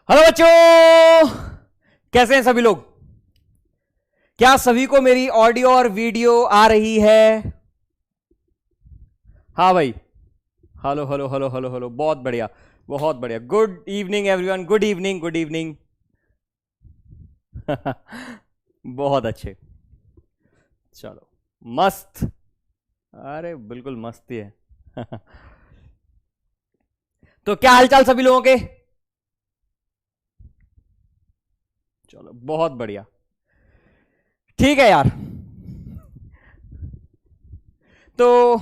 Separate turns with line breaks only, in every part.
Hello बच्चों, कैसे हैं सभी लोग? क्या सभी को मेरी ऑडियो और वीडियो आ रही है? हाँ भाई, hello hello hello hello hello, बहुत बढ़िया बहुत बढ़िया। Good evening everyone, good evening good evening. बहुत अच्छे, चलो मस्त। अरे बिल्कुल मस्त ही है। तो क्या हालचाल सभी लोगों के? चलो बहुत बढ़िया, ठीक है यार। तो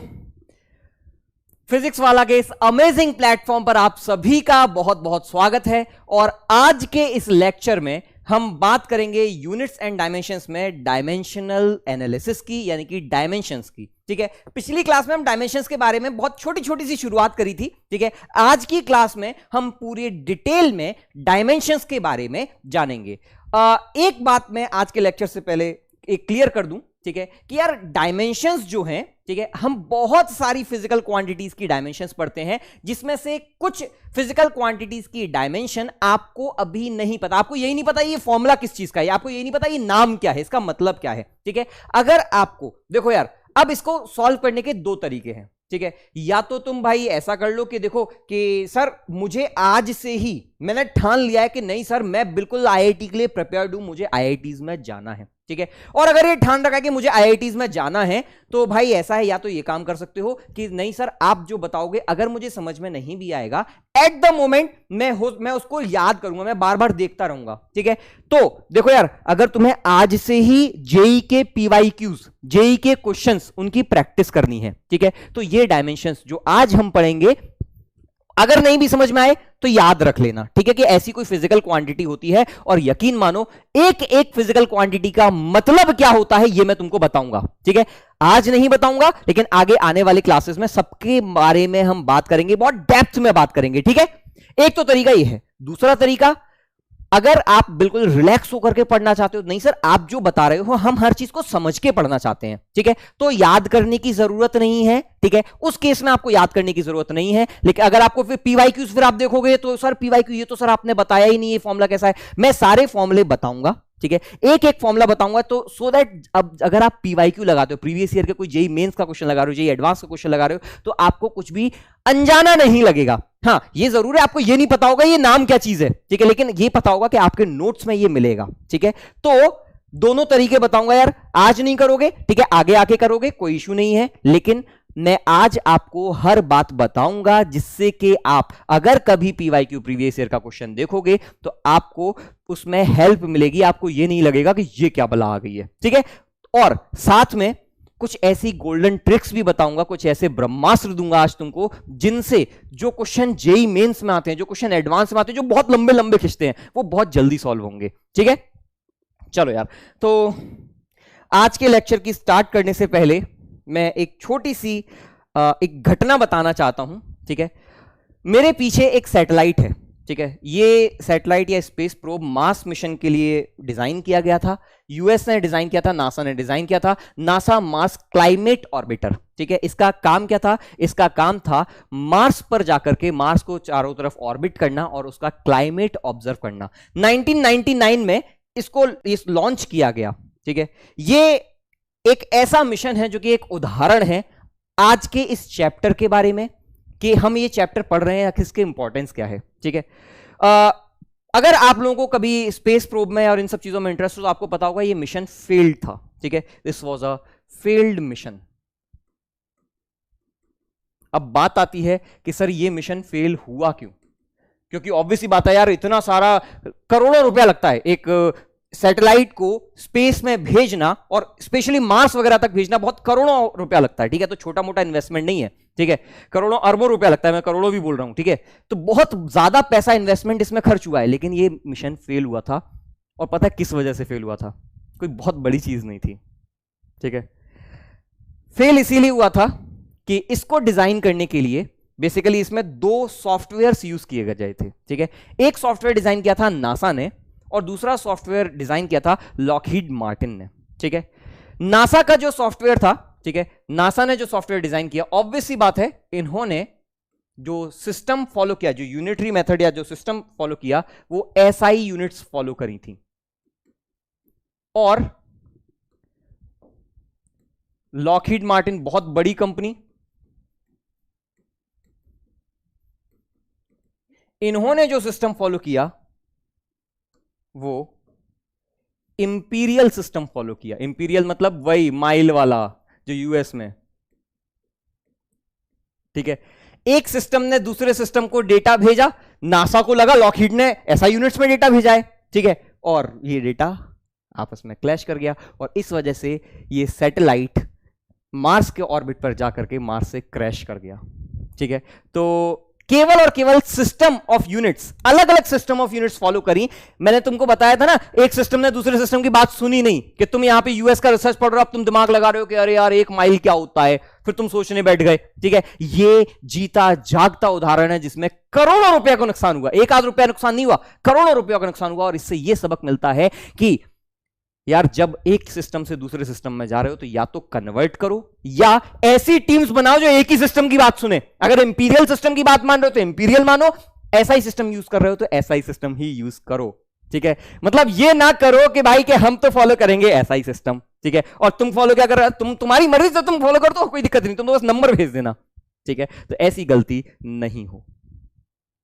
फिजिक्स वाला के इस अमेजिंग प्लेटफॉर्म पर आप सभी का बहुत बहुत स्वागत है। और आज के इस लेक्चर में हम बात करेंगे यूनिट्स एंड डायमेंशंस में डायमेंशनल एनालिसिस की, यानी कि डायमेंशंस की। ठीक है, पिछली क्लास में हम डायमेंशंस के बारे में बहुत छोटी छोटी सी शुरुआत करी थी। ठीक है, आज की क्लास में हम पूरी डिटेल में डायमेंशंस के बारे में जानेंगे। एक बात मैं आज के लेक्चर से पहले एक क्लियर कर दूं, ठीक है, कि यार डायमेंशंस जो हैं, ठीक है, हम बहुत सारी फिजिकल क्वांटिटीज की डायमेंशंस पढ़ते हैं, जिसमें से कुछ फिजिकल क्वांटिटीज की डायमेंशन आपको अभी नहीं पता। आपको यही नहीं पता ये फॉर्मूला किस चीज का है, आपको यही नहीं पता ये नाम क्या है, इसका मतलब क्या है। ठीक है, अगर आपको देखो यार, अब इसको सॉल्व करने के दो तरीके हैं। ठीक है, या तो तुम भाई ऐसा कर लो कि देखो कि सर मुझे आज से ही मैंने ठान लिया है कि नहीं सर मैं बिल्कुल आईआईटी के लिए प्रिपेयर्ड हूं, मुझे आईआईटीज में जाना है। ठीक है, और अगर ये ठान रखा है कि मुझे आईआईटीज में जाना है, तो भाई ऐसा है, या तो ये काम कर सकते हो कि नहीं सर आप जो बताओगे अगर मुझे समझ में नहीं भी आएगा, एट द मोमेंट मैं उसको याद करूंगा, मैं बार बार देखता रहूंगा। ठीक है, तो देखो यार, अगर तुम्हें आज से ही जेई के पीवाईक्यूज, जेई के क्वेश्चंस, उनकी प्रैक्टिस करनी है, ठीक है, तो ये डायमेंशंस जो आज हम पढ़ेंगे, अगर नहीं भी समझ में आए तो याद रख लेना। ठीक है, कि ऐसी कोई फिजिकल क्वांटिटी होती है, और यकीन मानो एक एक फिजिकल क्वांटिटी का मतलब क्या होता है ये मैं तुमको बताऊंगा। ठीक है, आज नहीं बताऊंगा, लेकिन आगे आने वाले क्लासेस में सबके बारे में हम बात करेंगे, बहुत डेप्थ में बात करेंगे। ठीक है, एक तो तरीका ये है। दूसरा तरीका, अगर आप बिल्कुल रिलैक्स होकर के पढ़ना चाहते हो, नहीं सर आप जो बता रहे हो हम हर चीज को समझ के पढ़ना चाहते हैं, ठीक है, तो याद करने की जरूरत नहीं है। ठीक है, उस केस में आपको याद करने की जरूरत नहीं है। लेकिन अगर आपको फिर पीवाईक्यूज फिर आप देखोगे तो सर पीवाईक्यू ये तो सर आपने बताया ही नहीं, ये फॉर्मूला कैसा है। मैं सारे फॉर्मूले बताऊंगा, ठीक है, एक एक फॉर्मूला बताऊंगा, तो सो दैट अब अगर आप पीवाईक्यू लगाते हो, प्रीवियस ईयर के कोई जेई मेंस का क्वेश्चन लगा रहे हो, जेई एडवांस का क्वेश्चन लगा रहे हो, तो आपको कुछ भी अनजाना नहीं लगेगा। हाँ, ये जरूर है आपको ये नहीं पता होगा ये नाम क्या चीज है, ठीक है, लेकिन ये पता होगा कि आपके नोट्स में ये मिलेगा। ठीक है, तो दोनों तरीके बताऊंगा यार, आज नहीं करोगे ठीक है, आगे आके करोगे, कोई इशू नहीं है, लेकिन मैं आज आपको हर बात बताऊंगा जिससे कि आप अगर कभी पीवाईक्यू प्रीवियस ईयर का क्वेश्चन देखोगे तो आपको उसमें हेल्प मिलेगी, आपको ये नहीं लगेगा कि ये क्या बला आ गई है। ठीक है, और साथ में कुछ ऐसी गोल्डन ट्रिक्स भी बताऊंगा, कुछ ऐसे ब्रह्मास्त्र दूंगा आज तुमको, जिनसे जो क्वेश्चन जेई मेंस में आते हैं, जो क्वेश्चन एडवांस में आते हैं, जो बहुत लंबे लंबे खिंचते हैं, वो बहुत जल्दी सॉल्व होंगे। ठीक है, चलो यार, तो आज के लेक्चर की स्टार्ट करने से पहले मैं एक छोटी सी एक घटना बताना चाहता हूं। ठीक है, मेरे पीछे एक सैटेलाइट है। ठीक है, ये सैटेलाइट या स्पेस प्रोब मार्स मिशन के लिए डिजाइन किया गया था। यूएस ने डिजाइन किया था, नासा ने डिजाइन किया था, नासा मार्स क्लाइमेट ऑर्बिटर। ठीक है, इसका काम क्या था? इसका काम था मार्स पर जाकर के मार्स को चारों तरफ ऑर्बिट करना और उसका क्लाइमेट ऑब्जर्व करना। 1999 में इसको लॉन्च किया गया। ठीक है, ये एक ऐसा मिशन है जो कि एक उदाहरण है आज के इस चैप्टर के बारे में, कि हम ये चैप्टर पढ़ रहे हैं, किसके इंपॉर्टेंस क्या है। ठीक है, अगर आप लोगों को कभी स्पेस प्रोब में और इन सब चीजों में इंटरेस्ट हो तो आपको पता होगा ये मिशन फेल्ड था। ठीक है, this was a failed mission. अब बात आती है कि सर ये मिशन फेल हुआ क्यों? क्योंकि ऑब्वियसली बात है यार, इतना सारा करोड़ों रुपया लगता है एक सैटेलाइट को स्पेस में भेजना, और स्पेशली मार्स वगैरह तक भेजना बहुत करोड़ों रुपया लगता है। ठीक है, तो छोटा मोटा इन्वेस्टमेंट नहीं है। ठीक है, करोड़ों अरबों रुपया लगता है, मैं करोड़ों भी बोल रहा हूं। ठीक है, तो बहुत ज्यादा पैसा इन्वेस्टमेंट इसमें खर्च हुआ है, लेकिन ये मिशन फेल हुआ था। और पता है किस वजह से फेल हुआ था? कोई बहुत बड़ी चीज नहीं थी। ठीक है, फेल इसीलिए हुआ था कि इसको डिजाइन करने के लिए बेसिकली इसमें दो सॉफ्टवेयर यूज किए गए थे। ठीक है, एक सॉफ्टवेयर डिजाइन किया था नासा ने, और दूसरा सॉफ्टवेयर डिजाइन किया था लॉकहीड मार्टिन ने। ठीक है, नासा का जो सॉफ्टवेयर था, ठीक है, नासा ने जो सॉफ्टवेयर डिजाइन किया, ऑब्वियस सी बात है इन्होंने जो सिस्टम फॉलो किया, जो यूनिटरी मेथड या जो सिस्टम फॉलो किया, वो एसआई यूनिट्स फॉलो करी थी। और लॉकहीड मार्टिन बहुत बड़ी कंपनी, इन्होंने जो सिस्टम फॉलो किया वो इंपीरियल सिस्टम फॉलो किया। इंपीरियल मतलब वही माइल वाला जो यूएस में, ठीक है। एक सिस्टम ने दूसरे सिस्टम को डेटा भेजा, नासा को लगा लॉकहीड ने ऐसा यूनिट्स में डेटा भेजा है, ठीक है, और ये डेटा आपस में क्लैश कर गया और इस वजह से ये सैटेलाइट मार्स के ऑर्बिट पर जाकर के मार्स से क्रैश कर गया, ठीक है। तो केवल और केवल सिस्टम ऑफ यूनिट्स, अलग अलग सिस्टम ऑफ यूनिट्स फॉलो करी। मैंने तुमको बताया था ना, एक सिस्टम ने दूसरे सिस्टम की बात सुनी नहीं, कि तुम यहां पे यूएस का रिसर्च पढ़ रहे हो, अब तुम दिमाग लगा रहे हो कि अरे यार 1 माइल क्या होता है, फिर तुम सोचने बैठ गए, ठीक है। ये जीता जागता उदाहरण है जिसमें करोड़ों रुपए का नुकसान हुआ, 1 आध रुपया नुकसान नहीं हुआ, करोड़ों रुपयों का नुकसान हुआ। और इससे यह सबक मिलता है कि यार जब एक सिस्टम से दूसरे सिस्टम में जा रहे हो तो या तो कन्वर्ट करो या ऐसी टीम्स बनाओ जो एक ही सिस्टम की बात सुने। अगर इंपीरियल सिस्टम की बात मान रहे हो तो इंपीरियल मानो, ऐसा ही सिस्टम यूज कर रहे हो तो ऐसा ही सिस्टम ही यूज करो, ठीक है। मतलब ये ना करो कि भाई कि हम तो फॉलो करेंगे ऐसा ही सिस्टम, ठीक है, और तुम फॉलो क्या कर रहे हो, तुम्हारी मर्जी से तुम फॉलो कर दो, कोई दिक्कत नहीं, तुम तो बस नंबर भेज देना, ठीक है। तो ऐसी गलती नहीं हो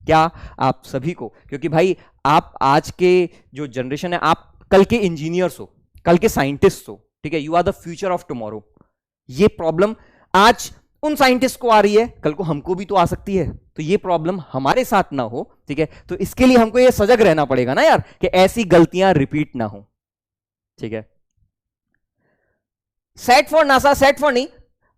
क्या आप सभी को, क्योंकि भाई आप आज के जो जनरेशन है, आप कल के इंजीनियर्स हो, कल के साइंटिस्ट हो, ठीक है, you are the future of tomorrow. ये प्रॉब्लम आज उन साइंटिस्ट को आ रही है, कल को हमको भी तो आ सकती है, तो ये प्रॉब्लम हमारे साथ ना हो, ठीक है। तो इसके लिए हमको ये सजग रहना पड़ेगा ना यार, कि ऐसी गलतियां रिपीट ना हो, ठीक है। Set for NASA, set for नहीं,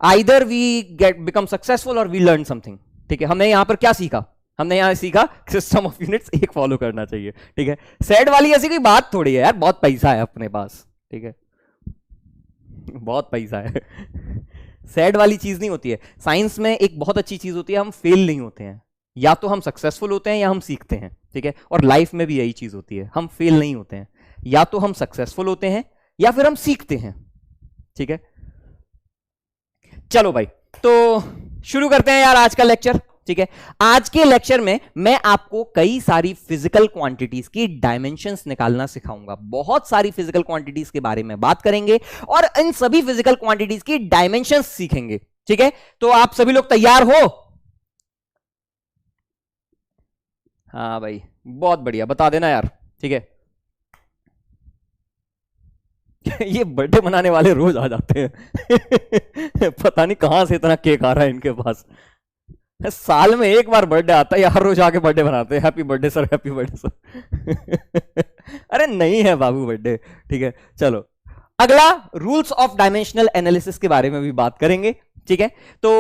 either we get become successful और वी लर्न समथिंग, ठीक है। हमने यहां पर क्या सीखा, हमने यहां सीखा सिस्टम ऑफ यूनिट्स एक फॉलो करना चाहिए, ठीक है। सेट वाली ऐसी कोई बात थोड़ी है यार, बहुत पैसा है अपने पास, ठीक है, बहुत पैसा है। सैड वाली चीज नहीं होती है। साइंस में एक बहुत अच्छी चीज होती है, हम फेल नहीं होते हैं, या तो हम सक्सेसफुल होते हैं या हम सीखते हैं, ठीक है। और लाइफ में भी यही चीज होती है, हम फेल नहीं होते हैं, या तो हम सक्सेसफुल होते हैं या फिर हम सीखते हैं, ठीक है। चलो भाई, तो शुरू करते हैं यार आज का लेक्चर, ठीक है। आज के लेक्चर में मैं आपको कई सारी फिजिकल क्वांटिटीज की डायमेंशंस निकालना सिखाऊंगा। बहुत सारी फिजिकल क्वांटिटीज के बारे में बात करेंगे और इन सभी फिजिकल क्वांटिटीज की डायमेंशंस सीखेंगे, ठीक है। तो आप सभी लोग तैयार हो? हाँ भाई, बहुत बढ़िया, बता देना यार, ठीक है। ये बर्थडे मनाने वाले रोज आ जाते हैं। पता नहीं कहां से इतना केक आ रहा है इनके पास। साल में एक बार बर्थडे आता है, हर रोज आके बर्थडे बनाते हैं, happy birthday sir, happy birthday sir. अरे नहीं है बाबू बर्थडे, ठीक है। चलो अगला, रूल्स ऑफ डायमेंशनल एनालिसिस के बारे में भी बात करेंगे, ठीक है। तो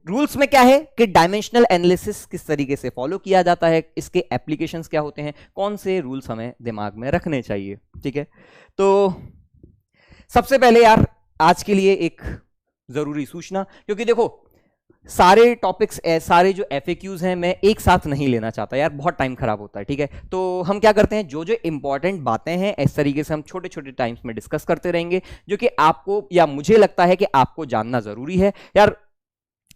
रूल्स में क्या है कि डायमेंशनल एनालिसिस किस तरीके से फॉलो किया जाता है, इसके एप्लीकेशंस क्या होते हैं, कौन से रूल्स हमें दिमाग में रखने चाहिए, ठीक है। तो सबसे पहले यार आज के लिए एक जरूरी सूचना, क्योंकि देखो सारे टॉपिक्स, सारे जो एफएक्यूज हैं मैं एक साथ नहीं लेना चाहता यार, बहुत टाइम खराब होता है, ठीक है। तो हम क्या करते हैं, जो जो इंपॉर्टेंट बातें हैं इस तरीके से हम छोटे छोटे टाइम्स में डिस्कस करते रहेंगे, जो कि आपको या मुझे लगता है कि आपको जानना जरूरी है यार।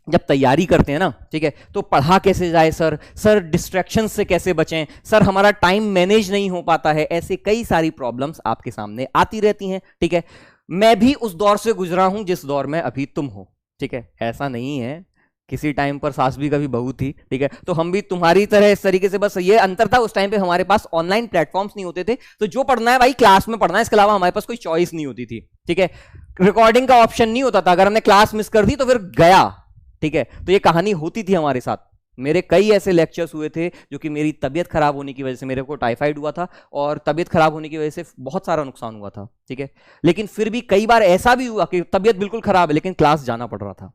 जब तैयारी करते हैं ना, ठीक है, तो पढ़ा कैसे जाए सर डिस्ट्रैक्शन से कैसे बचें सर, हमारा टाइम मैनेज नहीं हो पाता है, ऐसे कई सारी प्रॉब्लम्स आपके सामने आती रहती हैं, ठीक है। मैं भी उस दौर से गुजरा हूं जिस दौर में अभी तुम हो, ठीक है। ऐसा नहीं है, किसी टाइम पर सास भी कभी बहू थी, ठीक है। तो हम भी तुम्हारी तरह इस तरीके से, बस ये अंतर था उस टाइम पे हमारे पास ऑनलाइन प्लेटफॉर्म्स नहीं होते थे, तो जो पढ़ना है भाई क्लास में पढ़ना है, इसके अलावा हमारे पास कोई चॉइस नहीं होती थी, ठीक है। रिकॉर्डिंग का ऑप्शन नहीं होता था, अगर हमने क्लास मिस कर दी तो फिर गया, ठीक है। तो ये कहानी होती थी हमारे साथ। मेरे कई ऐसे लेक्चर्स हुए थे जो कि मेरी तबीयत खराब होने की वजह से, मेरे को टाइफाइड हुआ था और तबीयत खराब होने की वजह से बहुत सारा नुकसान हुआ था, ठीक है। लेकिन फिर भी कई बार ऐसा भी हुआ कि तबीयत बिल्कुल खराब है लेकिन क्लास जाना पड़ रहा था।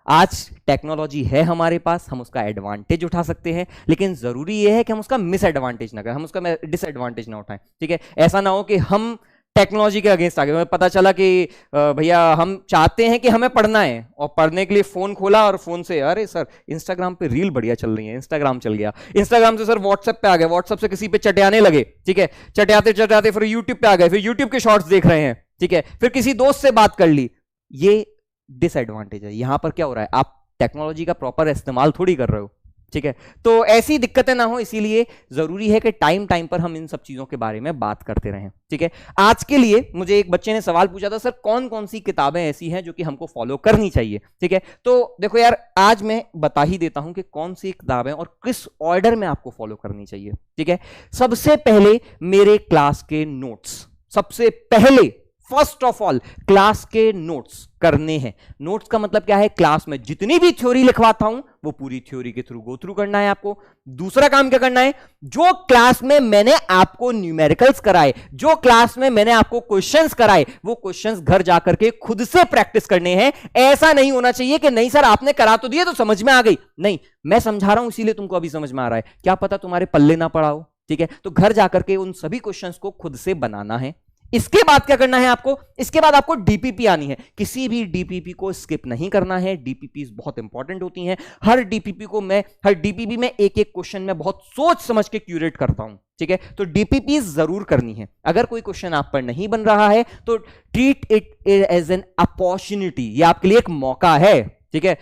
आज टेक्नोलॉजी है हमारे पास, हम उसका एडवांटेज उठा सकते हैं, लेकिन जरूरी यह है कि हम उसका मिस एडवांटेज ना करें, हम उसका डिसएडवांटेज ना उठाएं, ठीक है। ऐसा ना हो कि हम टेक्नोलॉजी के अगेंस्ट आ गए। पता चला कि भैया हम चाहते हैं कि हमें पढ़ना है और पढ़ने के लिए फोन खोला और फोन से अरे सर इंस्टाग्राम पे रील बढ़िया चल रही है, इंस्टाग्राम चल गया, इंस्टाग्राम से सर व्हाट्सएप पे आ गए, व्हाट्सएप से किसी पे चटियाने लगे, ठीक है, चटियाते चटियाते फिर यूट्यूब पे आ गए, फिर यूट्यूब के शॉर्ट्स देख रहे हैं, ठीक है, फिर किसी दोस्त से बात कर ली। ये डिसएडवांटेज है। यहां पर क्या हो रहा है, आप टेक्नोलॉजी का प्रॉपर इस्तेमाल थोड़ी कर रहे हो, ठीक है। तो ऐसी दिक्कतें ना हो, इसीलिए जरूरी है कि टाइम टाइम पर हम इन सब चीजों के बारे में बात करते रहें, ठीक है। आज के लिए मुझे एक बच्चे ने सवाल पूछा था, सर कौन कौन सी किताबें ऐसी हैं जो कि हमको फॉलो करनी चाहिए, ठीक है। तो देखो यार, आज मैं बता ही देता हूं कि कौन सी किताबें और किस ऑर्डर में आपको फॉलो करनी चाहिए, ठीक है। सबसे पहले मेरे क्लास के नोट्स, सबसे पहले फर्स्ट ऑफ ऑल क्लास के नोट्स करने हैं। नोट्स का मतलब क्या है, क्लास में जितनी भी थ्योरी लिखवाता हूं वो पूरी थ्योरी के थ्रू गो थ्रू करना है आपको। दूसरा काम क्या करना है, जो क्लास में मैंने आपको न्यूमेरिकल्स कराए, जो क्लास में मैंने आपको क्वेश्चंस कराए, वो क्वेश्चंस घर जाकर के खुद से प्रैक्टिस करने हैं। ऐसा नहीं होना चाहिए कि नहीं सर आपने करा तो दिए तो समझ में आ गई, नहीं मैं समझा रहा हूं इसीलिए तुमको अभी समझ में आ रहा है, क्या पता तुम्हारे पल्ले ना पड़ा हो, ठीक है। तो घर जाकर के उन सभी क्वेश्चंस को खुद से बनाना है। इसके बाद क्या करना है आपको, इसके बाद आपको डीपीपी आनी है। किसी भी डीपीपी को स्किप नहीं करना है, डीपीपी बहुत इंपॉर्टेंट होती हैं। हर डीपीपी में एक एक क्वेश्चन में बहुत सोच समझ के क्यूरेट करता हूं, ठीक है। तो डीपीपी जरूर करनी है। अगर कोई क्वेश्चन आप पर नहीं बन रहा है तो treat it as an opportunity, ये आपके लिए एक मौका है, ठीक है।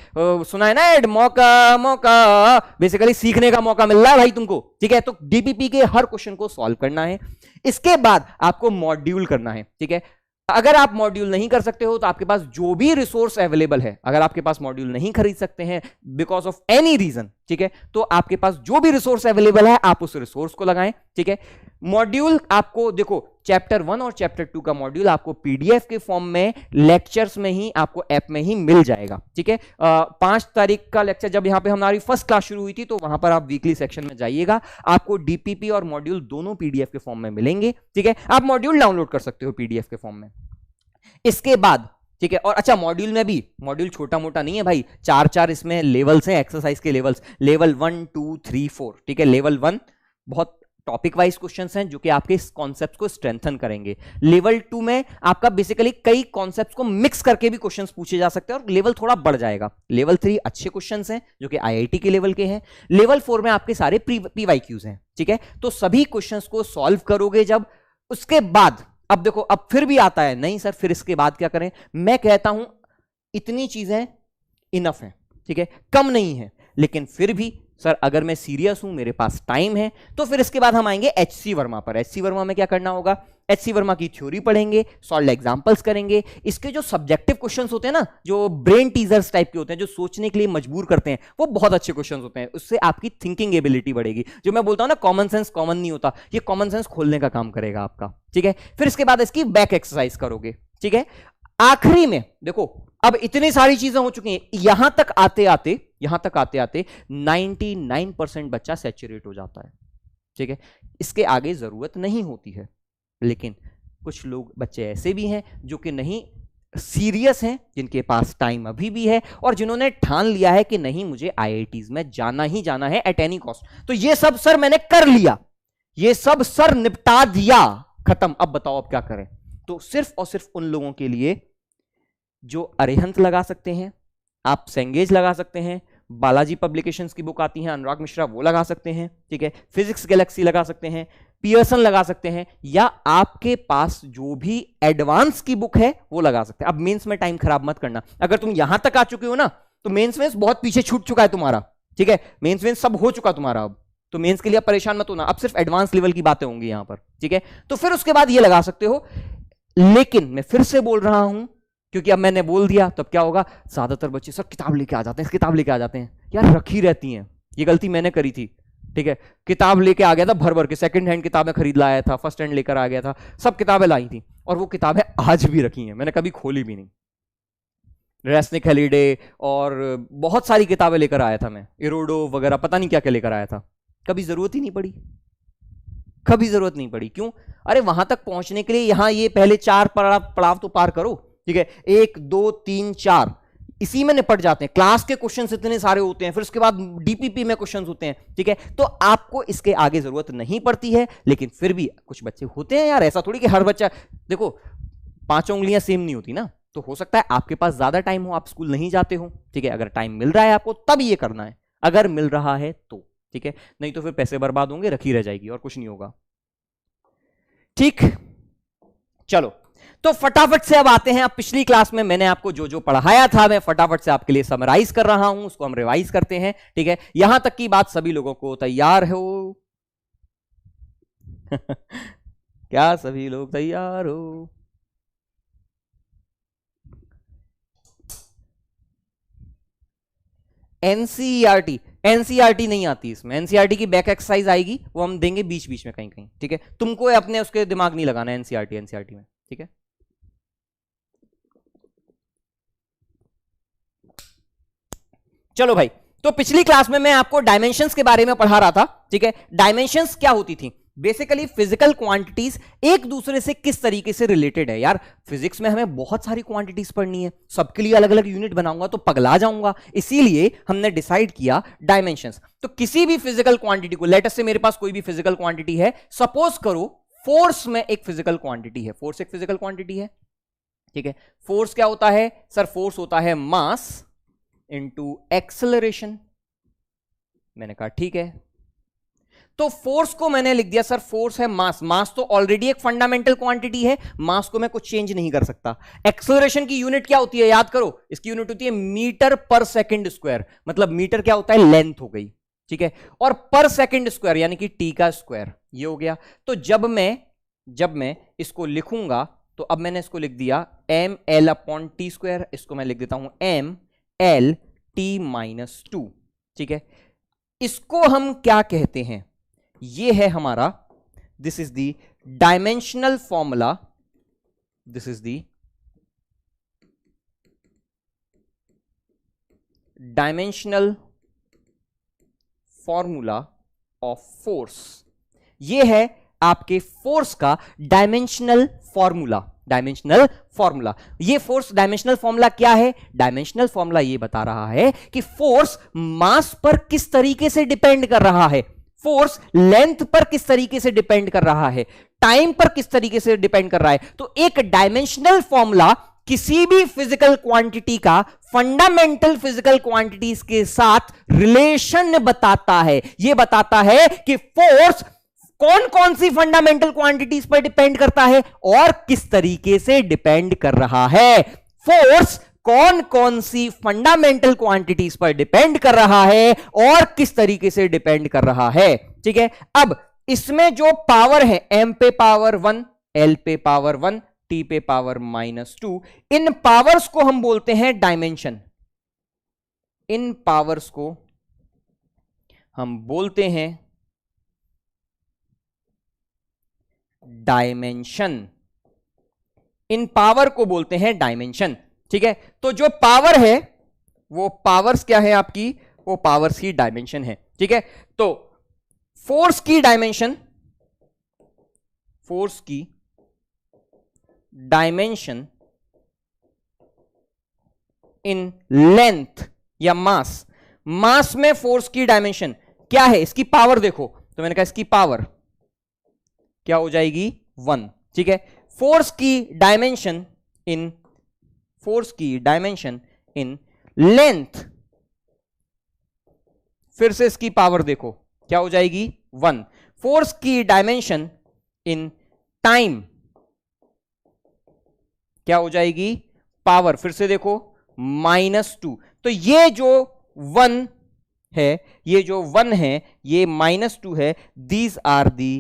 सुना है ना एड, मौका मौका, बेसिकली सीखने का मौका मिल रहा है भाई तुमको, ठीक है। तो डीपीपी के हर क्वेश्चन को सॉल्व करना है। इसके बाद आपको मॉड्यूल करना है, ठीक है। अगर आप मॉड्यूल नहीं कर सकते हो तो आपके पास जो भी रिसोर्स अवेलेबल है, अगर आपके पास मॉड्यूल नहीं खरीद सकते हैं बिकॉज ऑफ एनी रीजन, ठीक है, तो आपके पास जो भी रिसोर्स अवेलेबल है आप उस रिसोर्स को लगाएं, ठीक है। मॉड्यूल आपको देखो, चैप्टर 1 और चैप्टर 2 का मॉड्यूल आपको पीडीएफ के फॉर्म में लेक्चर्स में ही, आपको ऐप में ही मिल जाएगा, ठीक है। 5 तारीख का लेक्चर जब यहां पे हमारी फर्स्ट क्लास शुरू हुई थी तो वहां पर आप वीकली सेक्शन में जाइएगा, आपको डीपीपी और मॉड्यूल दोनों पीडीएफ के फॉर्म में मिलेंगे, ठीक है। आप मॉड्यूल डाउनलोड कर सकते हो पीडीएफ के फॉर्म में। इसके बाद, ठीक है, और अच्छा मॉड्यूल में भी, मॉड्यूल छोटा मोटा नहीं है भाई, 4 इसमें लेवल्स हैं, एक्सरसाइज के लेवल्स, लेवल 1 2 3 4, ठीक है। लेवल 1 बहुत टॉपिक वाइज क्वेश्चंस हैं जो कि आपके इस कॉन्सेप्ट को स्ट्रेंथन करेंगे। लेवल 2 में आपका बेसिकली कई कॉन्सेप्ट्स को मिक्स करके भी क्वेश्चंस पूछे जा सकते हैं और लेवल थोड़ा बढ़ जाएगा। लेवल 3 अच्छे क्वेश्चंस हैं जो कि आईआईटी के लेवल के हैं। लेवल 4 में आपके सारे पीवाईक्यूज हैं, ठीक है। तो सभी क्वेश्चंस को सॉल्व करोगे जब, उसके बाद अब देखो, अब फिर भी आता है नहीं सर फिर इसके बाद क्या करें, मैं कहता हूं इतनी चीजें इनफ है, ठीक है, कम नहीं है, लेकिन फिर भी सर अगर मैं सीरियस हूं, मेरे पास टाइम है, तो फिर इसके बाद हम आएंगे एचसी वर्मा पर। एचसी वर्मा में क्या करना होगा, एचसी वर्मा की थ्योरी पढ़ेंगे, सॉल्व एग्जांपल्स करेंगे। इसके जो सब्जेक्टिव क्वेश्चंस होते हैं ना, जो ब्रेन टीजर्स टाइप के होते हैं, जो सोचने के लिए मजबूर करते हैं, वो बहुत अच्छे क्वेश्चंस होते हैं। उससे आपकी थिंकिंग एबिलिटी बढ़ेगी। जो मैं बोलता हूं ना कॉमन सेंस कॉमन नहीं होता, ये कॉमन सेंस खोलने का काम करेगा आपका, ठीक है। फिर इसके बाद इसकी बैक एक्सरसाइज करोगे, ठीक है। आखिरी में देखो, अब इतनी सारी चीजें हो चुकी हैं, यहां तक आते आते 99% बच्चा सैचुरेट हो जाता है, ठीक है। इसके आगे जरूरत नहीं होती है, लेकिन कुछ लोग बच्चे ऐसे भी हैं जो कि नहीं सीरियस हैं, जिनके पास टाइम अभी भी है और जिन्होंने ठान लिया है कि नहीं मुझे आईआईटीज में जाना ही जाना है एट एनी कॉस्ट। तो ये सब सर मैंने कर लिया, ये सब सर निपटा दिया, खत्म, अब बताओ अब क्या करें। तो सिर्फ और सिर्फ उन लोगों के लिए जो अरिहंत लगा सकते हैं, आप सेंगेज लगा सकते हैं, बालाजी पब्लिकेशंस की बुक आती है अनुराग मिश्रा, वो लगा सकते हैं, ठीक है। फिजिक्स गैलेक्सी लगा सकते हैं, पियर्सन लगा सकते हैं, या आपके पास जो भी एडवांस की बुक है वो लगा सकते हैं। अब मेंस में टाइम खराब मत करना, अगर तुम यहां तक आ चुके हो ना तो मेंस में बहुत पीछे छूट चुका है तुम्हारा, ठीक है। मेंस में सब हो चुका तुम्हारा, अब तो मेंस के लिए परेशान मत होना, अब सिर्फ एडवांस लेवल की बातें होंगी यहां पर, ठीक है। तो फिर उसके बाद ये लगा सकते हो, लेकिन मैं फिर से बोल रहा हूं क्योंकि अब मैंने बोल दिया, तब क्या होगा, ज्यादातर बच्चे सर किताब लेके आ जाते हैं, किताब लेके आ जाते हैं, यार रखी रहती हैं, ये गलती मैंने करी थी, ठीक है। किताब लेके आ गया था भर भर के, सेकंड हैंड किताबें खरीद लाया था, फर्स्ट हैंड लेकर आ गया था, सब किताबें लाई थी और वो किताबें आज भी रखी हैं, मैंने कभी खोली भी नहीं। रेस्निक हेलिडे और बहुत सारी किताबें लेकर आया था मैं, इरोडो वगैरह पता नहीं क्या क्या लेकर आया था, कभी जरूरत ही नहीं पड़ी, कभी जरूरत नहीं पड़ी। क्यों, अरे वहां तक पहुंचने के लिए यहां ये पहले 4 पड़ाव तो पार करो, ठीक है। 1 2 3 4 इसी में निपट जाते हैं, क्लास के क्वेश्चंस इतने सारे होते हैं, फिर उसके बाद डीपीपी में क्वेश्चंस होते हैं, ठीक है। तो आपको इसके आगे जरूरत नहीं पड़ती है, लेकिन फिर भी कुछ बच्चे होते हैं यार, ऐसा थोड़ी कि हर बच्चा, देखो 5 उंगलियां सेम नहीं होती ना, तो हो सकता है आपके पास ज्यादा टाइम हो, आप स्कूल नहीं जाते हो, ठीक है। अगर टाइम मिल रहा है आपको तब ये करना है, अगर मिल रहा है तो, ठीक है, नहीं तो फिर पैसे बर्बाद होंगे, रखी रह जाएगी और कुछ नहीं होगा, ठीक। चलो, तो फटाफट से अब आते हैं, अब पिछली क्लास में मैंने आपको जो जो पढ़ाया था मैं फटाफट से आपके लिए समराइज कर रहा हूं, उसको हम रिवाइज करते हैं। ठीक है, यहां तक की बात सभी लोगों को तैयार हो? क्या सभी लोग तैयार हो? एनसीईआरटी, एनसीईआरटी नहीं आती इसमें, एनसीईआरटी की बैक एक्सरसाइज आएगी, वो हम देंगे बीच बीच में कहीं कहीं। ठीक है, तुमको अपने उसके दिमाग नहीं लगाना एनसीईआरटी एनसीईआरटी में। ठीक है, चलो भाई, तो पिछली क्लास में मैं आपको डायमेंशंस के बारे में पढ़ा रहा था। ठीक है, डायमेंशंस क्या होती थी? बेसिकली फिजिकल क्वांटिटीज एक दूसरे से किस तरीके से रिलेटेड है। यार फिजिक्स में हमें बहुत सारी क्वांटिटीज पढ़नी है, सबके लिए अलग अलग यूनिट बनाऊंगा तो पगला जाऊंगा, इसीलिए हमने डिसाइड किया डायमेंशंस। तो किसी भी फिजिकल क्वांटिटी को, लेट अस से मेरे पास कोई भी फिजिकल क्वांटिटी है, सपोज करो फोर्स में एक फिजिकल क्वांटिटी है, फोर्स एक फिजिकल क्वांटिटी है। ठीक है, फोर्स क्या होता है सर? फोर्स होता है मास इनटू एक्सेलरेशन। मैंने कहा ठीक है, तो फोर्स को मैंने लिख दिया सर, फोर्स है मास, मास तो ऑलरेडी एक फंडामेंटल क्वांटिटी है, मास को मैं कुछ चेंज नहीं कर सकता। एक्सेलरेशन की यूनिट क्या होती है याद करो, इसकी यूनिट होती है मीटर पर सेकंड स्क्वायर, मतलब मीटर क्या होता है? लेंथ हो गई। ठीक है, और पर सेकंड स्क्वायर यानी कि टी का स्क्वायर, ये हो गया। तो जब मैं इसको लिखूंगा तो अब मैंने इसको लिख दिया M L upon T square, इसको मैं लिख देता हूं M L T minus two. ठीक है, इसको हम क्या कहते हैं? ये है हमारा, this is the dimensional formula, this is the dimensional formula of force. ये है आपके फोर्स का डायमेंशनल फॉर्मूला, डायमेंशनल फॉर्मूला। ये फोर्स डायमेंशनल फॉर्मूला क्या है? डायमेंशनल फॉर्मूला ये बता रहा है कि फोर्स मास पर किस तरीके से डिपेंड कर रहा है, फोर्स लेंथ पर किस तरीके से डिपेंड कर रहा है, टाइम पर किस तरीके से डिपेंड कर रहा है। तो एक डायमेंशनल फॉर्मूला किसी भी फिजिकल क्वांटिटी का फंडामेंटल फिजिकल क्वांटिटीज के साथ रिलेशन बताता है। यह बताता है कि फोर्स कौन कौन सी फंडामेंटल क्वांटिटीज पर डिपेंड करता है और किस तरीके से डिपेंड कर रहा है। फोर्स कौन कौन सी फंडामेंटल क्वांटिटीज पर डिपेंड कर रहा है और किस तरीके से डिपेंड कर रहा है। ठीक है, अब इसमें जो पावर है, m पे पावर 1, l पे पावर 1, t पे पावर -2, इन पावर्स को हम बोलते हैं डायमेंशन। इन पावर्स को हम बोलते हैं डायमेंशन, इन पावर को बोलते हैं डायमेंशन। ठीक है, तो जो पावर है वो पावर्स क्या है आपकी? वो पावर्स की डायमेंशन है। ठीक है, तो फोर्स की डायमेंशन, फोर्स की डायमेंशन इन लेंथ या मास, मास में फोर्स की डायमेंशन क्या है? इसकी पावर देखो, तो मैंने कहा इसकी पावर क्या हो जाएगी? 1। ठीक है, फोर्स की डायमेंशन इन, फोर्स की डायमेंशन इन लेंथ, फिर से इसकी पावर देखो क्या हो जाएगी? 1। फोर्स की डायमेंशन इन टाइम क्या हो जाएगी? पावर फिर से देखो -2। तो ये जो 1 है, ये जो 1 है, ये -2 है, दीज आर दी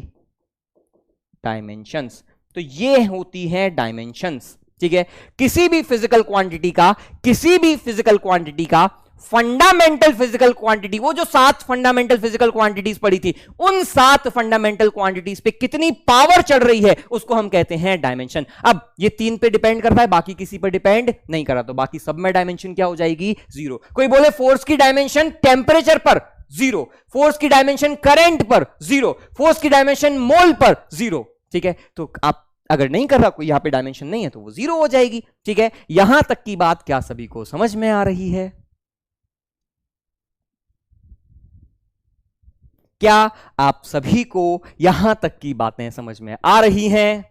डायमेंशंस। तो ये होती हैं डायमेंशंस। ठीक है, किसी भी फिजिकल क्वांटिटी का, किसी भी फिजिकल क्वांटिटी का फंडामेंटल फिजिकल क्वांटिटी, वो जो 7 फंडामेंटल फिजिकल क्वांटिटीज पड़ी थी, उन 7 फंडामेंटल क्वांटिटीज पे कितनी पावर चढ़ रही है उसको हम कहते हैं डायमेंशन। अब ये 3 पे डिपेंड करता है, बाकी किसी पर डिपेंड नहीं करा, तो बाकी सब में डायमेंशन क्या हो जाएगी? 0। कोई बोले फोर्स की डायमेंशन टेम्परेचर पर 0, फोर्स की डायमेंशन करंट पर 0, फोर्स की डायमेंशन मोल पर 0। ठीक है, तो आप अगर नहीं कर रहा, कोई यहां पे डायमेंशन नहीं है, तो वो 0 हो जाएगी। ठीक है, यहां तक की बात क्या सभी को समझ में आ रही है? क्या आप सभी को यहां तक की बातें समझ में आ रही हैं?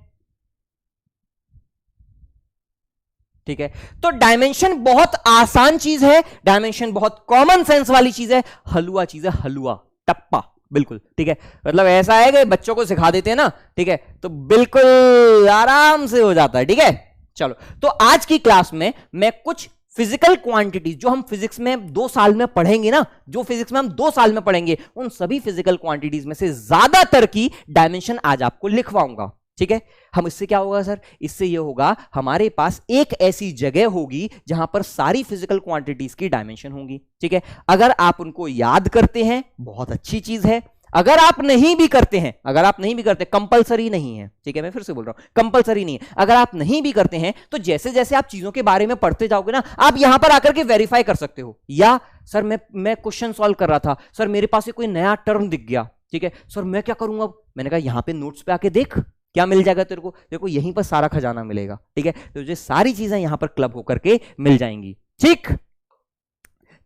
ठीक है, तो डायमेंशन बहुत आसान चीज है, डायमेंशन बहुत कॉमन सेंस वाली चीज है, हलवा चीज है, हलवा टप्पा। बिल्कुल ठीक है। मतलब ऐसा है कि बच्चों को सिखा देते हैं ना, ठीक है, तो बिल्कुल आराम से हो जाता है, ठीक है। चलो, तो आज की क्लास में मैं कुछ फिजिकल क्वांटिटीज जो हम फिजिक्स में 2 साल में पढ़ेंगे ना, जो फिजिक्स में हम 2 साल में पढ़ेंगे, उन सभी फिजिकल क्वांटिटीज में से ज्यादातर की डायमेंशन आज आपको लिखवाऊंगा, ठीक है। हम इससे क्या होगा सर, इससे ये होगा हमारे पास एक ऐसी जगह होगी जहां पर सारी फिजिकल क्वांटिटीज की डायमेंशन होंगी, ठीक है। अगर आप उनको याद करते हैं बहुत अच्छी चीज है, अगर आप नहीं भी करते हैं, अगर आप नहीं भी करते, कंपलसरी नहीं है, ठीक है, मैं फिर से बोल रहा हूं कंपलसरी नहीं है, अगर आप नहीं भी करते हैं तो जैसे जैसे आप चीजों के बारे में पढ़ते जाओगे ना, आप यहां पर आकर के वेरीफाई कर सकते हो। या सर मैं क्वेश्चन सॉल्व कर रहा था, सर मेरे पास कोई नया टर्म दिख गया, ठीक है, सर मैं क्या करूंगा अब, मैंने कहा यहां पे नोट्स पे आके देख क्या मिल जाएगा तेरे को, देखो यहीं पर सारा खजाना मिलेगा, ठीक है। तो ये सारी चीजें यहां पर क्लब होकर के मिल जाएंगी, ठीक।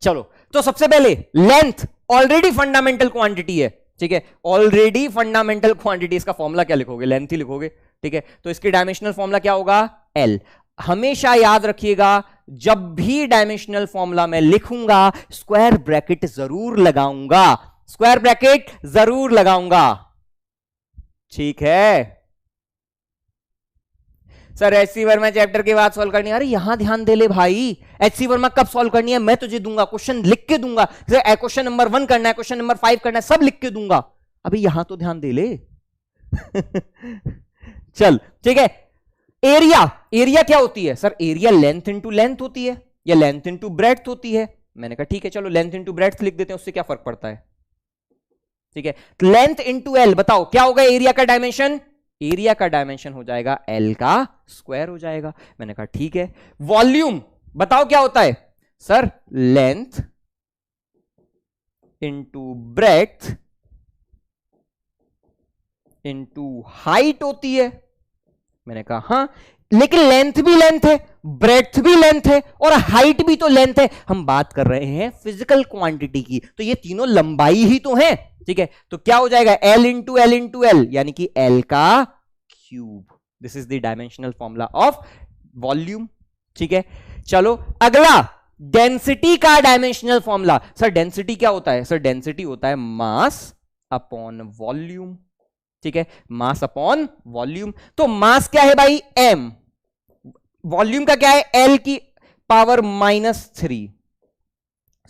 चलो, तो सबसे पहले लेंथ ऑलरेडी फंडामेंटल क्वांटिटी है, ठीक है, ऑलरेडी फंडामेंटल क्वांटिटी, इसका फॉर्मूला क्या लिखोगे, लेंथ ही लिखोगे, ठीक है। तो इसकी डायमेंशनल फॉर्मूला क्या होगा, एल। हमेशा याद रखिएगा जब भी डायमेंशनल फॉर्मूला मैं लिखूंगा स्क्वायर ब्रैकेट जरूर लगाऊंगा, स्क्वायर ब्रैकेट जरूर लगाऊंगा, ठीक है। सर एचसी वर्मा चैप्टर के बाद सॉल्व करनी है, अरे यहां ध्यान दे ले भाई, एचसी वर्मा कब सॉल्व करनी है मैं तुझे दूंगा, क्वेश्चन लिख के दूंगा, क्वेश्चन नंबर 1 करना है, क्वेश्चन नंबर 5 करना है, सब लिख के दूंगा, अभी यहां तो ध्यान दे ले। चल ठीक है। एरिया, एरिया क्या होती है sir, area length into length होती है या लेंथ इंटू ब्रेड्थ होती है, मैंने कहा ठीक है चलो लेंथ इंटू ब्रेड्थ लिख देते हैं, उससे क्या फर्क पड़ता है, ठीक है। लेंथ इंटू एल, बताओ क्या होगा एरिया का डायमेंशन, एरिया का डायमेंशन हो जाएगा एल का स्क्वायर हो जाएगा, मैंने कहा ठीक है। वॉल्यूम बताओ क्या होता है sir, length into breadth into height होती है, मैंने कहा हां, लेकिन लेंथ भी लेंथ है, ब्रेड्थ भी लेंथ है और हाइट भी तो लेंथ है, हम बात कर रहे हैं फिजिकल क्वांटिटी की, तो ये तीनों लंबाई ही तो है, ठीक है। तो क्या हो जाएगा L into L into L, यानी कि एल का cube, this is the dimensional formula of volume, ठीक है। चलो अगला, डेंसिटी का डायमेंशनल फॉर्मूला, सर डेंसिटी क्या होता है, सर डेंसिटी होता है मास अपॉन वॉल्यूम, ठीक है, मास अपॉन वॉल्यूम। तो मास क्या है भाई m, वॉल्यूम का क्या है l की पावर -3,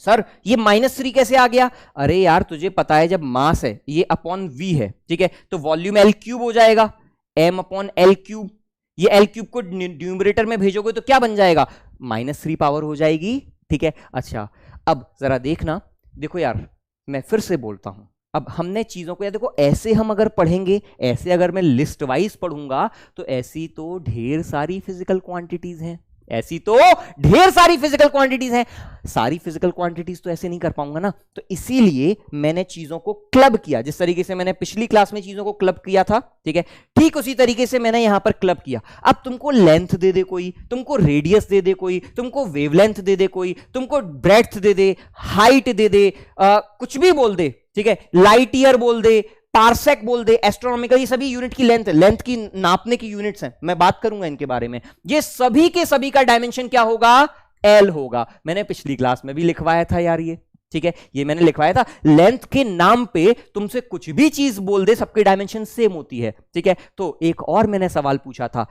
सर ये -3 कैसे आ गया, अरे यार तुझे पता है जब मास है ये अपॉन v है, ठीक है, तो वॉल्यूम l क्यूब हो जाएगा, m अपॉन l क्यूब, ये l क्यूब को न्यूमरेटर में भेजोगे तो क्या बन जाएगा, -3 पावर हो जाएगी, ठीक है। अच्छा अब जरा देखना, देखो यार मैं फिर से बोलता हूं, अब हमने चीजों को, या देखो ऐसे हम अगर पढ़ेंगे, ऐसे अगर मैं लिस्ट वाइज पढ़ूंगा तो ऐसी तो ढेर सारी फिजिकल क्वांटिटीज हैं, ऐसी तो ढेर सारी फिजिकल क्वांटिटीज हैं, सारी फिजिकल क्वांटिटीज तो ऐसे नहीं कर पाऊंगा ना, तो इसीलिए मैंने चीजों को क्लब किया, जिस तरीके से मैंने पिछली क्लास में चीजों को क्लब किया था, ठीक है, ठीक उसी तरीके से मैंने यहां पर क्लब किया। अब तुमको लेंथ दे दे कोई, तुमको रेडियस दे दे कोई, तुमको वेवलेंथ दे दे कोई, तुमको ब्रेड्थ दे दे, हाइट दे दे, कुछ भी बोल दे, ठीक है, लाइट ईयर बोल दे, पार्सेक बोल दे, एस्ट्रोनॉमिकल, ये सभी यूनिट की लेंथ है, लेंथ की नापने की यूनिट्स हैं, मैं बात करूंगा इनके बारे में, ये सभी के सभी का डायमेंशन क्या होगा, एल होगा, मैंने पिछली क्लास में भी लिखवाया था यार ये, ठीक है, ये मैंने लिखवाया था, लेंथ के नाम पे तुमसे कुछ भी चीज बोल दे सबकी डायमेंशन सेम होती है, ठीक है। तो एक और मैंने सवाल पूछा था,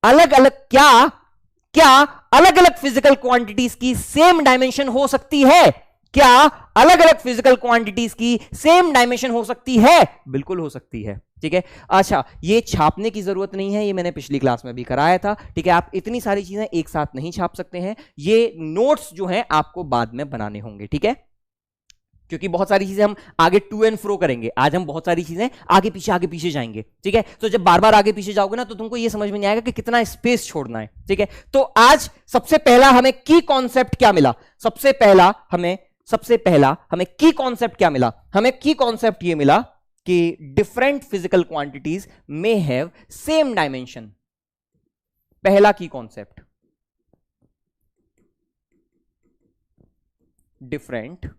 अलग अलग क्या अलग अलग फिजिकल क्वांटिटीज की सेम डायमेंशन हो सकती है, क्या अलग अलग फिजिकल क्वांटिटीज की सेम डायमेंशन हो सकती है, बिल्कुल हो सकती है, ठीक है। अच्छा ये छापने की जरूरत नहीं है, ये मैंने पिछली क्लास में भी कराया था, ठीक है, आप इतनी सारी चीजें एक साथ नहीं छाप सकते हैं, ये नोट्स जो हैं आपको बाद में बनाने होंगे, ठीक है, क्योंकि बहुत सारी चीजें हम आगे टू एंड फ्रो करेंगे, आज हम बहुत सारी चीजें आगे पीछे जाएंगे, ठीक है। तो जब बार बार आगे पीछे जाओगे ना तो तुमको ये समझ में नहीं आएगा कि कितना स्पेस छोड़ना है, ठीक है। तो आज सबसे पहला हमें की कॉन्सेप्ट क्या मिला, सबसे पहला हमें की कॉन्सेप्ट क्या मिला, हमें की कॉन्सेप्ट ये मिला कि different physical quantities may have same dimension, पहला की concept, different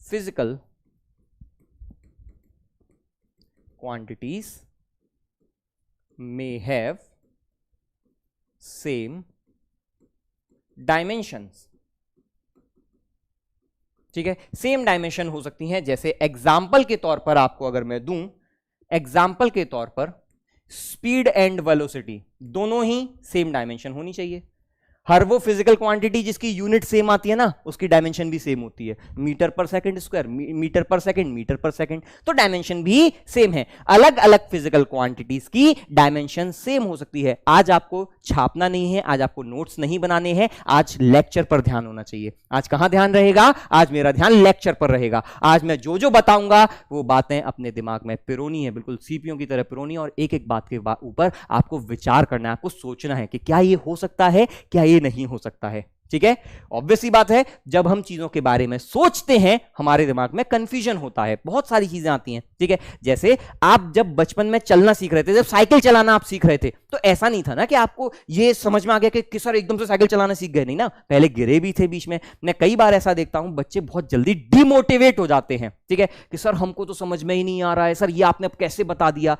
physical quantities may have same dimensions, ठीक है, सेम डायमेंशन हो सकती हैं। जैसे एग्जाम्पल के तौर पर आपको अगर मैं दूं, एग्जाम्पल के तौर पर स्पीड एंड वेलोसिटी दोनों ही सेम डायमेंशन होनी चाहिए। हर वो फिजिकल क्वांटिटी जिसकी यूनिट सेम आती है ना, उसकी डायमेंशन भी सेम होती है। मीटर पर सेकंड स्क्वायर, मीटर पर सेकंड, मीटर पर सेकंड, तो डायमेंशन भी सेम है। अलग अलग फिजिकल क्वांटिटीज की डायमेंशन सेम हो सकती है। आज आपको छापना नहीं है, आज आपको नोट्स नहीं बनाने हैं, आज लेक्चर पर ध्यान होना चाहिए। आज कहां ध्यान रहेगा? आज मेरा ध्यान लेक्चर पर रहेगा। आज मैं जो जो बताऊंगा वो बातें अपने दिमाग में पिरोनी है, बिल्कुल सीपीयू की तरह पिरोनी, और एक एक बात के ऊपर आपको विचार करना है, आपको सोचना है कि क्या ये हो सकता है, क्या ये नहीं हो सकता है। ठीक है, ऑब्वियस सी बात है, जब हम चीजों के बारे में सोचते हैं हमारे दिमाग में कंफ्यूजन होता है, बहुत सारी चीजें आती हैं। ठीक है, जैसे आप जब बचपन में चलना सीख रहे थे, जब साइकिल चलाना आप सीख रहे थे, तो ऐसा नहीं था ना कि आपको ये समझ में आ गया कि सर एकदम से साइकिल चलाना सीख गए, नहीं ना, पहले गिरे भी थे बीच में। मैं कई बार ऐसा देखता हूं, बच्चे बहुत जल्दी डिमोटिवेट हो जाते हैं। ठीक है, कि सर हमको तो समझ में ही नहीं आ रहा है, सर ये आपने अब कैसे बता दिया।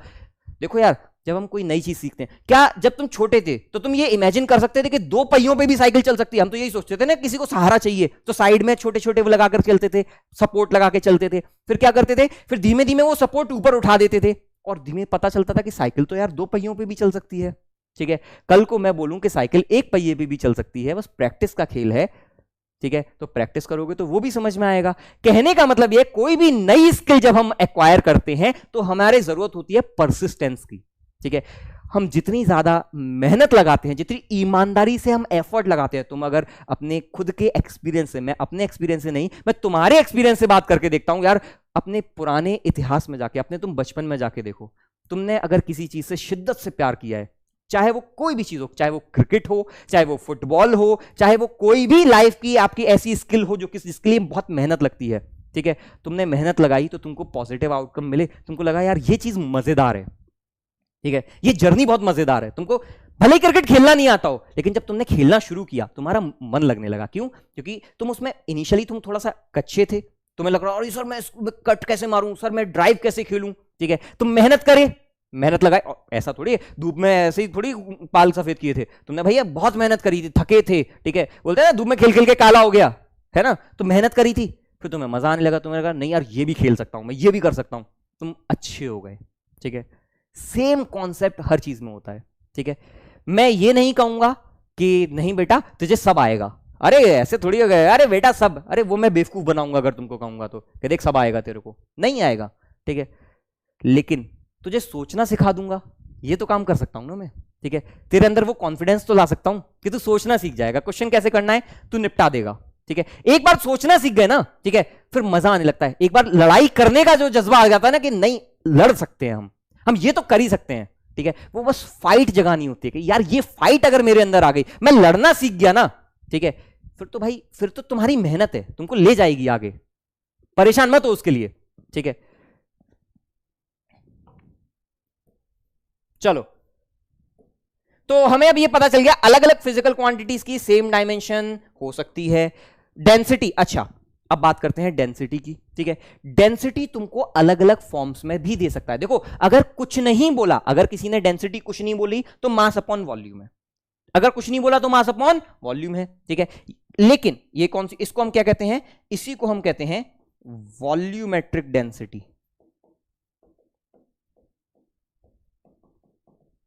देखो यार, जब हम कोई नई चीज सीखते हैं, क्या जब तुम छोटे थे तो तुम ये इमेजिन कर सकते थे कि दो पहियों पे भी साइकिल चल सकती है? हम तो यही सोचते थे ना, किसी को सहारा चाहिए तो साइड में छोटे छोटे वो लगाकर चलते थे, सपोर्ट लगा के चलते थे। फिर क्या करते थे, फिर धीमे धीमे वो सपोर्ट ऊपर उठा देते थे, और धीमे पता चलता था कि साइकिल तो यार दो पहियों पे भी चल सकती है। ठीक है, कल को मैं बोलूं कि साइकिल एक पहिए पे भी चल सकती है, बस प्रैक्टिस का खेल है। ठीक है, तो प्रैक्टिस करोगे तो वो भी समझ में आएगा। कहने का मतलब ये, कोई भी नई स्किल जब हम एक्वायर करते हैं तो हमारे जरूरत होती है परसिस्टेंस की। ठीक है, हम जितनी ज्यादा मेहनत लगाते हैं, जितनी ईमानदारी से हम एफर्ट लगाते हैं, तुम अगर अपने खुद के एक्सपीरियंस से, मैं अपने एक्सपीरियंस से नहीं, मैं तुम्हारे एक्सपीरियंस से बात करके देखता हूं यार, अपने पुराने इतिहास में जाके, अपने तुम बचपन में जाके देखो, तुमने अगर किसी चीज से शिद्दत से प्यार किया है, चाहे वो कोई भी चीज हो, चाहे वो क्रिकेट हो, चाहे वो फुटबॉल हो, चाहे वो कोई भी लाइफ की आपकी ऐसी स्किल हो जो जिसके लिए बहुत मेहनत लगती है। ठीक है, तुमने मेहनत लगाई तो तुमको पॉजिटिव आउटकम मिले, तुमको लगा यार ये चीज मजेदार है। ठीक है, ये जर्नी बहुत मजेदार है, तुमको भले ही क्रिकेट खेलना नहीं आता हो, लेकिन जब तुमने खेलना शुरू किया तुम्हारा मन लगने लगा। क्यों? क्योंकि तुम उसमें इनिशियली तुम थोड़ा सा कच्चे थे, तुम्हें लग रहा अरे सर मैं कट कैसे मारूं, सर मैं ड्राइव कैसे खेलूं। ठीक है, तुम मेहनत करे, मेहनत लगाए, ऐसा थोड़ी धूप में ऐसे ही थोड़ी बाल सफेद किए थे तुमने, भैया बहुत मेहनत करी थी, थके थे। ठीक है, बोलते हैं ना धूप में खेल खेल के काला हो गया, है ना, तो मेहनत करी थी, फिर तुम्हें मजा आने लगा, तुम्हें लगा नहीं यार ये भी खेल सकता हूं, मैं ये भी कर सकता हूं, तुम अच्छे हो गए। ठीक है, सेम कॉन्सेप्ट हर चीज में होता है। ठीक है, मैं ये नहीं कहूंगा कि नहीं बेटा तुझे सब आएगा, अरे ऐसे थोड़ी हो गए, अरे बेटा सब, अरे वो मैं बेवकूफ बनाऊंगा अगर तुमको कहूंगा तो, कि देख सब आएगा, तेरे को नहीं आएगा। ठीक है, लेकिन तुझे सोचना सिखा दूंगा, ये तो काम कर सकता हूं ना मैं। ठीक है, तेरे अंदर वो कॉन्फिडेंस तो ला सकता हूं कि तू सोचना सीख जाएगा, क्वेश्चन कैसे करना है तू निपटा देगा। ठीक है, एक बार सोचना सीख गए ना, ठीक है, फिर मजा आने लगता है। एक बार लड़ाई करने का जो जज्बा आ जाता है ना कि नहीं लड़ सकते हैं हम ये तो कर ही सकते हैं। ठीक है, वो बस फाइट जगानी होती है कि यार ये फाइट अगर मेरे अंदर आ गई, मैं लड़ना सीख गया ना, ठीक है, फिर तो भाई फिर तो तुम्हारी मेहनत है, तुमको ले जाएगी आगे, परेशान मत हो उसके लिए। ठीक है, चलो, तो हमें अब ये पता चल गया अलग अलग फिजिकल क्वांटिटीज की सेम डायमेंशन हो सकती है। डेंसिटी, अच्छा अब बात करते हैं डेंसिटी की। ठीक है, डेंसिटी तुमको अलग अलग फॉर्म्स में भी दे सकता है। देखो अगर कुछ नहीं बोला, अगर किसी ने डेंसिटी कुछ नहीं बोली तो मास अपॉन वॉल्यूम है, अगर कुछ नहीं बोला तो मास अपॉन वॉल्यूम है। ठीक है, लेकिन ये कौन सी, इसको हम क्या कहते हैं, इसी को हम कहते हैं वॉल्यूमेट्रिक डेंसिटी,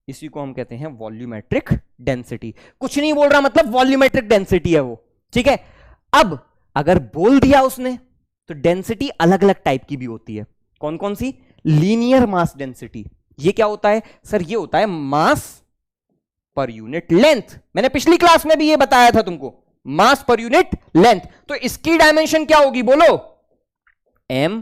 इसी को हम कहते हैं वॉल्यूमेट्रिक डेंसिटी। कुछ नहीं बोल रहा मतलब वॉल्यूमेट्रिक डेंसिटी है वो। ठीक है, अब अगर बोल दिया उसने तो डेंसिटी अलग अलग टाइप की भी होती है। कौन कौन सी? लीनियर मास डेंसिटी, ये क्या होता है सर? ये होता है मास पर यूनिट लेंथ। मैंने पिछली क्लास में भी ये बताया था तुमको, मास पर यूनिट लेंथ। तो इसकी डायमेंशन क्या होगी बोलो? m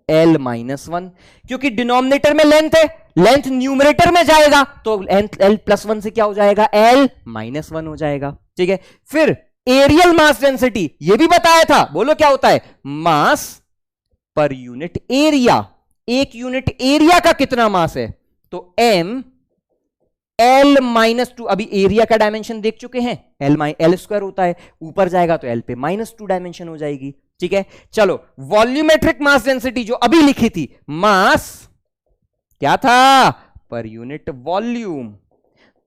l माइनस 1, क्योंकि डिनोमिनेटर में लेंथ है, लेंथ न्यूमरेटर में जाएगा तो l प्लस 1 से क्या हो जाएगा? l माइनस 1 हो जाएगा। ठीक है, फिर एरियल मास डेंसिटी, ये भी बताया था, बोलो क्या होता है? मास पर यूनिट एरिया, एक यूनिट एरिया का कितना मास है? तो m l माइनस 2, अभी एरिया का डायमेंशन देख चुके हैं, l स्क्वायर होता है, ऊपर जाएगा तो l पे माइनस 2 डायमेंशन हो जाएगी। ठीक है, चलो वॉल्यूमेट्रिक मास डेंसिटी जो अभी लिखी थी, मास क्या था? पर यूनिट वॉल्यूम,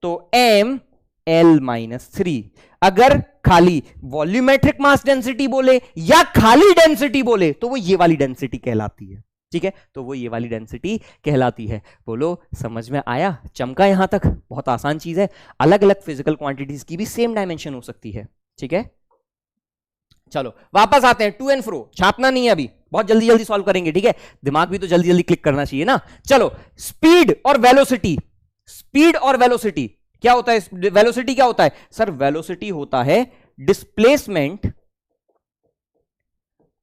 तो m L-3। अगर खाली वॉल्यूमेट्रिक मास डेंसिटी बोले या खाली डेंसिटी बोले तो वो ये वाली डेंसिटी कहलाती है। ठीक है, तो वो ये वाली डेंसिटी कहलाती है। बोलो समझ में आया? चमका यहां तक? बहुत आसान चीज है। अलग अलग फिजिकल क्वांटिटीज की भी सेम डायमेंशन हो सकती है। ठीक है, चलो वापस आते हैं। टू एंड फ्रो छापना नहीं है अभी, बहुत जल्दी जल्दी सॉल्व करेंगे। ठीक है, दिमाग भी तो जल्दी जल्दी क्लिक करना चाहिए ना। चलो, स्पीड और वेलोसिटी। स्पीड और वेलोसिटी क्या होता है? वेलोसिटी क्या होता है सर? वेलोसिटी होता है डिस्प्लेसमेंट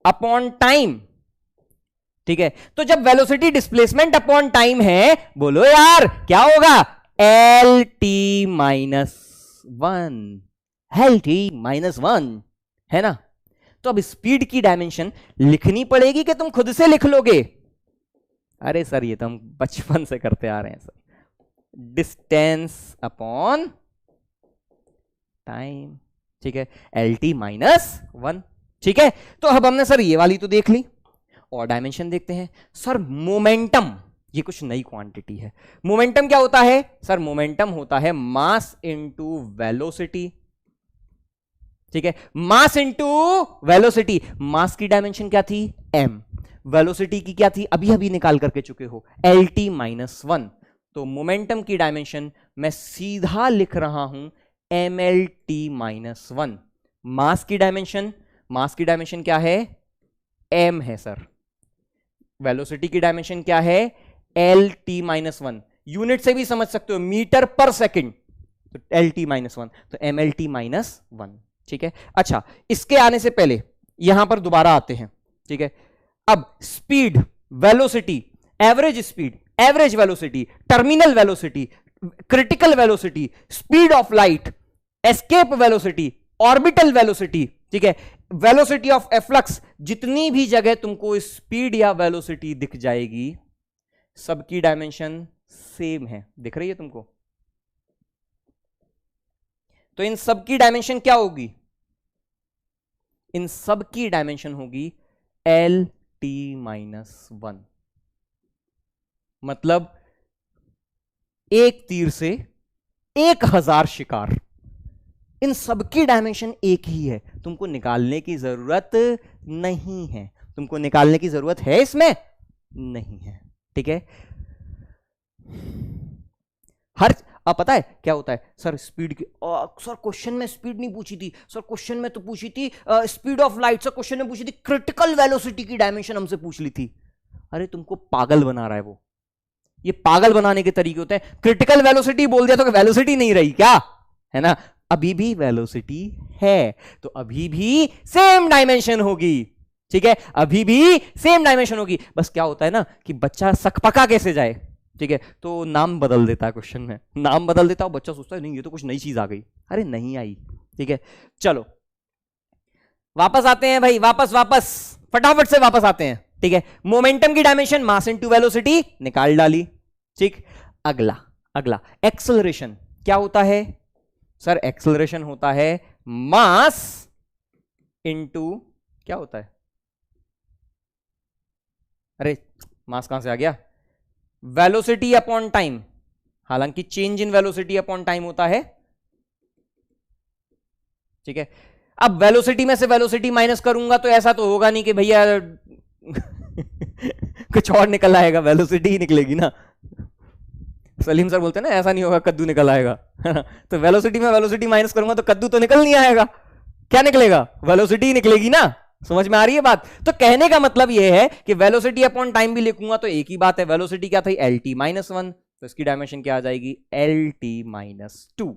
अपॉन टाइम। ठीक है, तो जब वेलोसिटी डिस्प्लेसमेंट अपॉन टाइम है, बोलो यार क्या होगा? L T minus one. L T minus one है ना। तो अब स्पीड की डायमेंशन लिखनी पड़ेगी कि तुम खुद से लिख लोगे? अरे सर ये तो हम बचपन से करते आ रहे हैं सर। Distance upon time. ठीक है, एल टी माइनस वन। ठीक है, तो अब हमने सर ये वाली तो देख ली, और डायमेंशन देखते हैं। सर मोमेंटम, ये कुछ नई क्वांटिटी है। मोमेंटम क्या होता है सर? मोमेंटम होता है मास इंटू वेलोसिटी। ठीक है, मास इंटू वेलोसिटी। मास की डायमेंशन क्या थी? m। वेलोसिटी की क्या थी? अभी अभी निकाल करके चुके हो, एल टी माइनस वन। तो मोमेंटम की डायमेंशन मैं सीधा लिख रहा हूं M L T minus one. Mass की डायमेंशन, मास की डायमेंशन क्या है? m है सर। वेलोसिटी की डायमेंशन क्या है? L T minus one. Unit से भी समझ सकते हो, मीटर पर सेकेंड, तो एल टी माइनस वन, तो M L T minus one. ठीक है, अच्छा इसके आने से पहले यहां पर दोबारा आते हैं। ठीक है, अब speed, velocity, average speed, average velocity, terminal velocity, critical velocity, speed of light, escape velocity, orbital velocity. ठीक है, वेलोसिटी ऑफ एफ्लक्स, जितनी भी जगह तुमको स्पीड या वेलोसिटी दिख जाएगी, सबकी डायमेंशन सेम है। दिख रही है तुमको? तो इन सब की डायमेंशन क्या होगी? इन सब की डायमेंशन होगी एल टी माइनस वन। मतलब एक तीर से 1000 शिकार। इन सब की डायमेंशन एक ही है, तुमको निकालने की जरूरत नहीं है। तुमको निकालने की जरूरत है इसमें? नहीं है। ठीक है, हर अब पता है क्या होता है सर? स्पीड की सर क्वेश्चन में स्पीड नहीं पूछी थी सर, क्वेश्चन में तो पूछी थी speed of light. Sir question में पूछी थी क्रिटिकल वेलोसिटी की डायमेंशन, हमसे पूछ ली थी। अरे तुमको पागल बना रहा है वो। ये पागल बनाने के तरीके होते हैं। क्रिटिकल वेलोसिटी बोल दिया तो वेलोसिटी नहीं रही क्या? है ना, अभी भी वेलोसिटी है, तो अभी भी सेम डायमेंशन होगी। ठीक है, अभी भी सेम डायमेंशन होगी। बस क्या होता है ना कि बच्चा सकपका कैसे जाए, ठीक है, तो नाम बदल देता है। क्वेश्चन में नाम बदल देता है, बच्चा सोचता है नहीं ये तो कुछ नई चीज आ गई। अरे नहीं आई। ठीक है, चलो वापस आते हैं भाई, वापस फटाफट से वापस आते हैं। ठीक है, मोमेंटम की डायमेंशन मास इनटू वेलोसिटी निकाल डाली। ठीक, अगला एक्सेलरेशन क्या होता है सर? एक्सेलरेशन होता है मास इनटू क्या होता है? अरे मास कहां से आ गया? Velocity upon time. हालांकि change in velocity upon time होता है। ठीक है, अब वेलोसिटी में से वेलोसिटी माइनस करूंगा तो ऐसा तो होगा नहीं कि भैया कुछ और निकल आएगा, वेलोसिटी ही निकलेगी ना। सलीम सर बोलते हैं ना ऐसा नहीं होगा कद्दू निकल आएगा, है ना। तो वेलोसिटी में वेलोसिटी माइनस करूंगा तो कद्दू तो निकल नहीं आएगा, क्या निकलेगा? वेलोसिटी ही निकलेगी ना। समझ में आ रही है बात? तो कहने का मतलब यह है कि वेलोसिटी अपॉन टाइम भी लिखूंगा तो एक ही बात है। वेलोसिटी क्या थी? एल टी माइनस वन, तो इसकी डायमेंशन क्या आ जाएगी? L T minus two.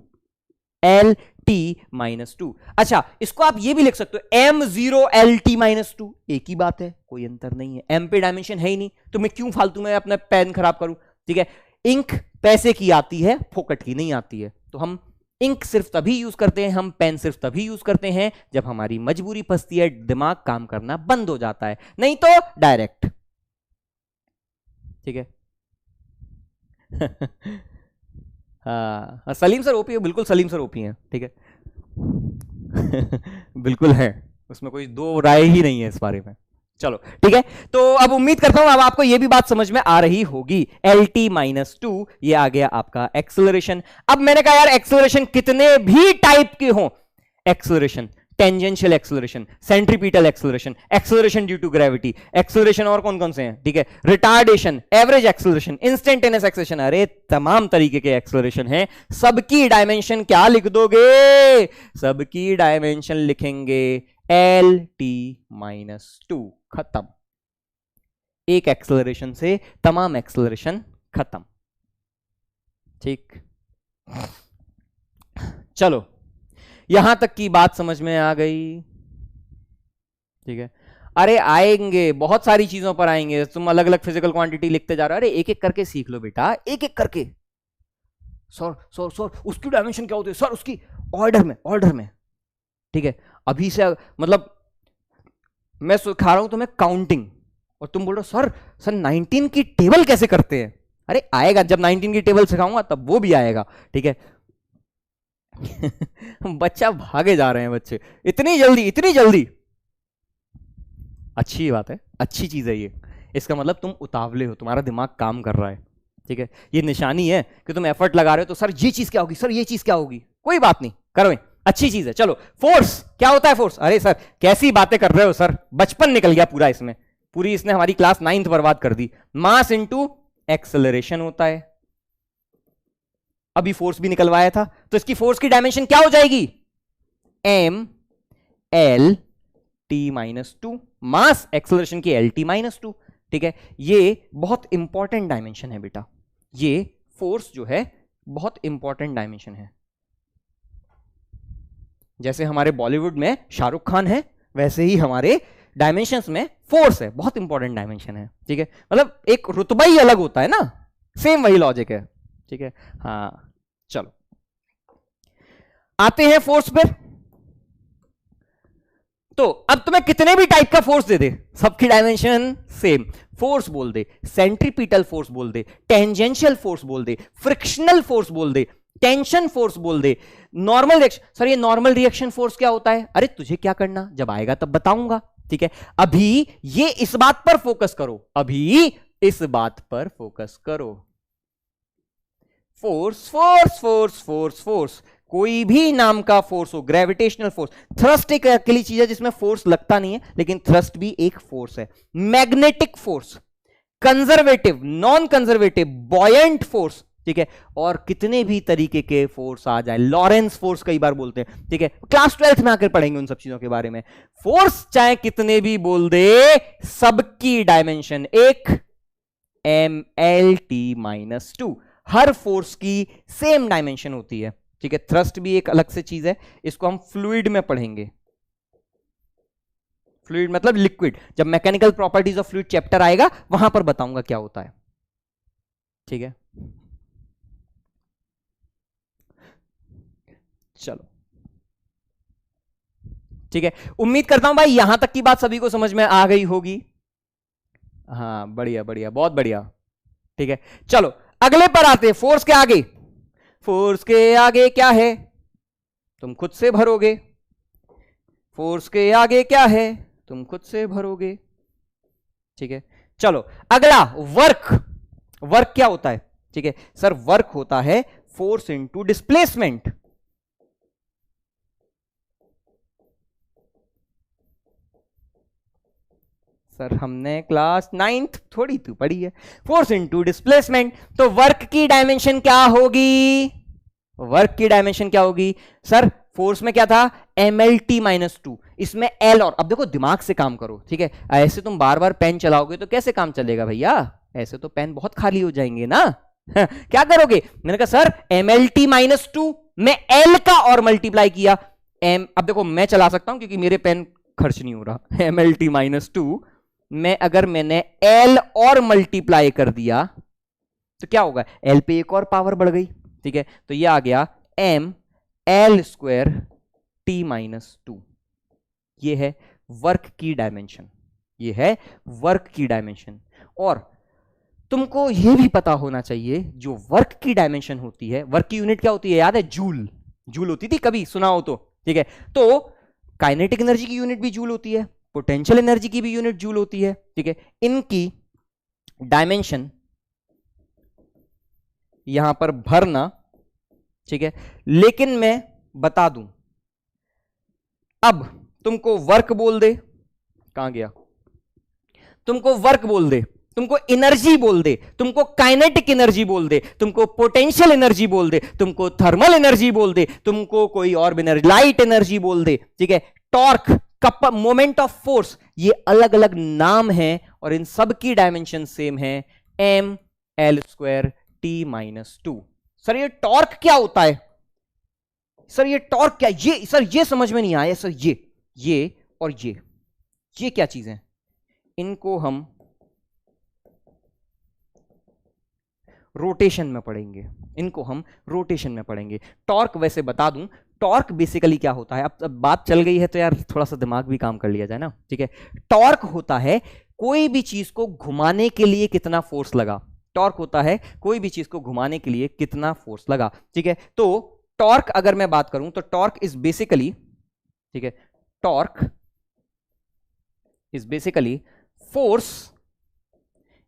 L T minus two. अच्छा, इसको आप ये भी लिख सकते हो M zero L T minus two, एक ही बात है, कोई अंतर नहीं है। एम पे डायमेंशन है ही नहीं, तो मैं क्यों फालतू में अपना पेन खराब करूं? ठीक है, इंक पैसे की आती है, फोकट की नहीं आती है। तो हम इंक सिर्फ तभी यूज करते हैं, हम पेन सिर्फ तभी यूज करते हैं जब हमारी मजबूरी फंसती है, दिमाग काम करना बंद हो जाता है, नहीं तो डायरेक्ट। ठीक है हाँ, सलीम सर ओपी है, बिल्कुल सलीम सर ओपी हैं। ठीक है बिल्कुल है, उसमें कोई दो राय ही नहीं है इस बारे में। चलो ठीक है, तो अब उम्मीद करता हूं अब आपको यह भी बात समझ में आ रही होगी। LT-2 ये आ गया आपका एक्सेलरेशन। अब मैंने कहा यार एक्सेलरेशन कितने भी टाइप के हो, acceleration, tangential acceleration, centripetal acceleration, acceleration due to gravity, acceleration और कौन कौन से हैं, ठीक है, retardation, average acceleration, instantaneous acceleration, अरे तमाम तरीके के एक्सेलरेशन हैं। सबकी डायमेंशन क्या लिख दोगे? सबकी डायमेंशन लिखेंगे LT-2, खत्म। एक एक्सेलरेशन से तमाम एक्सेलरेशन खत्म। ठीक, चलो यहां तक की बात समझ में आ गई, ठीक है। अरे आएंगे, बहुत सारी चीजों पर आएंगे, तुम अलग अलग फिजिकल क्वांटिटी लिखते जा रहे हो। अरे एक एक करके सीख लो बेटा, एक एक करके। सर सर सर उसकी डायमेंशन क्या होती है सर? उसकी ऑर्डर में, ऑर्डर में, ठीक है। अभी से मतलब मैं सिखा रहा हूं तुम्हें काउंटिंग और तुम बोल रहे हो सर सर 19 की टेबल कैसे करते हैं? अरे आएगा, जब 19 की टेबल सिखाऊंगा तब वो भी आएगा, ठीक है। बच्चा भागे जा रहे हैं बच्चे, इतनी जल्दी, इतनी जल्दी। अच्छी बात है, अच्छी चीज है ये, इसका मतलब तुम उतावले हो, तुम्हारा दिमाग काम कर रहा है, ठीक है। ये निशानी है कि तुम एफर्ट लगा रहे हो। तो सर ये चीज क्या होगी, सर ये चीज क्या होगी, कोई बात नहीं, करो, अच्छी चीज है। चलो फोर्स क्या होता है? फोर्स, अरे सर कैसी बातें कर रहे हो सर, बचपन निकल गया पूरा इसमें, पूरी इसने हमारी क्लास 9th बर्बाद कर दी। मास इंटू एक्सेलरेशन होता है, अभी फोर्स भी निकलवाया था, तो इसकी फोर्स की डायमेंशन क्या हो जाएगी? MLT-2, मास एक्सेलरेशन की LT-2, ठीक है। ये बहुत इंपॉर्टेंट डायमेंशन है बेटा, ये फोर्स जो है बहुत इंपॉर्टेंट डायमेंशन है। जैसे हमारे बॉलीवुड में शाहरुख खान है, वैसे ही हमारे डायमेंशंस में फोर्स है, बहुत इंपॉर्टेंट डायमेंशन है, ठीक है। मतलब एक रुतबा ही अलग होता है ना, सेम वही लॉजिक है, ठीक है। हाँ चलो आते हैं फोर्स पर। तो अब तुम्हें कितने भी टाइप का फोर्स दे दे, सबकी डायमेंशन सेम। फोर्स बोल दे, सेंट्रीपिटल फोर्स बोल दे, टेंजेंशियल फोर्स बोल दे, फ्रिक्शनल फोर्स बोल दे, टेंशन फोर्स बोल दे, नॉर्मल रिएक्शन। सर ये नॉर्मल रिएक्शन फोर्स क्या होता है? अरे तुझे क्या करना, जब आएगा तब बताऊंगा, ठीक है। अभी ये इस बात पर फोकस करो, अभी इस बात पर फोकस करो। Force force force force force, कोई भी नाम का फोर्स हो, ग्रेविटेशनल फोर्स, थ्रस्ट एक अकेली चीज है जिसमें फोर्स लगता नहीं है, लेकिन थ्रस्ट भी एक फोर्स है। Magnetic force, conservative, non conservative, buoyant force, ठीक है। और कितने भी तरीके के फोर्स आ जाए, लॉरेंस फोर्स कई बार बोलते हैं, ठीक है, क्लास 12th में आकर पढ़ेंगे उन सब चीजों के बारे में। फोर्स चाहे कितने भी बोल दे, सबकी डायमेंशन एक MLT-2, हर फोर्स की सेम डायमेंशन होती है, ठीक है। थ्रस्ट भी एक अलग से चीज है, इसको हम फ्लूइड में पढ़ेंगे। फ्लूइड मतलब लिक्विड, जब mechanical properties of fluid chapter आएगा वहां पर बताऊंगा क्या होता है, ठीक है। चलो ठीक है, उम्मीद करता हूं भाई यहां तक की बात सभी को समझ में आ गई होगी। हाँ बढ़िया बढ़िया, बहुत बढ़िया, ठीक है। चलो अगले पर आते हैं, फोर्स के आगे। फोर्स के आगे क्या है, तुम खुद से भरोगे। फोर्स के आगे क्या है, तुम खुद से भरोगे, ठीक है। चलो अगला, वर्क। वर्क क्या होता है, ठीक है सर? वर्क होता है फोर्स इनटू डिस्प्लेसमेंट। सर हमने क्लास 9th थोड़ी तो पढ़ी है, फोर्स इनटू डिस्प्लेसमेंट। तो वर्क की डायमेंशन क्या होगी? वर्क की डायमेंशन क्या होगी सर? फोर्स में क्या था? MLT-2, इसमें L, और अब देखो दिमाग से काम करो, ठीक है। ऐसे तुम बार बार पेन चलाओगे तो कैसे काम चलेगा भैया? ऐसे तो पेन बहुत खाली हो जाएंगे ना। क्या करोगे? मैंने कहा सर MLT-2 में L का और मल्टीप्लाई किया। अब देखो मैं चला सकता हूं क्योंकि मेरे पेन खर्च नहीं हो रहा। MLT-2 में अगर मैंने L और मल्टीप्लाई कर दिया तो क्या होगा? L पे एक और पावर बढ़ गई, ठीक है। तो ये आ गया ML²T-2। ये है वर्क की डायमेंशन, ये है वर्क की डायमेंशन। और तुमको ये भी पता होना चाहिए जो वर्क की डायमेंशन होती है, वर्क की यूनिट क्या होती है? याद है? जूल। जूल होती थी, कभी सुना हो तो, ठीक है। तो काइनेटिक एनर्जी की यूनिट भी जूल होती है, पोटेंशियल एनर्जी की भी यूनिट जूल होती है, ठीक है। इनकी डायमेंशन यहां पर भरना, ठीक है। लेकिन मैं बता दूं, अब तुमको वर्क बोल दे, कहां गया, तुमको वर्क बोल दे, तुमको एनर्जी बोल दे, तुमको काइनेटिक एनर्जी बोल दे, तुमको पोटेंशियल एनर्जी बोल दे, तुमको थर्मल एनर्जी बोल दे, तुमको कोई और एनर्जी, लाइट एनर्जी बोल दे, ठीक है, टॉर्क, मोमेंट ऑफ फोर्स, ये अलग अलग नाम हैं और इन सब की डायमेंशन सेम है, m l square t-2। Sir ये टॉर्क क्या होता है, सर ये टॉर्क क्या, ये सर ये समझ में नहीं आया सर, ये और ये क्या चीज है, इनको हम रोटेशन में पढ़ेंगे, इनको हम रोटेशन में पढ़ेंगे। टॉर्क वैसे बता दूं, टॉर्क बेसिकली क्या होता है, अब बात चल गई है तो यार थोड़ा सा दिमाग भी काम कर लिया जाए ना, ठीक है। टॉर्क होता है कोई भी चीज को घुमाने के लिए कितना फोर्स लगा, टॉर्क होता है कोई भी चीज को घुमाने के लिए कितना फोर्स लगा, ठीक है। तो टॉर्क अगर मैं बात करूं तो टॉर्क इज बेसिकली, ठीक है, torque is basically force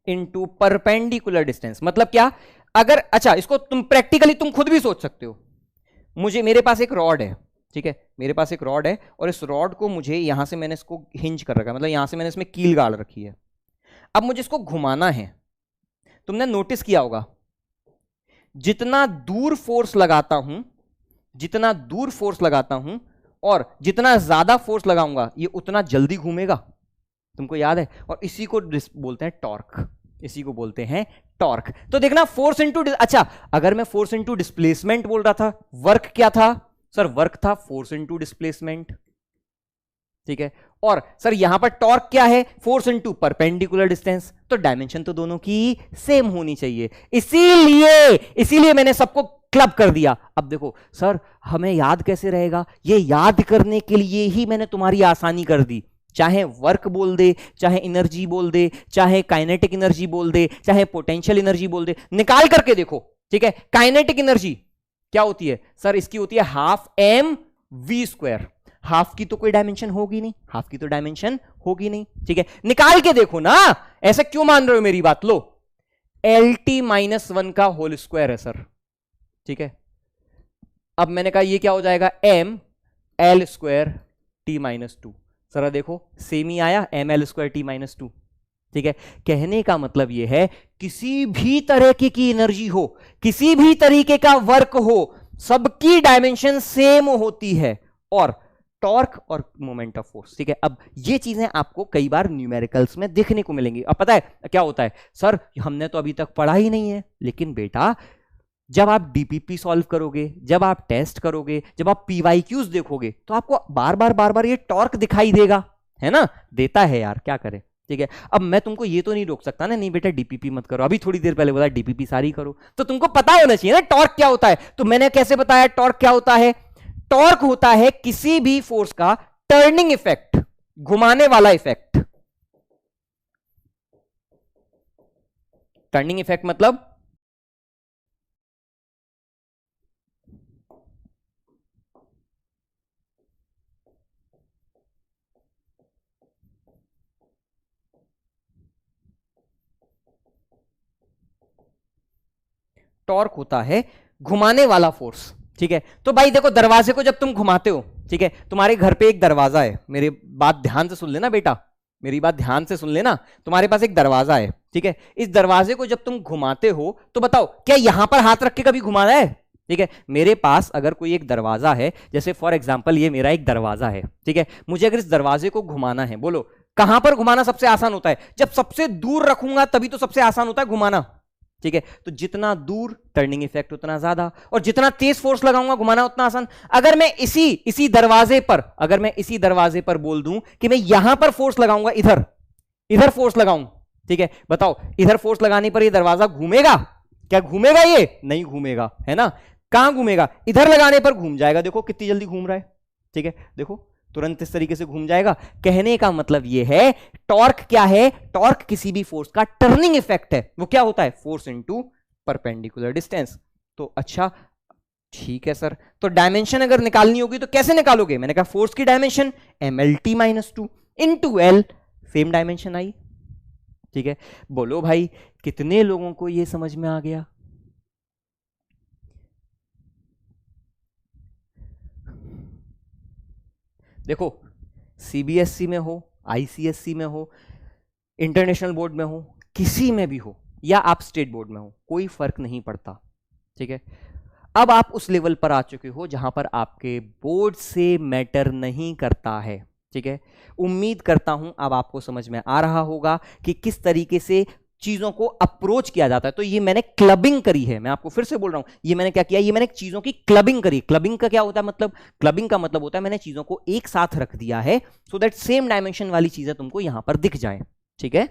into perpendicular distance. मतलब क्या, अगर, अच्छा इसको तुम प्रैक्टिकली तुम खुद भी सोच सकते हो, मेरे पास एक रॉड है, ठीक है, मेरे पास एक रॉड है और इस रॉड को मुझे यहां से मैंने इसको हिंज कर रखा है, मतलब यहां से मैंने इसमें कील गाड़ रखी है। अब मुझे इसको घुमाना है, तुमने नोटिस किया होगा जितना दूर फोर्स लगाता हूं, जितना दूर फोर्स लगाता हूं और जितना ज्यादा फोर्स लगाऊंगा ये उतना जल्दी घूमेगा, तुमको याद है, और इसी को बोलते हैं टॉर्क, इसी को बोलते हैं टॉर्क। तो देखना फोर्स इनटू, अच्छा अगर मैं फोर्स इनटू डिस्प्लेसमेंट बोल रहा था, वर्क क्या था सर, वर्क था फोर्स इनटू डिस्प्लेसमेंट, ठीक है। और सर यहां पर टॉर्क क्या है, फोर्स इनटू परपेंडिकुलर डिस्टेंस, तो डायमेंशन तो दोनों की सेम होनी चाहिए, इसीलिए मैंने सबको क्लब कर दिया। अब देखो सर हमें याद कैसे रहेगा, ये याद करने के लिए ही मैंने तुम्हारी आसानी कर दी, चाहे वर्क बोल दे, चाहे एनर्जी बोल दे, चाहे काइनेटिक एनर्जी बोल दे, चाहे पोटेंशियल एनर्जी बोल दे, निकाल करके देखो, ठीक है। काइनेटिक एनर्जी क्या होती है सर, इसकी होती है half m v square, half की तो कोई डायमेंशन होगी नहीं, हाफ की तो डायमेंशन होगी नहीं, ठीक है, निकाल के देखो ना, ऐसा क्यों मान रहे हो मेरी बात, लो LT-1 का होल स्क्वायर है सर, ठीक है। अब मैंने कहा ये क्या हो जाएगा, m l स्क्वायर t-2, जरा देखो सेम ही आया, m l स्क्वायर t-2, ठीक है। कहने का मतलब यह है किसी भी तरह की एनर्जी हो, किसी भी तरीके का वर्क हो, सबकी डायमेंशन सेम होती है, और टॉर्क और मोमेंट ऑफ फोर्स, ठीक है। अब ये चीजें आपको कई बार न्यूमेरिकल्स में देखने को मिलेंगी। अब पता है क्या होता है सर, हमने तो अभी तक पढ़ा ही नहीं है, लेकिन बेटा जब आप डीपीपी सॉल्व करोगे, जब आप टेस्ट करोगे, जब आप पीवाईक्यूज देखोगे, तो आपको बार बार ये टॉर्क दिखाई देगा, है ना, देता है यार, क्या करें, ठीक है। अब मैं तुमको ये तो नहीं रोक सकता ना, नहीं बेटा डीपीपी मत करो, अभी थोड़ी देर पहले बोला डीपीपी सारी करो, तो तुमको पता होना चाहिए ना टॉर्क क्या होता है। तो मैंने कैसे बताया टॉर्क क्या होता है, टॉर्क होता है किसी भी फोर्स का टर्निंग इफेक्ट, घुमाने वाला इफेक्ट। टर्निंग इफेक्ट मतलब टॉर्क होता है घुमाने वाला फोर्स, ठीक है। तो भाई देखो दरवाजे को जब तुम घुमाते हो, ठीक है, तुम्हारे घर पे एक दरवाजा है, मेरी बात ध्यान से सुन लेना बेटा, मेरी बात ध्यान से सुन लेना, तुम्हारे पास एक दरवाजा है, ठीक है। इस दरवाजे को जब तुम घुमाते हो तो बताओ क्या यहां पर हाथ रख के कभी घुमाना है, ठीक है। मेरे पास अगर कोई एक दरवाजा है, जैसे फॉर एग्जांपल ये मेरा एक दरवाजा है, ठीक है, मुझे अगर इस दरवाजे को घुमाना है, बोलो कहां पर घुमाना सबसे आसान होता है, जब सबसे दूर रखूंगा तभी तो सबसे आसान होता है घुमाना, ठीक है। तो जितना दूर टर्निंग इफेक्ट उतना ज्यादा, और जितना तेज फोर्स लगाऊंगा घुमाना उतना आसान। अगर मैं इसी दरवाजे पर बोल दूं कि मैं यहां पर फोर्स लगाऊंगा, इधर फोर्स लगाऊं, ठीक है, बताओ इधर फोर्स लगाने पर ये दरवाजा घूमेगा, क्या घूमेगा, ये नहीं घूमेगा, है ना। कहां घूमेगा, इधर लगाने पर घूम जाएगा, देखो कितनी जल्दी घूम रहा है, ठीक है, देखो तुरंत इस तरीके से घूम जाएगा। कहने का मतलब यह है टॉर्क क्या है, टॉर्क किसी भी फोर्स का टर्निंग इफेक्ट है, वो क्या होता है, फोर्स इनटू परपेंडिकुलर डिस्टेंस। तो अच्छा ठीक है सर, तो डायमेंशन अगर निकालनी होगी तो कैसे निकालोगे, मैंने कहा फोर्स की dimension mlt-2, into L, same dimension आई। ठीक है, बोलो भाई कितने लोगों को ये समझ में आ गया? देखो, सीबीएसई में हो, आईसीएसई में हो, इंटरनेशनल बोर्ड में हो, किसी में भी हो, या आप स्टेट बोर्ड में हो, कोई फर्क नहीं पड़ता। ठीक है, अब आप उस लेवल पर आ चुके हो जहां पर आपके बोर्ड से मैटर नहीं करता है। ठीक है, उम्मीद करता हूं अब आपको समझ में आ रहा होगा कि किस तरीके से चीजों को अप्रोच किया जाता है। तो ये मैंने क्लबिंग करी है, मैं आपको फिर से बोल रहा हूं, ये मैंने क्या किया, ये मैंने चीजों की क्लबिंग करी। क्लबिंग का क्या होता है मतलब? क्लबिंग का मतलब होता है मैंने चीजों को एक साथ रख दिया है सो दैट सेम डायमेंशन वाली चीजें तुमको यहां पर दिख जाए। ठीक है,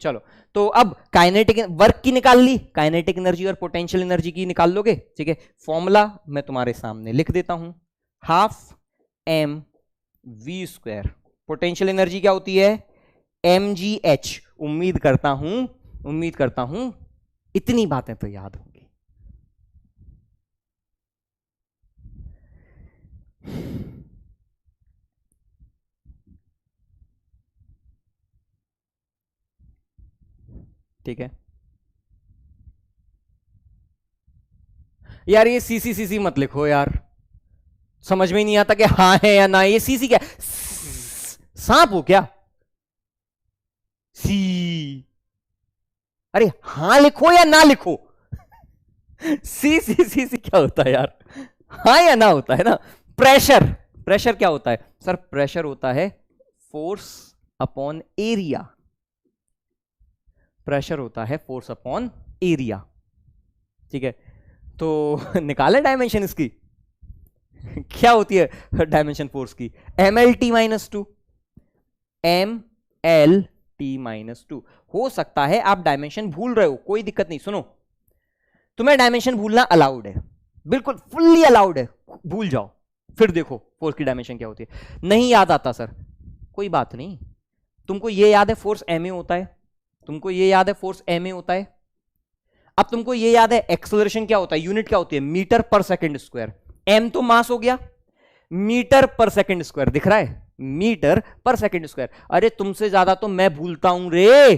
चलो, तो अब काइनेटिक वर्क की निकाल ली, काइनेटिक एनर्जी और पोटेंशियल एनर्जी की निकाल लोगे। ठीक है, फॉर्मूला मैं तुम्हारे सामने लिख देता हूं, half M V square. Potential energy क्या होती है? M G H. उम्मीद करता हूं इतनी बातें तो याद होंगी। ठीक है यार, ये सीसी सीसी मत लिखो यार, समझ में ही नहीं आता कि हाँ है या ना। ये सीसी क्या, सांप हो क्या? सी, अरे हाँ लिखो या ना लिखो। सी सी सी सी क्या होता है यार? हाँ या ना होता है ना। प्रेशर, प्रेशर क्या होता है सर? प्रेशर होता है फोर्स अपॉन एरिया। प्रेशर होता है फोर्स अपॉन एरिया। ठीक है, तो निकाले डायमेंशन इसकी। क्या होती है डायमेंशन फोर्स की? M L T minus two, M L T minus two. हो सकता है आप डायमेंशन भूल रहे हो, कोई दिक्कत नहीं। सुनो, तुम्हें डायमेंशन भूलना अलाउड है, बिल्कुल फुल्ली अलाउड है, भूल जाओ, फिर देखो फोर्स की डायमेंशन क्या होती है। नहीं याद आता सर, कोई बात नहीं। तुमको ये याद है फोर्स एम ए होता है, तुमको ये याद है फोर्स एम ए होता है। अब तुमको ये याद है एक्सेलरेशन क्या होता है, यूनिट क्या होती है? मीटर पर सेकंड स्क्वायर। एम तो मास हो गया, मीटर पर सेकंड स्क्वायर दिख रहा है, मीटर पर सेकंड स्क्वायर। अरे तुमसे ज्यादा तो मैं भूलता हूं रे,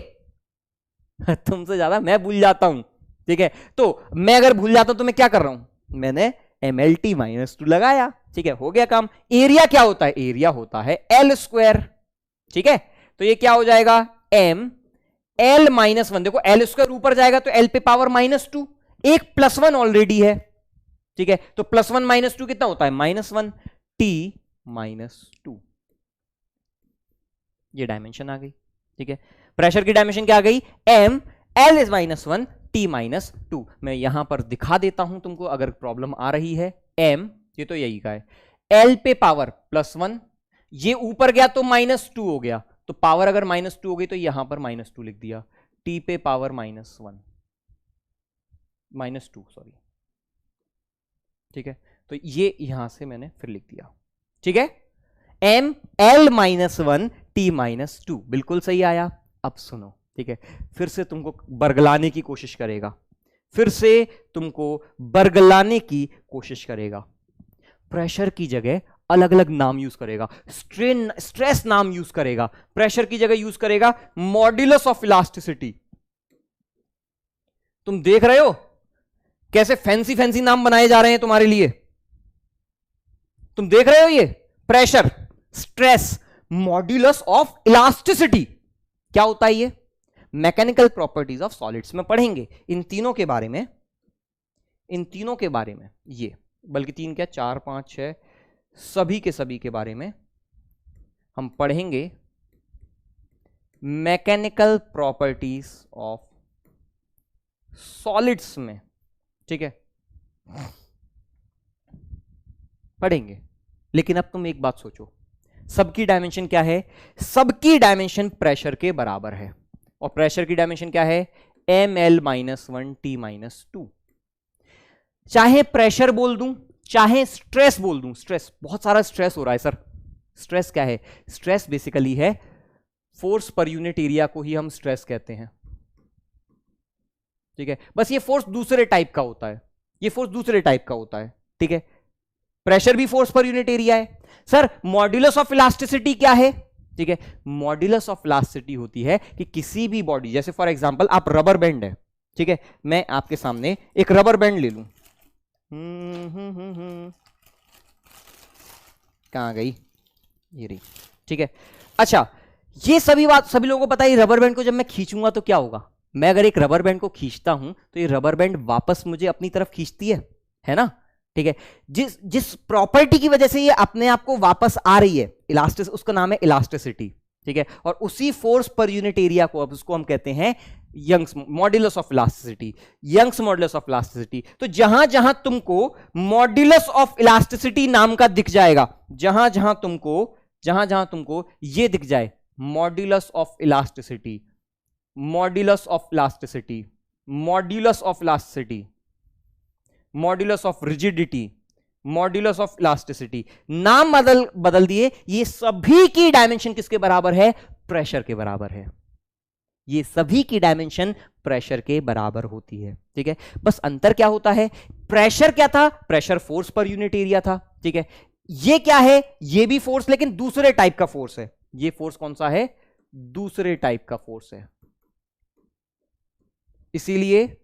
तुमसे ज्यादा मैं भूल जाता हूं। ठीक है, तो मैं अगर भूल जाता हूं तो मैं क्या कर रहा हूं? मैंने M L T minus two लगाया। ठीक है, हो गया काम। एरिया क्या होता है? एरिया होता है एल स्क्वायर। ठीक है, तो ये क्या हो जाएगा? M L minus one. देखो एल स्क्वायर ऊपर जाएगा तो एल पे पावर माइनस टू, एक प्लस वन ऑलरेडी है। ठीक है, तो प्लस वन माइनस टू कितना होता है? Minus one, T minus two. ये डायमेंशन आ गई। ठीक है, प्रेशर की डायमेंशन क्या आ गई? M L is minus one, T minus two. मैं यहां पर दिखा देता हूं तुमको अगर प्रॉब्लम आ रही है। एम, ये तो यही का है, एल पे पावर प्लस वन, ये ऊपर गया तो माइनस टू हो गया, तो पावर अगर माइनस टू हो गई तो यहां पर माइनस टू लिख दिया। टी पे power minus one, minus two sorry. ठीक है, तो ये यहां से मैंने फिर लिख दिया। ठीक है, M L minus one, T minus two, बिल्कुल सही आया। अब सुनो, ठीक है, फिर से तुमको बरगलाने की कोशिश करेगा, फिर से तुमको बरगलाने की कोशिश करेगा। प्रेशर की जगह अलग अलग नाम यूज करेगा, स्ट्रेन स्ट्रेस नाम यूज करेगा, प्रेशर की जगह यूज करेगा मॉड्यूलस ऑफ इलास्टिसिटी। तुम देख रहे हो कैसे फैंसी फैंसी नाम बनाए जा रहे हैं तुम्हारे लिए? तुम देख रहे हो ये pressure, stress, modulus of elasticity क्या होता है? ये मैकेनिकल प्रॉपर्टीज ऑफ सॉलिड्स में पढ़ेंगे इन तीनों के बारे में, इन तीनों के बारे में, ये बल्कि तीन क्या, चार पांच छह, सभी के बारे में हम पढ़ेंगे। मैकेनिकल प्रॉपर्टीज ऑफ सॉलिड्स में, ठीक है, पढ़ेंगे। लेकिन अब तुम एक बात सोचो, सबकी डायमेंशन क्या है? सबकी डायमेंशन प्रेशर के बराबर है, और प्रेशर की डायमेंशन क्या है? M L minus one, T minus two. चाहे प्रेशर बोल दूं, चाहे स्ट्रेस बोल दूं, स्ट्रेस, बहुत सारा स्ट्रेस हो रहा है सर। स्ट्रेस क्या है? स्ट्रेस बेसिकली है फोर्स पर यूनिट एरिया को ही हम स्ट्रेस कहते हैं। ठीक है, बस ये फोर्स दूसरे टाइप का होता है, ये फोर्स दूसरे टाइप का होता है। ठीक है, प्रेशर भी फोर्स पर यूनिट एरिया है। सर मॉड्यूलस ऑफ इलास्टिसिटी क्या है? ठीक है, मॉड्यूलस ऑफ इलास्टिसिटी होती है कि किसी भी बॉडी, जैसे फॉर एग्जांपल आप रबर बैंड है, ठीक है, मैं आपके सामने एक रबर बैंड ले लूं, कहां गई ये रही, ठीक है। अच्छा, ये सभी बात सभी लोगों को पता है, रबर बैंड को जब मैं खींचूंगा तो क्या होगा? मैं अगर एक रबर बैंड को खींचता हूं तो ये रबर बैंड वापस मुझे अपनी तरफ खींचती है ना? ठीक है, जिस प्रॉपर्टी की वजह से ये अपने आप को वापस आ रही है, इलास्टिस, उसका नाम है इलास्टिसिटी। ठीक है, और उसी फोर्स पर यूनिट एरिया को, अब उसको हम कहते हैं Young's modulus of elasticity, Young's modulus of elasticity. तो जहां जहां तुमको मॉड्यूलस ऑफ इलास्टिसिटी नाम का दिख जाएगा, जहां जहां तुमको ये दिख जाए, modulus of elasticity, modulus of elasticity, modulus of elasticity, modulus of rigidity, modulus of elasticity, नाम बदल दिए, ये सभी की डायमेंशन किसके बराबर है? प्रेशर के बराबर है। ये सभी की डायमेंशन प्रेशर के बराबर होती है। ठीक है, बस अंतर क्या होता है? प्रेशर क्या था? Pressure force per unit area था। ठीक है, ये क्या है? ये भी फोर्स, लेकिन दूसरे टाइप का फोर्स है। ये फोर्स कौन सा है? दूसरे टाइप का फोर्स है, इसीलिए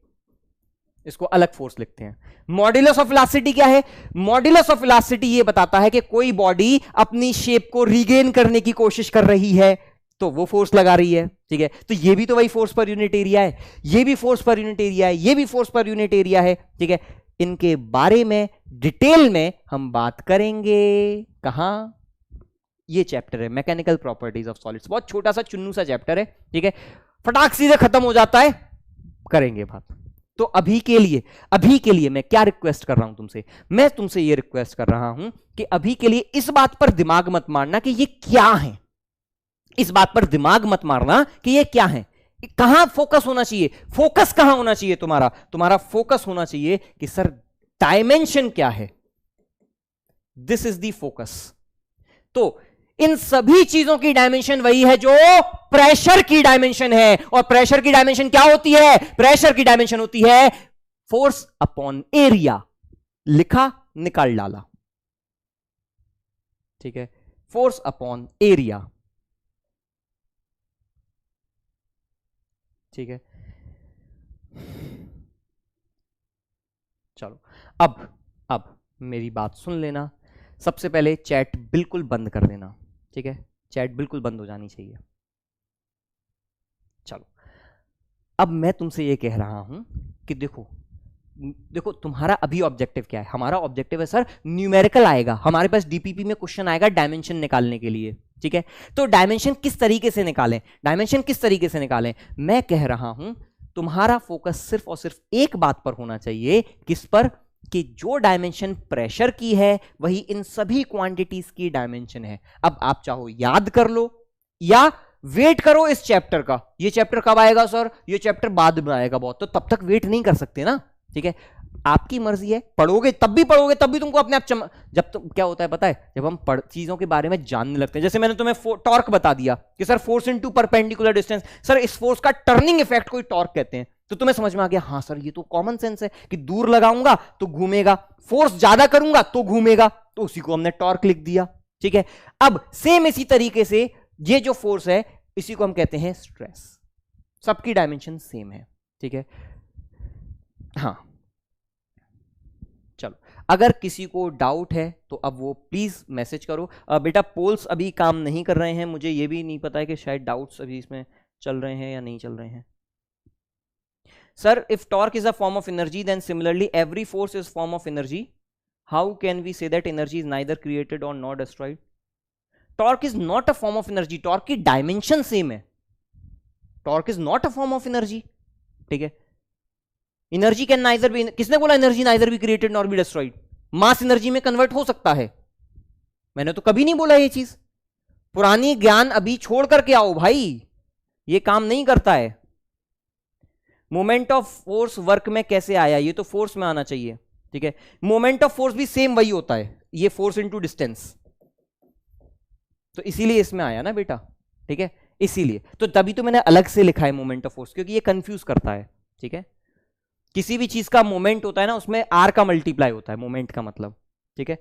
इसको अलग फोर्स लिखते हैं। मॉड्यूलस ऑफ इलास्टिसिटी क्या है? मॉड्यूलस ऑफ इलास्टिसिटी ये बताता है कि कोई बॉडी अपनी शेप को रीगेन करने की कोशिश कर रही है तो वो फोर्स लगा रही है। ठीक है, तो ये भी तो वही फोर्स पर यूनिट एरिया है, ये भी फोर्स पर यूनिट एरिया है, ये भी फोर्स पर यूनिट एरिया है। ठीक है, इनके बारे में डिटेल में हम बात करेंगे। कहां? ये चैप्टर है मैकेनिकल प्रॉपर्टीज ऑफ सॉलिड्स, बहुत छोटा सा चुन्नू सा चैप्टर है। ठीक है, फटाक सीधे खत्म हो जाता है, करेंगे बात। तो अभी के लिए मैं क्या रिक्वेस्ट कर रहा हूं तुमसे? मैं तुमसे ये रिक्वेस्ट कर रहा हूं कि अभी के लिए इस बात पर दिमाग मत मारना कि ये क्या है, इस बात पर दिमाग मत मारना कि ये क्या है। कहां फोकस होना चाहिए? फोकस कहां होना चाहिए तुम्हारा फोकस होना चाहिए कि सर डायमेंशन क्या है, दिस इज द फोकस। तो इन सभी चीजों की डायमेंशन वही है जो प्रेशर की डायमेंशन है। और प्रेशर की डायमेंशन क्या होती है? प्रेशर की डायमेंशन होती है फोर्स अपॉन एरिया। लिखा, निकाल डाला। ठीक है, फोर्स अपॉन एरिया। ठीक है, चलो अब मेरी बात सुन लेना। सबसे पहले चैट बिल्कुल बंद कर देना। ठीक है, चैट बिल्कुल बंद हो जानी चाहिए। चलो, अब मैं तुमसे ये कह रहा हूं कि देखो तुम्हारा अभी ऑब्जेक्टिव क्या है? हमारा ऑब्जेक्टिव है सर न्यूमेरिकल आएगा, हमारे पास डीपीपी में क्वेश्चन आएगा डायमेंशन निकालने के लिए। ठीक है, तो डायमेंशन किस तरीके से निकालें, मैं कह रहा हूं तुम्हारा फोकस सिर्फ और सिर्फ एक बात पर होना चाहिए। किस पर? कि जो डायमेंशन प्रेशर की है वही इन सभी क्वांटिटीज की डायमेंशन है। अब आप चाहो याद कर लो या वेट करो इस चैप्टर का। ये चैप्टर कब आएगा सर? ये चैप्टर बाद में आएगा बहुत, तो तब तक वेट नहीं कर सकते ना। ठीक है, आपकी मर्जी है, पढ़ोगे तब भी तुमको अपने आप जब तो क्या होता है पता है, जब हम चीजों के बारे में जानने लगते हैं। जैसे मैंने तुम्हें टॉर्क बता दिया कि sir force into perpendicular distance, sir इस फोर्स का टर्निंग इफेक्ट को टॉर्क कहते हैं। तो तुम्हें समझ में आ गया, हाँ सर ये तो कॉमन सेंस है कि दूर लगाऊंगा तो घूमेगा, फोर्स ज्यादा करूंगा तो घूमेगा, तो उसी को हमने टॉर्क लिख दिया। ठीक है, अब सेम इसी तरीके से ये जो फोर्स है इसी को हम कहते हैं स्ट्रेस। सबकी डायमेंशन सेम है। ठीक है, हाँ चलो, अगर किसी को डाउट है तो अब वो प्लीज मैसेज करो। बेटा पोल्स अभी काम नहीं कर रहे हैं, मुझे ये भी नहीं पता है कि शायद डाउट्स अभी इसमें चल रहे हैं या नहीं चल रहे हैं। Sir, if torque is a form of energy, then similarly every force is form of energy. How can we say that energy is neither created or nor destroyed? Torque is not a form of energy. Torque की dimension same है. Torque is not a form of energy. ठीक है, energy can neither be, किसने बोला energy neither be created nor be destroyed? Mass energy में convert हो सकता है, मैंने तो कभी नहीं बोला ये चीज। पुरानी ज्ञान अभी छोड़ करके आओ भाई, ये काम नहीं करता है। मोमेंट ऑफ फोर्स वर्क में कैसे आया? ये तो फोर्स में आना चाहिए। ठीक है, मोमेंट ऑफ फोर्स भी सेम वही होता है, ये फोर्स इनटू डिस्टेंस, तो इसीलिए इसमें आया ना बेटा। ठीक है, इसीलिए तो तभी तो मैंने अलग से लिखा है मोमेंट ऑफ फोर्स, क्योंकि ये कंफ्यूज करता है। ठीक है, किसी भी चीज का मोमेंट होता है ना, उसमें आर का मल्टीप्लाई होता है मोमेंट का मतलब। ठीक है,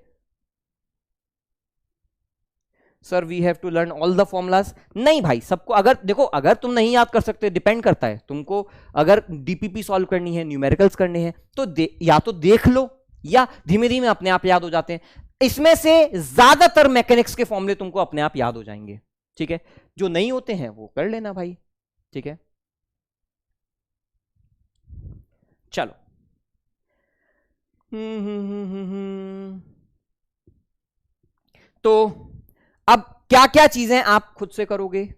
sir we have to learn all the formulas. नहीं भाई, सबको अगर देखो, अगर तुम नहीं याद कर सकते, डिपेंड करता है तुमको। अगर डीपीपी सॉल्व करनी है, न्यूमेरिकल्स करने हैं, तो या तो देख लो या धीमे धीमे अपने आप याद हो जाते हैं। इसमें से ज्यादातर मैकेनिक्स के फॉर्मूले तुमको अपने आप याद हो जाएंगे, ठीक है। जो नहीं होते हैं वो कर लेना भाई, ठीक है। चलो, तो अब क्या क्या चीजें आप खुद से करोगे,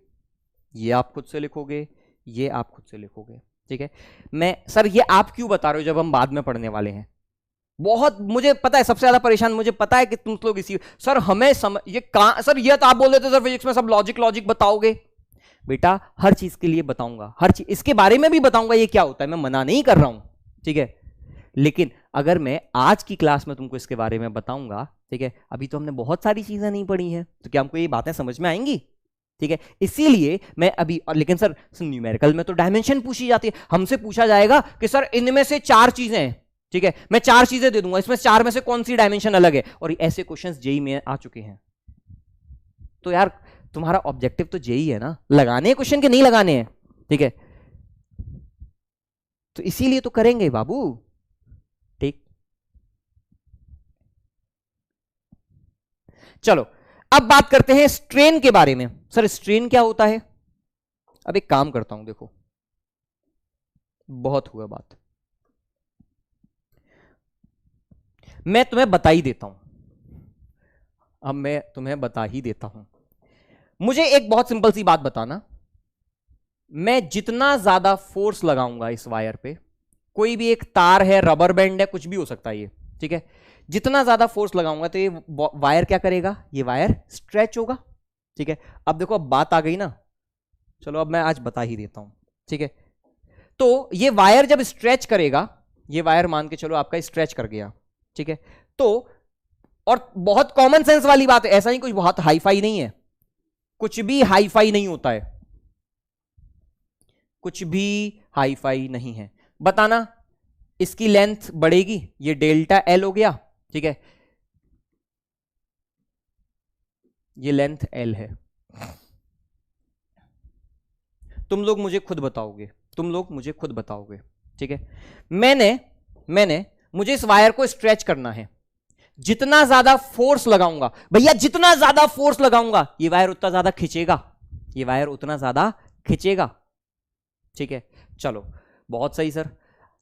ये आप खुद से लिखोगे, ये आप खुद से लिखोगे, ठीक है। मैं सर ये आप क्यों बता रहे हो जब हम बाद में पढ़ने वाले हैं? बहुत मुझे पता है, सबसे ज्यादा परेशान मुझे पता है कि तुम लोग इसी सर हमें ये सर ये तो आप बोल रहे थे सर फिजिक्स में सब लॉजिक बताओगे। बेटा हर चीज के लिए बताऊंगा, हर चीज इसके बारे में भी बताऊंगा ये क्या होता है, मैं मना नहीं कर रहा हूं, ठीक है। लेकिन अगर मैं आज की क्लास में तुमको इसके बारे में बताऊंगा, ठीक है, अभी तो हमने बहुत सारी चीजें नहीं पढ़ी हैं, तो क्या हमको ये बातें समझ में आएंगी? ठीक है, इसीलिए मैं अभी और लेकिन सर न्यूमेरिकल में तो डायमेंशन पूछी जाती है, हमसे पूछा जाएगा कि सर इनमें से 4 चीजें हैं, ठीक है, मैं 4 चीजें दे दूंगा, इसमें 4 में से कौन सी डायमेंशन अलग है, और ऐसे क्वेश्चंस जेई में आ चुके हैं। तो यार तुम्हारा ऑब्जेक्टिव तो जेई है ना, लगाने क्वेश्चन के नहीं लगाने हैं, ठीक है। तो इसीलिए तो करेंगे बाबू, ठीक। चलो अब बात करते हैं स्ट्रेन के बारे में। सर स्ट्रेन क्या होता है? अब एक काम करता हूं, देखो बहुत हुआ बात, मैं तुम्हें बता ही देता हूं। अब मैं तुम्हें बता ही देता हूं, मुझे एक बहुत सिंपल सी बात बताना, मैं जितना ज्यादा फोर्स लगाऊंगा इस वायर पे, कोई भी एक तार है, रबर बैंड है, कुछ भी हो सकता है ये, ठीक है, जितना ज्यादा फोर्स लगाऊंगा तो ये वायर क्या करेगा, ये वायर स्ट्रेच होगा, ठीक है। अब देखो अब बात आ गई ना, चलो अब मैं आज बता ही देता हूं, ठीक है। तो ये वायर जब स्ट्रेच करेगा, ये वायर मान के चलो आपका स्ट्रेच कर गया, ठीक है, तो और बहुत कॉमन सेंस वाली बात है, ऐसा ही कुछ बहुत हाई फाई नहीं है, कुछ भी हाई फाई नहीं होता है, कुछ भी हाई फाई नहीं है। बताना इसकी लेंथ बढ़ेगी, ये डेल्टा एल हो गया, ठीक है, ये लेंथ एल है। तुम लोग मुझे खुद बताओगे, तुम लोग मुझे खुद बताओगे, ठीक है। मैंने मुझे इस वायर को स्ट्रेच करना है, जितना ज्यादा फोर्स लगाऊंगा भैया, जितना ज्यादा फोर्स लगाऊंगा ये वायर उतना ज्यादा खींचेगा, ये वायर उतना ज्यादा खींचेगा, ठीक है। चलो बहुत सही सर,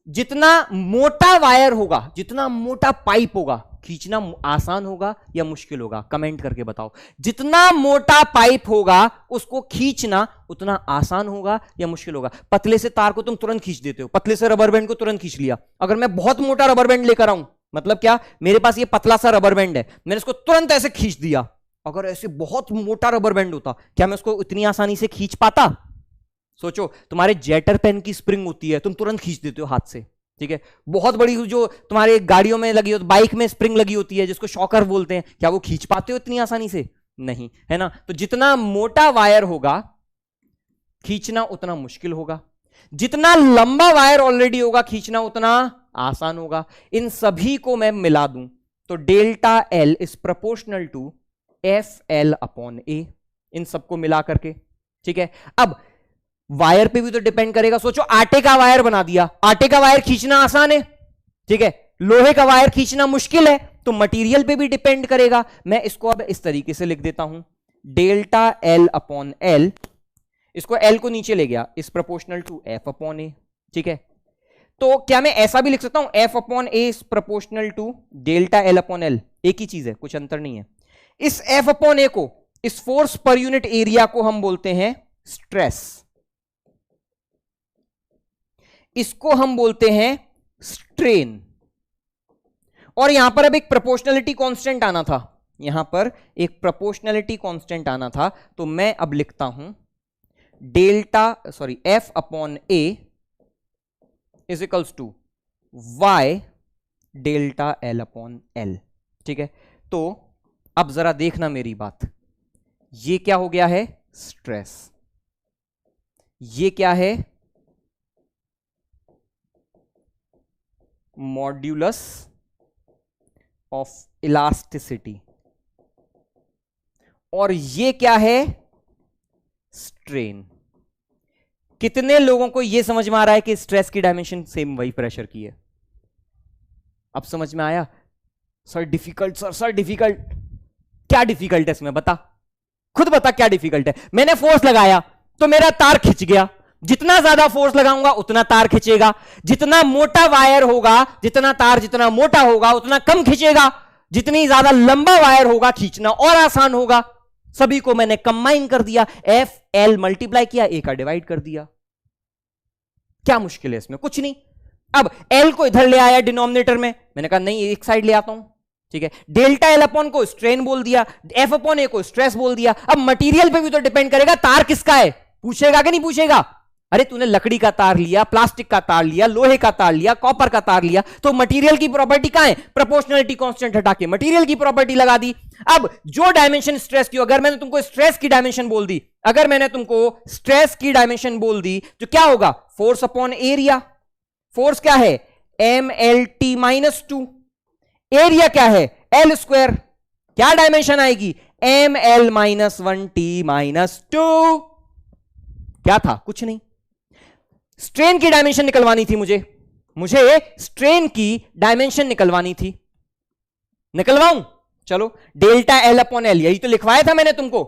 जितना मोटा वायर होगा, जितना मोटा पाइप होगा, खींचना आसान होगा या मुश्किल होगा, कमेंट करके बताओ। जितना मोटा पाइप होगा उसको खींचना उतना आसान होगा या मुश्किल होगा? पतले से तार को तुम तुरंत खींच देते हो, पतले से रबर बैंड को तुरंत खींच लिया। अगर मैं बहुत मोटा रबर बैंड लेकर आऊं, मतलब क्या, मेरे पास ये पतला सा रबर बैंड है, मैंने इसको तुरंत ऐसे खींच दिया, अगर ऐसे बहुत मोटा रबर बैंड होता, क्या मैं उसको इतनी आसानी से खींच पाता? सोचो, तुम्हारे जेटर पेन की स्प्रिंग होती है, तुम तुरंत खींच देते हो हाथ से, ठीक है। बहुत बड़ी जो तुम्हारे गाड़ियों में लगी हो, बाइक में स्प्रिंग लगी होती है जिसको शॉकर बोलते हैं, क्या वो खींच पाते हो इतनी आसानी से? नहीं, है ना। तो जितना मोटा वायर होगा खींचना उतना मुश्किल होगा, जितना लंबा वायर ऑलरेडी होगा खींचना उतना आसान होगा। इन सभी को मैं मिला दूं तो delta L is proportional to F L upon A, इन सबको मिला करके, ठीक है। अब वायर पे भी तो डिपेंड करेगा। सोचो आटे का वायर बना दिया, आटे का वायर खींचना आसान है, ठीक है, लोहे का वायर खींचना मुश्किल है, तो मटेरियल पे भी डिपेंड करेगा। मैं इसको अब इस तरीके से लिख देता हूं, डेल्टा एल अपॉन एल, इसको एल को नीचे ले गया, इस प्रोपोर्शनल टू एफ अपॉन ए, ठीक है। तो क्या मैं ऐसा भी लिख सकता हूं, F upon A is proportional to delta L upon L, एक ही चीज है, कुछ अंतर नहीं है। इस एफ अपॉन ए को, इस फोर्स पर यूनिट एरिया को हम बोलते हैं स्ट्रेस, इसको हम बोलते हैं स्ट्रेन। और यहां पर अब एक प्रोपोर्शनलिटी कांस्टेंट आना था, यहां पर एक प्रोपोर्शनलिटी कांस्टेंट आना था, तो मैं अब लिखता हूं F upon A is equals to Y delta L upon L, ठीक है। तो अब जरा देखना मेरी बात, ये क्या हो गया है, स्ट्रेस, ये क्या है, मॉड्यूलस ऑफ इलास्टिसिटी, और ये क्या है? स्ट्रेन। कितने लोगों को यह समझ में आ रहा है कि स्ट्रेस की डायमेंशन सेम वही प्रेशर की है? अब समझ में आया? Sir difficult, sir difficult. क्या डिफिकल्ट है इसमें? बता, खुद बता क्या डिफिकल्ट है। मैंने फोर्स लगाया तो मेरा तार खिंच गया। जितना ज्यादा फोर्स लगाऊंगा उतना तार खिंचेगा। जितना मोटा वायर होगा, जितना तार जितना मोटा होगा उतना कम खिंचेगा। जितनी ज्यादा लंबा वायर होगा खींचना और आसान होगा। सभी को मैंने कंबाइन कर दिया, एफ एल मल्टीप्लाई किया, ए का डिवाइड कर दिया। क्या मुश्किल है इसमें? कुछ नहीं। अब एल को इधर ले आया डिनोमिनेटर में, मैंने कहा नहीं एक साइड ले आता हूं, ठीक है। डेल्टा एल अपॉन को स्ट्रेन बोल दिया, एफ अपॉन ए को स्ट्रेस बोल दिया। अब मटेरियल पे भी तो डिपेंड करेगा तार किसका है, पूछेगा कि नहीं पूछेगा? अरे तूने लकड़ी का तार लिया, प्लास्टिक का तार लिया, लोहे का तार लिया, कॉपर का तार लिया, तो मटेरियल की प्रॉपर्टी कहां है? प्रोपोर्शनलिटी कांस्टेंट हटा के मटेरियल की प्रॉपर्टी लगा दी। अब जो डायमेंशन स्ट्रेस की, अगर मैंने तुमको स्ट्रेस की डायमेंशन बोल दी, अगर मैंने तुमको स्ट्रेस की डायमेंशन बोल दी तो क्या होगा? Force upon area. फोर्स क्या है? M L T minus 2। Area क्या है? L square. क्या डायमेंशन आएगी? M L minus 1 T minus 2। क्या था? कुछ नहीं। स्ट्रेन की डायमेंशन निकलवानी थी मुझे स्ट्रेन की डायमेंशन निकलवानी थी। निकलवाऊं? चलो, डेल्टा एल अपॉन एल, यही तो लिखवाया था मैंने तुमको।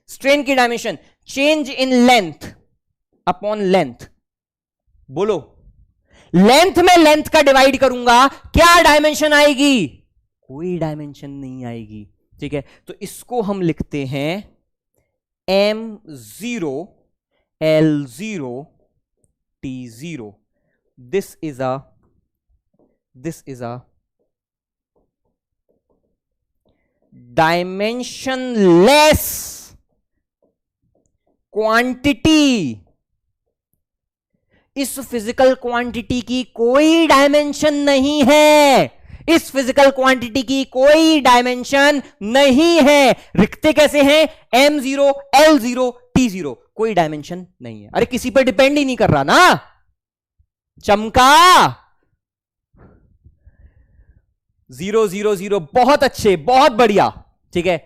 स्ट्रेन की dimension change in length upon length. बोलो, लेंथ में लेंथ का डिवाइड करूंगा, क्या डायमेंशन आएगी? कोई डायमेंशन नहीं आएगी, ठीक है। तो इसको हम लिखते हैं m0 l0 t0। This is a dimensionless quantity. इस फिजिकल क्वांटिटी की कोई डायमेंशन नहीं है। इस फिजिकल क्वांटिटी की कोई डायमेंशन नहीं है। रिखते कैसे हैं? m0 l0 t0, कोई डायमेंशन नहीं है। अरे किसी पर डिपेंड ही नहीं कर रहा ना। चमका 0 0 0, बहुत अच्छे, बहुत बढ़िया, ठीक है।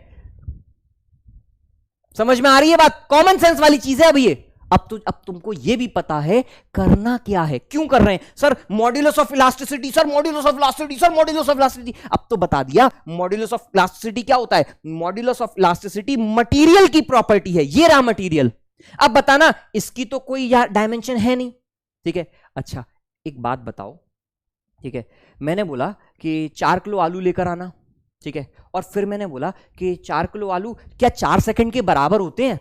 समझ में आ रही है बात? कॉमन सेंस वाली चीज है। अब तुमको यह भी पता है करना क्या है, क्यों कर रहे हैं। Sir modulus of elasticity, sir modulus of elasticity, sir modulus of elasticity. अब तो बता दिया मॉड्यूलस ऑफ इलास्टिसिटी क्या होता है। मॉड्यूलस ऑफ इलास्टिसिटी मटेरियल की प्रॉपर्टी है। ये रहा मटेरियल। अब बताना, इसकी तो कोई डायमेंशन है नहीं, ठीक है। अच्छा एक बात बताओ, ठीक है। मैंने बोला कि 4 किलो आलू लेकर आना, ठीक है। और फिर मैंने बोला कि 4 किलो आलू क्या 4 सेकंड के बराबर होते हैं?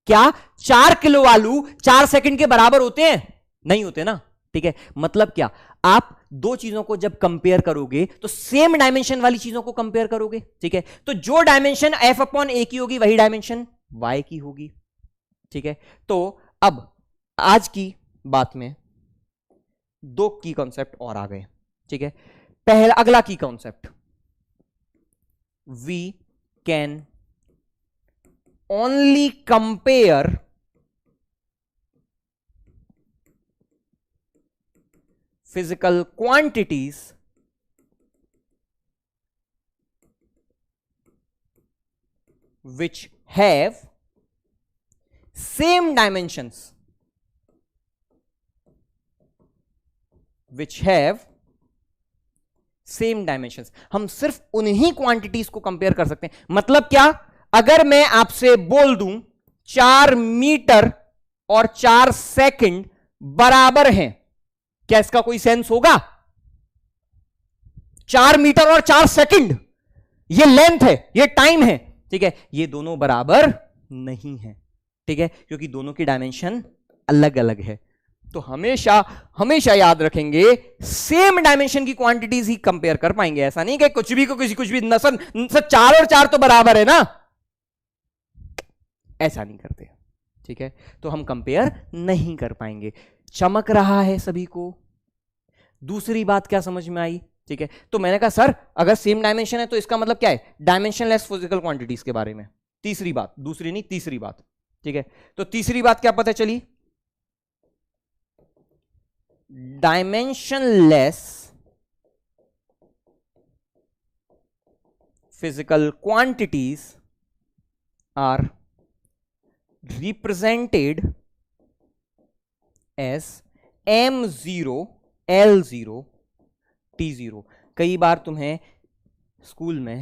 क्या 4 किलो आलू 4 सेकंड के बराबर होते हैं? नहीं होते ना, ठीक है। मतलब क्या, आप दो चीजों को जब कंपेयर करोगे तो सेम डायमेंशन वाली चीजों को कंपेयर करोगे, ठीक है। तो जो डायमेंशन एफ अपॉन ए की होगी वही डायमेंशन वाई की होगी, ठीक है। तो अब आज की बात में 2 की कॉन्सेप्ट और आ गए, ठीक है। पहला, अगला की concept, we can only compare physical quantities which have same dimensions, हम सिर्फ उन्हीं क्वांटिटीज को कंपेयर कर सकते हैं। मतलब क्या, अगर मैं आपसे बोल दूं 4 मीटर और 4 सेकंड बराबर हैं, क्या इसका कोई सेंस होगा? 4 मीटर और 4 सेकंड, ये लेंथ है, ये टाइम है, ठीक है। ये दोनों बराबर नहीं है, ठीक है, क्योंकि दोनों की डायमेंशन अलग अलग है। तो हमेशा हमेशा याद रखेंगे, सेम डायमेंशन की क्वांटिटीज ही कंपेयर कर पाएंगे। ऐसा नहीं कि कुछ भी को कुछ भी नसर 4 और 4 तो बराबर है ना, ऐसा नहीं करते, ठीक है। तो हम कंपेयर नहीं कर पाएंगे। चमक रहा है सभी को? दूसरी बात क्या समझ में आई, ठीक है। तो मैंने कहा सर अगर सेम डायमेंशन है तो इसका मतलब क्या है? डायमेंशनलेस फिजिकल क्वांटिटीज के बारे में। तीसरी बात, दूसरी नहीं तीसरी बात, ठीक है। तो तीसरी बात क्या पता चली? Dimensionless physical quantities are represented as m0 l0 t0। कई बार तुम्हें स्कूल में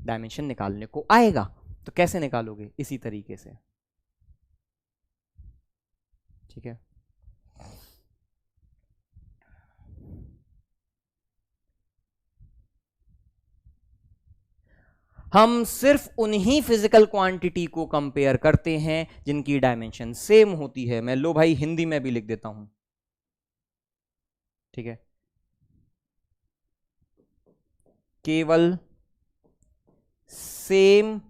डायमेंशन निकालने को आएगा, तो कैसे निकालोगे? इसी तरीके से, ठीक है। हम सिर्फ उन्हीं फिजिकल क्वांटिटी को कंपेयर करते हैं जिनकी डायमेंशन सेम होती है। मैं लो भाई हिंदी में भी लिख देता हूं, ठीक है। केवल सेम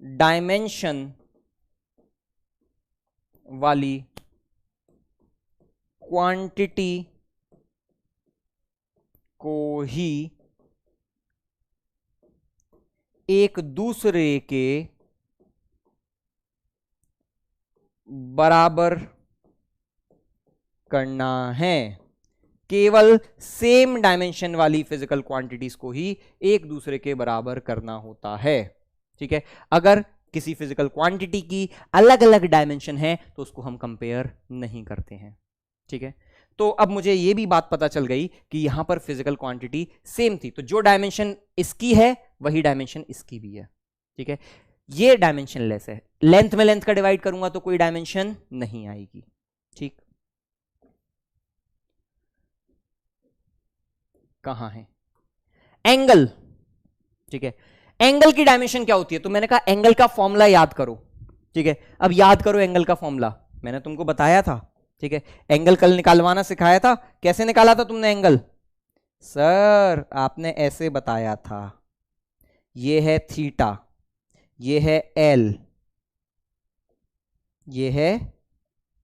डायमेंशन वाली क्वांटिटी को ही एक दूसरे के बराबर करना है। केवल सेम डायमेंशन वाली फिजिकल क्वांटिटीज को ही एक दूसरे के बराबर करना होता है, ठीक है। अगर किसी फिजिकल क्वांटिटी की अलग अलग डायमेंशन है तो उसको हम कंपेयर नहीं करते हैं, ठीक है। तो अब मुझे यह भी बात पता चल गई कि यहां पर फिजिकल क्वांटिटी सेम थी, तो जो डायमेंशन इसकी है वही डायमेंशन इसकी भी है, ठीक है। ये डायमेंशन लेस है, लेंथ में लेंथ का डिवाइड करूंगा तो कोई डायमेंशन नहीं आएगी, ठीक। कहां है एंगल, ठीक है। एंगल की डायमेंशन क्या होती है? तो मैंने कहा एंगल का फॉर्मूला याद करो, ठीक है। अब याद करो एंगल का फॉर्मूला, मैंने तुमको बताया था, ठीक है। एंगल कल निकालवाना सिखाया था। कैसे निकाला था तुमने एंगल? सर आपने ऐसे बताया था, ये है थीटा, ये है एल, ये है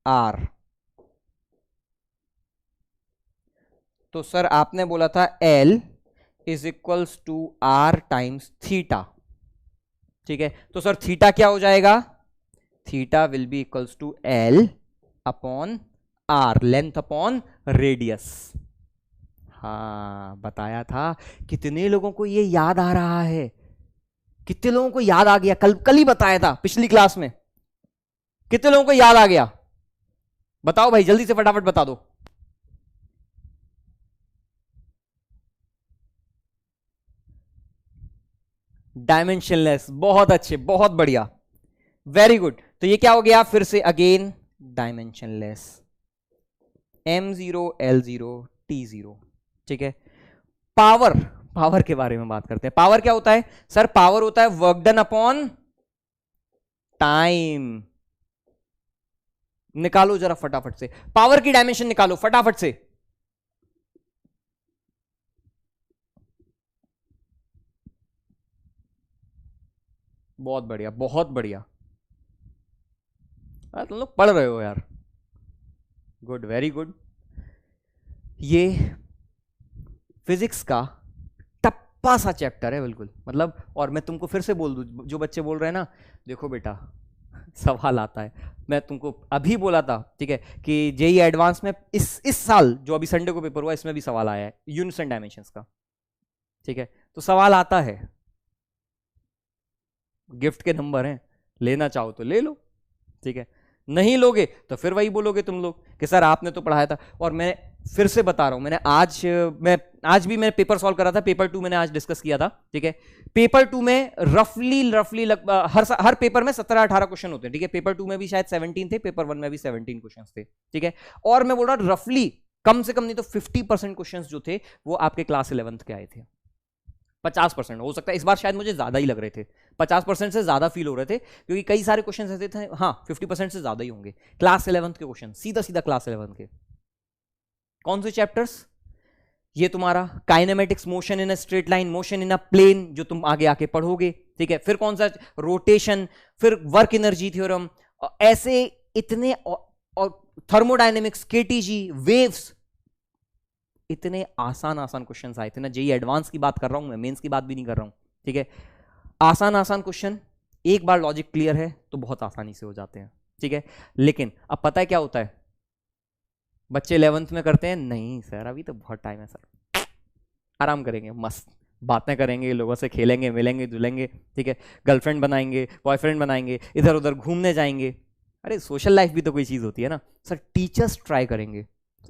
आर। तो सर आपने बोला था L is equals to R times theta, ठीक है। तो सर थीटा क्या हो जाएगा? Theta will be equals to L upon R, length upon radius. हाँ बताया था। कितने लोगों को ये याद आ रहा है? कितने लोगों को याद आ गया? कल ही बताया था पिछली क्लास में। कितने लोगों को याद आ गया? बताओ भाई जल्दी से फटाफट बता दो। डायमेंशनलेस, बहुत अच्छे, बहुत बढ़िया, वेरी गुड। तो ये क्या हो गया फिर से again? Dimensionless, m0 l0 t0, ठीक है। पावर, पावर के बारे में बात करते हैं। पावर क्या होता है? सर पावर होता है वर्क डन अपॉन टाइम। निकालो जरा फटाफट से, पावर की डायमेंशन निकालो फटाफट से। बहुत बढ़िया, बहुत बढ़िया, तुम लोग पढ़ रहे हो यार, गुड, वेरी गुड। ये फिजिक्स का टप्पा सा चैप्टर है बिल्कुल, मतलब। और मैं तुमको फिर से बोल दूं, जो बच्चे बोल रहे हैं ना, देखो बेटा सवाल आता है। मैं तुमको अभी बोला था, ठीक है, कि जेई एडवांस में इस साल जो अभी संडे को पेपर हुआ इसमें भी सवाल आया है यूनिट्स एंड डायमेंशंस का, ठीक है। तो सवाल आता है, गिफ्ट के नंबर हैं, लेना चाहो तो ले लो, ठीक है। नहीं लोगे तो फिर वही बोलोगे तुम लोग कि सर आपने तो पढ़ाया था। और मैं फिर से बता रहा हूं, मैंने आज भी मैं पेपर सॉल्व कर रहा था, पेपर 2 मैंने आज डिस्कस किया था, ठीक है। पेपर 2 में रफली हर पेपर में 17-18 क्वेश्चन होते हैं, ठीक है। पेपर 2 में भी शायद 17 थे, पेपर 1 में भी 17 क्वेश्चन थे, ठीक है। और मैं बोल रहा हूं रफली कम से कम नहीं तो 50% क्वेश्चन जो थे वो आपके क्लास 11th के आए थे। 50% हो सकता है, इस बार शायद मुझे ज्यादा ही लग रहे थे, 50% से ज्यादा फील हो रहे थे, क्योंकि कई सारे क्वेश्चन ऐसे थे, हाँ 50% से ज्यादा ही होंगे क्लास 11th के क्वेश्चन, सीधा सीधा क्लास 11th के। कौन से चैप्टर्स? ये तुम्हारा kinematics, motion in a straight line, motion in a plane, जो तुम आगे आके पढ़ोगे, ठीक है। फिर कौन सा? रोटेशन, फिर वर्क एनर्जी थ्योरम, ऐसे इतने, और थर्मोडायनेमिक्स, केटीजी, वेव्स, इतने आसान आसान क्वेश्चंस आए थे ना। जेई एडवांस की बात कर रहा हूं मैं, मेंस की बात भी नहीं कर रहा हूं, ठीक है। आसान आसान क्वेश्चन, एक बार लॉजिक क्लियर है तो बहुत आसानी से हो जाते हैं, ठीक है। लेकिन अब पता है क्या होता है? बच्चे 11th में करते हैं, नहीं सर अभी तो बहुत टाइम है सर, आराम करेंगे, मस्त बातें करेंगे, लोगों से खेलेंगे, मिलेंगे जुलेंगे, ठीक है, गर्लफ्रेंड बनाएंगे, बॉयफ्रेंड बनाएंगे, इधर उधर घूमने जाएंगे। अरे सोशल लाइफ भी तो कोई चीज़ होती है ना। सर टीचर्स ट्राई करेंगे,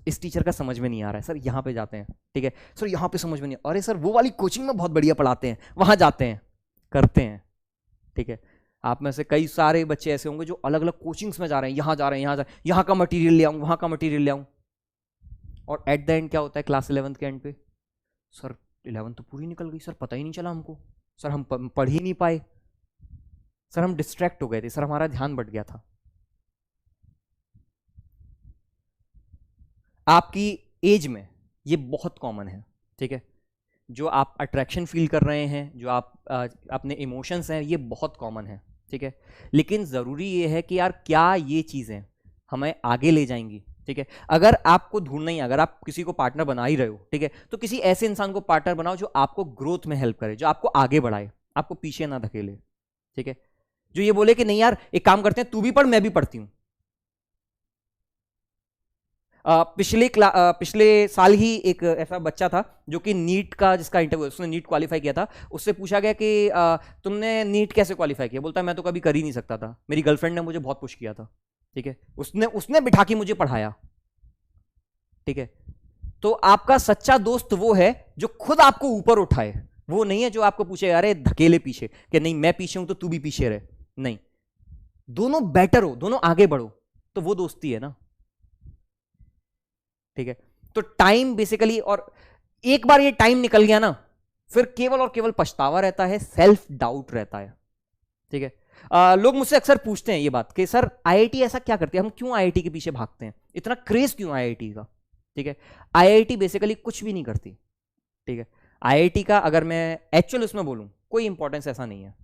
इस टीचर का समझ में नहीं आ रहा है सर, यहाँ पे जाते हैं, ठीक है सर, यहाँ पे समझ में नहीं, अरे सर वो वाली कोचिंग में बहुत बढ़िया पढ़ाते हैं, वहाँ जाते हैं, करते हैं, ठीक है। आप में से कई सारे बच्चे ऐसे होंगे जो अलग अलग कोचिंग्स में जा रहे हैं, यहाँ जा रहे हैं, यहाँ जा रहे हैं, यहाँ का मटीरियल ले आऊँ, वहाँ का मटीरियल ले आऊँ, और एट द एंड क्या होता है क्लास 11th के एंड पे, सर 11th तो पूरी निकल गई सर, पता ही नहीं चला हमको, सर हम पढ़ ही नहीं पाए, सर हम डिस्ट्रैक्ट हो गए थे, सर हमारा ध्यान बट गया था। आपकी एज में ये बहुत कॉमन है, ठीक है, जो आप अट्रैक्शन फील कर रहे हैं, जो आप अपने इमोशंस हैं, ये बहुत कॉमन है, ठीक है। लेकिन ज़रूरी ये है कि यार क्या ये चीज़ें हमें आगे ले जाएंगी, ठीक है। अगर आपको ढूंढना ही, अगर आप किसी को पार्टनर बना ही रहे हो, ठीक है, तो किसी ऐसे इंसान को पार्टनर बनाओ जो आपको ग्रोथ में हेल्प करे, जो आपको आगे बढ़ाए, आपको पीछे ना धकेले, ठीक है, जो ये बोले कि नहीं यार एक काम करते हैं, तू भी पढ़ मैं भी पढ़ती हूँ। पिछले साल ही एक ऐसा बच्चा था जो कि नीट का, जिसका इंटरव्यू, उसने नीट क्वालिफाई किया था, उससे पूछा गया कि तुमने नीट कैसे क्वालिफाई किया, बोलता है मैं तो कभी कर ही नहीं सकता था, मेरी गर्लफ्रेंड ने मुझे बहुत पुश किया था, ठीक है, उसने बिठा के मुझे पढ़ाया, ठीक है। तो आपका सच्चा दोस्त वो है जो खुद आपको ऊपर उठाए, वो नहीं है जो आपको पूछे अरे धकेले पीछे कि नहीं मैं पीछे हूं तो तू भी पीछे रहे, नहीं, दोनों बेटर हो, दोनों आगे बढ़ो, तो वो दोस्ती है ना, ठीक है। तो टाइम बेसिकली, और एक बार ये टाइम निकल गया ना, फिर केवल और केवल पछतावा रहता है, सेल्फ डाउट रहता है, ठीक है। लोग मुझसे अक्सर पूछते हैं ये बात कि सर आईआईटी ऐसा क्या करती है, हम क्यों आईआईटी के पीछे भागते हैं, इतना क्रेज क्यों आईआईटी का, ठीक है। आईआईटी बेसिकली कुछ भी नहीं करती, ठीक है। आईआईटी का अगर मैं एक्चुअल उसमें बोलूं, कोई इंपॉर्टेंस ऐसा नहीं है,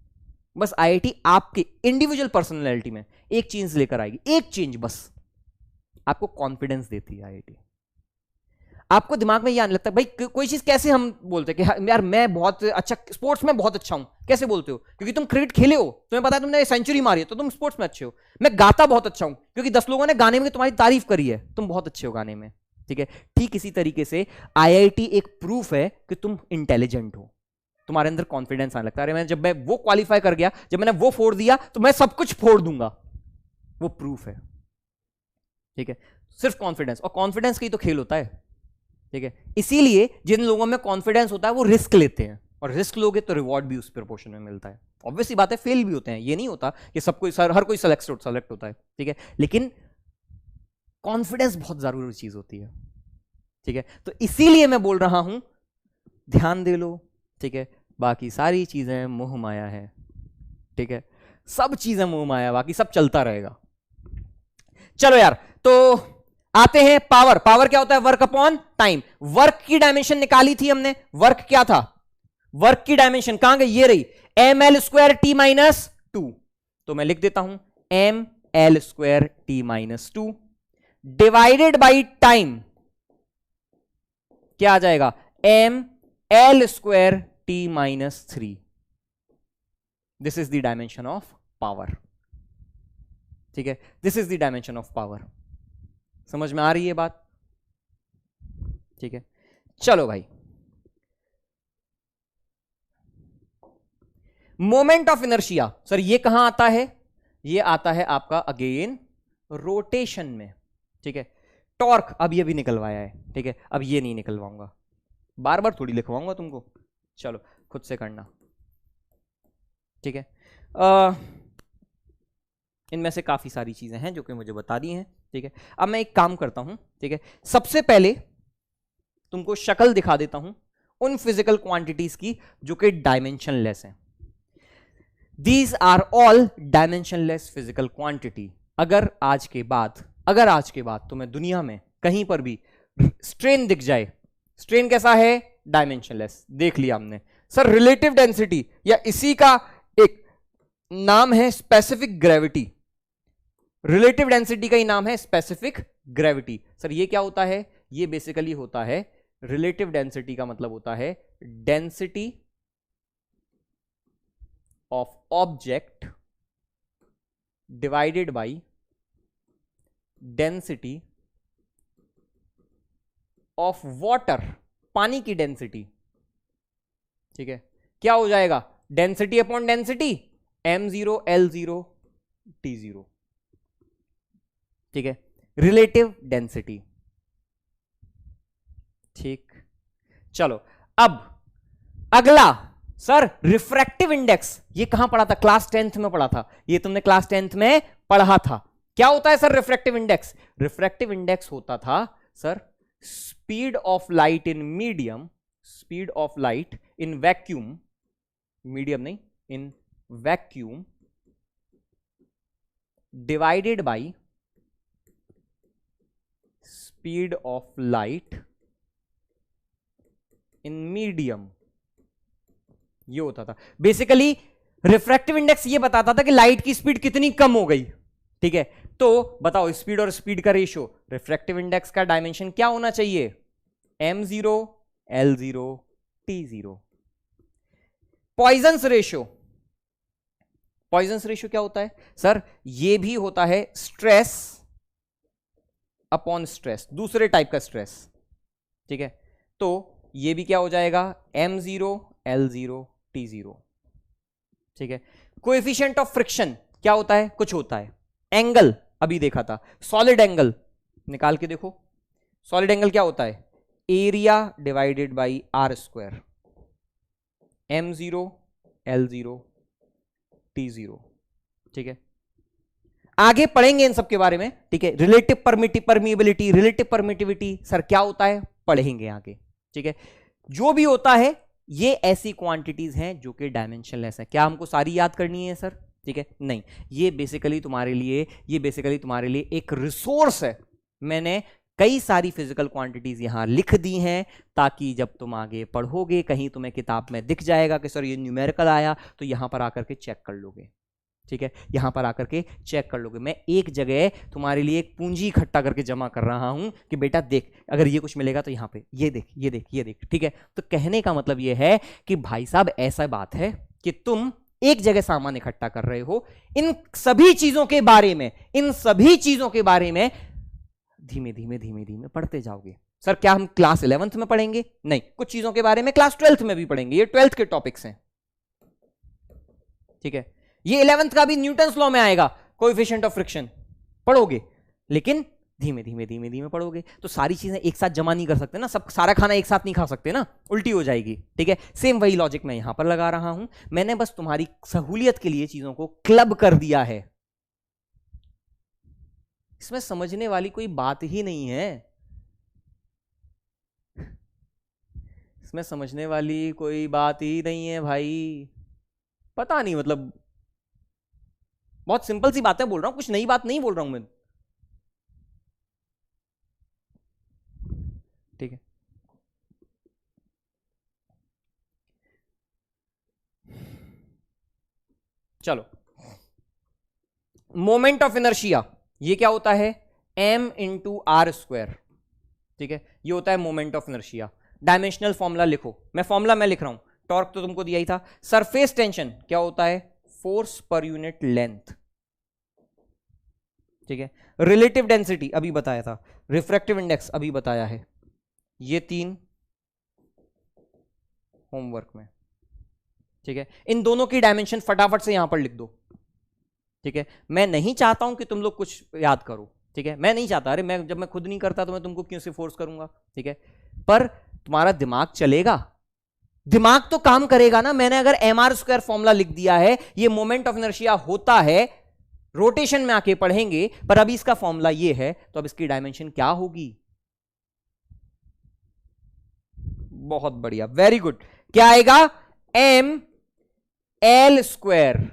बस आईआईटी आपके इंडिविजुअल पर्सनैलिटी में एक चेंज लेकर आएगी, एक चेंज बस, आपको कॉन्फिडेंस देती है आईआईटी। आपको दिमाग में ये आने लगता है भाई कोई चीज कैसे हम बोलते हैं कि यार मैं बहुत अच्छा स्पोर्ट्स में बहुत अच्छा हूं, कैसे बोलते हो, क्योंकि तुम क्रिकेट खेले हो, तुम्हें पता है तुमने सेंचुरी मारी है तो तुम स्पोर्ट्स में अच्छे हो। मैं गाता बहुत अच्छा हूं क्योंकि 10 लोगों ने गाने में तुम्हारी तारीफ करी है, तुम बहुत अच्छे हो गाने में, ठीक है। ठीक इसी तरीके से आईआईटी एक प्रूफ है कि तुम इंटेलिजेंट हो, तुम्हारे अंदर कॉन्फिडेंस आने लगता है, जब मैं वो क्वालिफाई कर गया, जब मैंने वो फोड़ दिया तो मैं सब कुछ फोड़ दूंगा, वो प्रूफ है, ठीक है। सिर्फ कॉन्फिडेंस, और कॉन्फिडेंस का ही तो खेल होता है, ठीक है। इसीलिए जिन लोगों में कॉन्फिडेंस होता है वो रिस्क लेते हैं, और रिस्क लोगे तो रिवॉर्ड भी उस प्रोपोर्शन में मिलता है। ऑब्वियसली बात है फेल भी होते हैं, ये नहीं होता कि सब कोई हर कोई सेलेक्ट होता है, ठीक है, लेकिन कॉन्फिडेंस बहुत जरूरी चीज होती है, ठीक है। तो इसीलिए मैं बोल रहा हूं ध्यान दे लो, ठीक है, बाकी सारी चीजें मोह माया है, ठीक है, सब चीजें मोह माया, बाकी सब चलता रहेगा। चलो यार, तो आते हैं पावर। पावर क्या होता है, वर्क अपॉन टाइम। वर्क की डायमेंशन निकाली थी हमने, वर्क क्या था, वर्क की डायमेंशन कहां गई, ये रही, M L square T minus 2, तो मैं लिख देता हूं M L square T minus 2 divided by time, क्या आ जाएगा, M L square T minus 3, this is the dimension of power, ठीक है, this is the dimension of power. समझ में आ रही है बात, ठीक है। चलो भाई, मोमेंट ऑफ इनर्शिया, सर ये कहां आता है, ये आता है आपका अगेन रोटेशन में, ठीक है। टॉर्क अब ये भी निकलवाया है, ठीक है, अब ये नहीं निकलवाऊंगा, बार बार थोड़ी लिखवाऊंगा तुमको, चलो खुद से करना, ठीक है। इनमें से काफी सारी चीजें हैं जो कि मुझे बता दी हैं, ठीक है। अब मैं एक काम करता हूं, ठीक है, सबसे पहले तुमको शक्ल दिखा देता हूं उन फिजिकल क्वांटिटीज की जो कि डायमेंशनलेस हैं। These are all dimensionless physical quantity. अगर आज के बाद तुम्हें दुनिया में कहीं पर भी स्ट्रेन दिख जाए, स्ट्रेन कैसा है, डायमेंशनलेस, देख लिया हमने। सर रिलेटिव डेंसिटी, या इसी का एक नाम है स्पेसिफिक ग्रेविटी, रिलेटिव डेंसिटी का ही नाम है स्पेसिफिक ग्रेविटी। सर ये क्या होता है, ये बेसिकली होता है, रिलेटिव डेंसिटी का मतलब होता है density of object divided by density of water, पानी की डेंसिटी ठीक है, क्या हो जाएगा, density upon density, m0 l0 t0, ठीक है, रिलेटिव डेंसिटी। ठीक, चलो अब अगला सर रिफ्रैक्टिव इंडेक्स, ये कहां पढ़ा था, क्लास 10th में पढ़ा था, ये तुमने क्लास 10th में पढ़ा था। क्या होता है sir refractive index? Refractive index होता था sir speed of light in medium, speed of light in vacuum, medium नहीं, in vacuum divided by speed of light in medium, ये होता था बेसिकली। रिफ्रैक्टिव इंडेक्स ये बताता था कि लाइट की स्पीड कितनी कम हो गई, ठीक है। तो बताओ स्पीड और स्पीड का रेशियो, रिफ्रैक्टिव इंडेक्स का डायमेंशन क्या होना चाहिए, m0 l0 t0। Poisons ratio, poisons ratio क्या होता है सर, ये भी होता है स्ट्रेस अपॉन स्ट्रेस, दूसरे टाइप का स्ट्रेस, ठीक है। तो ये भी क्या हो जाएगा, m0 l0 t0, ठीक है। कोएफिशिएंट ऑफ फ्रिक्शन क्या होता है, कुछ होता है, एंगल अभी देखा था, सॉलिड एंगल निकाल के देखो, सॉलिड एंगल क्या होता है, area divided by R square, m0 l0 t0, ठीक है। आगे पढ़ेंगे इन सब के बारे में, ठीक है। Relative permeability, relative permittivity sir क्या होता है, पढ़ेंगे आगे, ठीक है। जो भी होता है ये ऐसी क्वांटिटीज हैं जो कि डायमेंशनलेस है। क्या हमको सारी याद करनी है सर, ठीक है, नहीं, ये बेसिकली तुम्हारे लिए एक रिसोर्स है। मैंने कई सारी फिजिकल क्वांटिटीज यहां लिख दी हैं ताकि जब तुम आगे पढ़ोगे कहीं तुम्हें किताब में दिख जाएगा कि सर ये न्यूमेरिकल आया, तो यहां पर आकर के चेक कर लोगे, ठीक है, यहां पर आकर के चेक कर लोगे। मैं एक जगह तुम्हारे लिए एक पूंजी इकट्ठा करके जमा कर रहा हूं कि बेटा देख, अगर ये कुछ मिलेगा तो यहां पे ये देख, ये देख, ये देख, ठीक है। तो कहने का मतलब ये है कि भाई साहब ऐसा बात है कि तुम एक जगह सामान इकट्ठा कर रहे हो, इन सभी चीजों के बारे में धीमे धीमे पढ़ते जाओगे। सर क्या हम क्लास 11th में पढ़ेंगे, नहीं, कुछ चीजों के बारे में क्लास 12th में भी पढ़ेंगे, ये 12th के टॉपिक्स हैं, ठीक है। ये 11th का भी न्यूटन्स लॉ में आएगा, कोएफिशिएंट ऑफ फ्रिक्शन पढ़ोगे, लेकिन धीमे धीमे पढ़ोगे। तो सारी चीजें एक साथ जमा नहीं कर सकते ना, सब सारा खाना एक साथ नहीं खा सकते ना, उल्टी हो जाएगी, ठीक है। सेम वही लॉजिक मैं यहां पर लगा रहा हूं, मैंने बस तुम्हारी सहूलियत के लिए चीजों को क्लब कर दिया है। इसमें समझने वाली कोई बात ही नहीं है, इसमें समझने वाली कोई बात ही नहीं है भाई। पता नहीं, मतलब बहुत सिंपल सी बातें बोल रहा हूं, कुछ नई बात नहीं बोल रहा हूं मैं, ठीक है। चलो, मोमेंट ऑफ इनर्शिया ये क्या होता है, m इंटू आर स्क्वायर, ठीक है, ये होता है moment of inertia. Dimensional formula लिखो, फॉर्मूला मैं लिख रहा हूं, टॉर्क तो तुमको दिया ही था। सरफेस टेंशन क्या होता है, फोर्स पर यूनिट लेंथ, ठीक है। रिलेटिव डेंसिटी अभी बताया था, रिफ्रैक्टिव इंडेक्स अभी बताया है, ये 3 होमवर्क में, ठीक है। इन दोनों की डायमेंशन फटाफट से यहां पर लिख दो, ठीक है। मैं नहीं चाहता हूं कि तुम लोग कुछ याद करो, ठीक है, मैं नहीं चाहता, अरे मैं जब मैं खुद नहीं करता तो मैं तुमको क्यों से फोर्स करूंगा, ठीक है। पर तुम्हारा दिमाग चलेगा, दिमाग तो काम करेगा ना। मैंने अगर mr स्क्वायर फॉर्मूला लिख दिया है, ये मोमेंट ऑफ इनर्शिया होता है, रोटेशन में आके पढ़ेंगे, पर अभी इसका फॉर्मूला ये है, तो अब इसकी डायमेंशन क्या होगी, बहुत बढ़िया, वेरी गुड, क्या आएगा, m l स्क्वायर।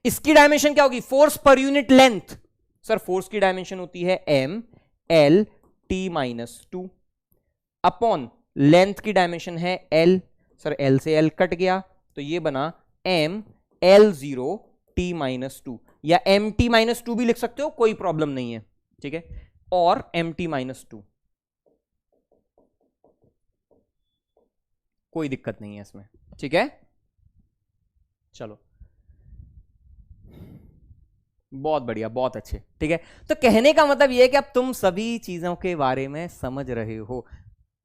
इसकी डायमेंशन क्या होगी, force per unit length. Sir force की डायमेंशन होती है m l t-2 upon length की डायमेंशन है l, सर l से l कट गया तो ये बना m l0 t-2, या mt-2 भी लिख सकते हो, कोई प्रॉब्लम नहीं है, ठीक है, और mt-2, कोई दिक्कत नहीं है इसमें, ठीक है। चलो बहुत बढ़िया, बहुत अच्छे, ठीक है। तो कहने का मतलब यह है कि अब तुम सभी चीजों के बारे में समझ रहे हो।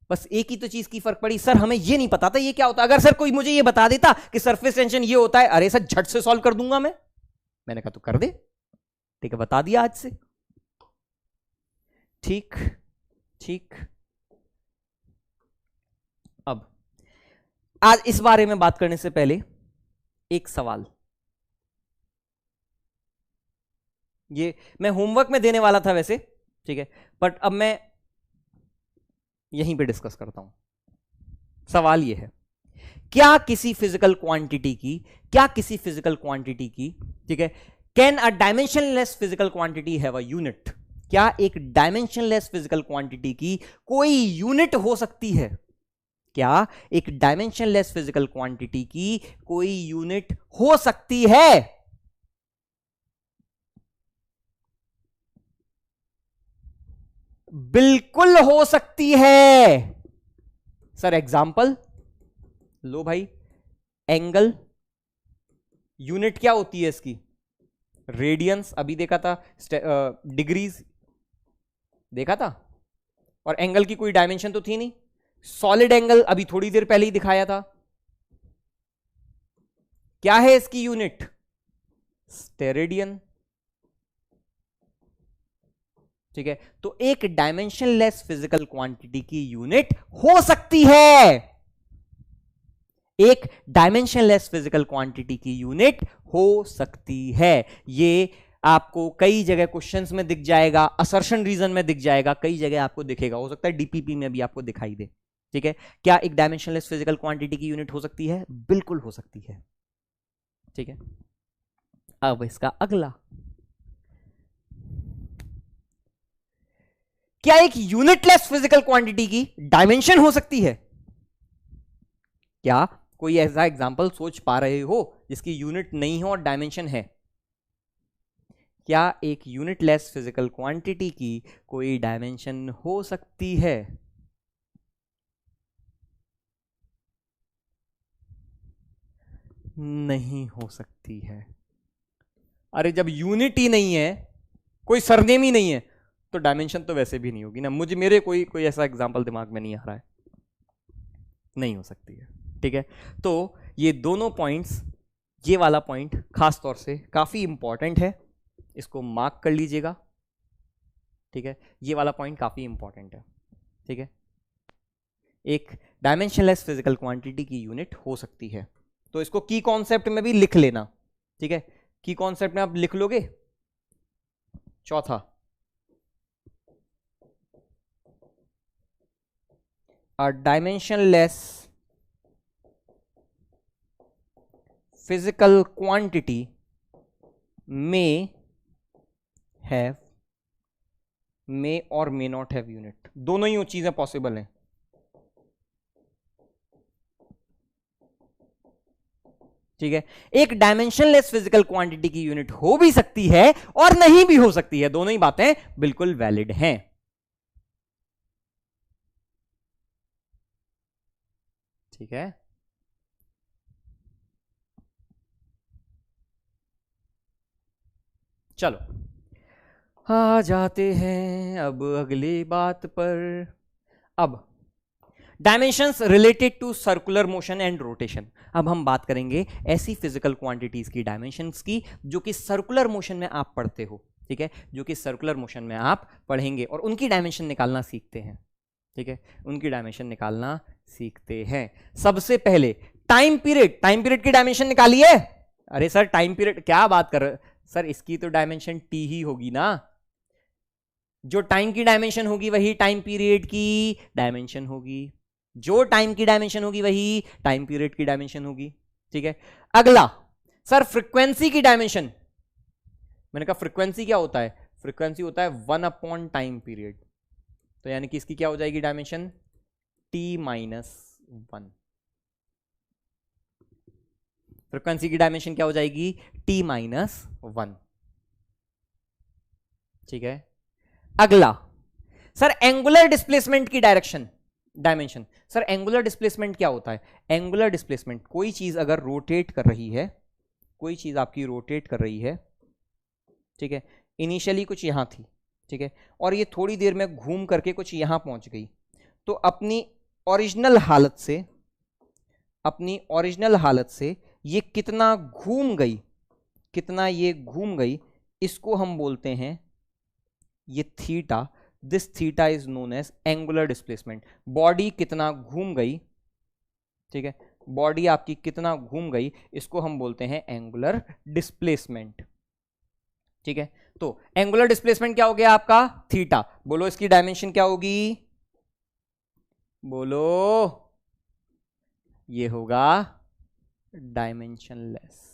बस एक ही तो चीज की फर्क पड़ी, सर हमें ये नहीं पता था ये क्या होता। अगर सर कोई मुझे ये बता देता कि सरफेस टेंशन ये होता है, अरे सर झट से सॉल्व कर दूंगा मैंने कहा तो कर दे, ठीक है, बता दिया आज से। ठीक ठीक। अब आज इस बारे में बात करने से पहले एक सवाल, ये मैं होमवर्क में देने वाला था वैसे, ठीक है, बट अब मैं यहीं पे डिस्कस करता हूं। सवाल ये है, क्या किसी फिजिकल क्वांटिटी की, ठीक है, can a dimensionless physical quantity have a unit? क्या एक डायमेंशनलेस फिजिकल क्वांटिटी की कोई यूनिट हो सकती है? क्या एक डायमेंशनलेस फिजिकल क्वांटिटी की कोई यूनिट हो सकती है? बिल्कुल हो सकती है सर। एग्जाम्पल लो भाई, एंगल यूनिट क्या होती है इसकी? रेडियंस, अभी देखा था, डिग्रीज देखा था, और एंगल की कोई डायमेंशन तो थी नहीं। सॉलिड एंगल अभी थोड़ी देर पहले ही दिखाया था, क्या है इसकी यूनिट? स्टेरेडियन, ठीक है। तो एक डायमेंशनलेस फिजिकल क्वांटिटी की यूनिट हो सकती है, एक डायमेंशनलेस फिजिकल क्वांटिटी की यूनिट हो सकती है। ये आपको कई जगह क्वेश्चंस में दिख जाएगा, असर्शन रीजन में दिख जाएगा, कई जगह आपको दिखेगा, हो सकता है डीपीपी में भी आपको दिखाई दे, ठीक है। क्या एक डायमेंशनलेस फिजिकल क्वांटिटी की यूनिट हो सकती है? बिल्कुल हो सकती है, ठीक है। अब इसका अगला, क्या एक यूनिटलेस फिजिकल क्वांटिटी की डायमेंशन हो सकती है? क्या कोई ऐसा एग्जांपल सोच पा रहे हो जिसकी यूनिट नहीं हो और डायमेंशन है? क्या एक यूनिटलेस फिजिकल क्वांटिटी की कोई डायमेंशन हो सकती है? नहीं हो सकती है। अरे जब यूनिट ही नहीं है, कोई सरनेम ही नहीं है, तो डायमेंशन तो वैसे भी नहीं होगी ना। मेरे कोई ऐसा एग्जांपल दिमाग में नहीं आ रहा है, नहीं हो सकती है, ठीक है। तो ये दोनों पॉइंट्स, ये वाला पॉइंट खास तौर से काफी इंपॉर्टेंट है, इसको मार्क कर लीजिएगा, ठीक है। ये वाला पॉइंट काफी इंपॉर्टेंट है, ठीक है। एक डायमेंशनलेस फिजिकल क्वांटिटी की यूनिट हो सकती है, तो इसको की कॉन्सेप्ट में भी लिख लेना, ठीक है। की कॉन्सेप्ट में आप लिख लोगे, चौथा, a dimensionless physical quantity may have, may और may not have unit, दोनों ही वो चीजें पॉसिबल हैं, ठीक है। एक डायमेंशनलेस फिजिकल क्वांटिटी की यूनिट हो भी सकती है और नहीं भी हो सकती है, दोनों ही बातें बिल्कुल वैलिड हैं, ठीक है। चलो आ जाते हैं अब अगली बात पर। अब dimensions related to circular motion and rotation. अब हम बात करेंगे ऐसी फिजिकल क्वांटिटीज की डायमेंशंस की जो कि सर्कुलर मोशन में आप पढ़ते हो, ठीक है, जो कि सर्कुलर मोशन में आप पढ़ेंगे और उनकी डायमेंशन निकालना सीखते हैं, ठीक है, उनकी डायमेंशन निकालना सीखते हैं। सबसे पहले टाइम पीरियड की डायमेंशन निकालिए। अरे सर टाइम पीरियड क्या बात कर रहे, सर इसकी तो डायमेंशन टी ही होगी ना, जो टाइम की डायमेंशन होगी वही टाइम पीरियड की डायमेंशन होगी, जो टाइम की डायमेंशन होगी वही टाइम पीरियड की डायमेंशन होगी, ठीक है। अगला सर फ्रीक्वेंसी की डायमेंशन, मैंने कहा फ्रीक्वेंसी क्या होता है? फ्रीक्वेंसी होता है 1 टाइम पीरियड, तो यानी कि इसकी क्या हो जाएगी डायमेंशन? t-1। फ्रीक्वेंसी की डायमेंशन क्या हो जाएगी? t-1, ठीक है। अगला सर एंगुलर डिस्प्लेसमेंट की डायमेंशन। सर एंगुलर डिस्प्लेसमेंट क्या होता है? एंगुलर डिस्प्लेसमेंट, कोई चीज अगर रोटेट कर रही है, कोई चीज आपकी रोटेट कर रही है, ठीक है, इनिशियली कुछ यहां थी, ठीक है, और ये थोड़ी देर में घूम करके कुछ यहां पहुंच गई, तो अपनी ओरिजिनल हालत से, अपनी ओरिजिनल हालत से ये कितना घूम गई, कितना ये घूम गई, इसको हम बोलते हैं ये theta. This theta is known as angular displacement. Body कितना घूम गई, ठीक है, बॉडी आपकी कितना घूम गई, इसको हम बोलते हैं एंगुलर डिस्प्लेसमेंट। ठीक है, तो एंगुलर डिस्प्लेसमेंट क्या हो गया आपका, थीटा। बोलो इसकी डायमेंशन क्या होगी, बोलो, ये होगा डायमेंशनलेस।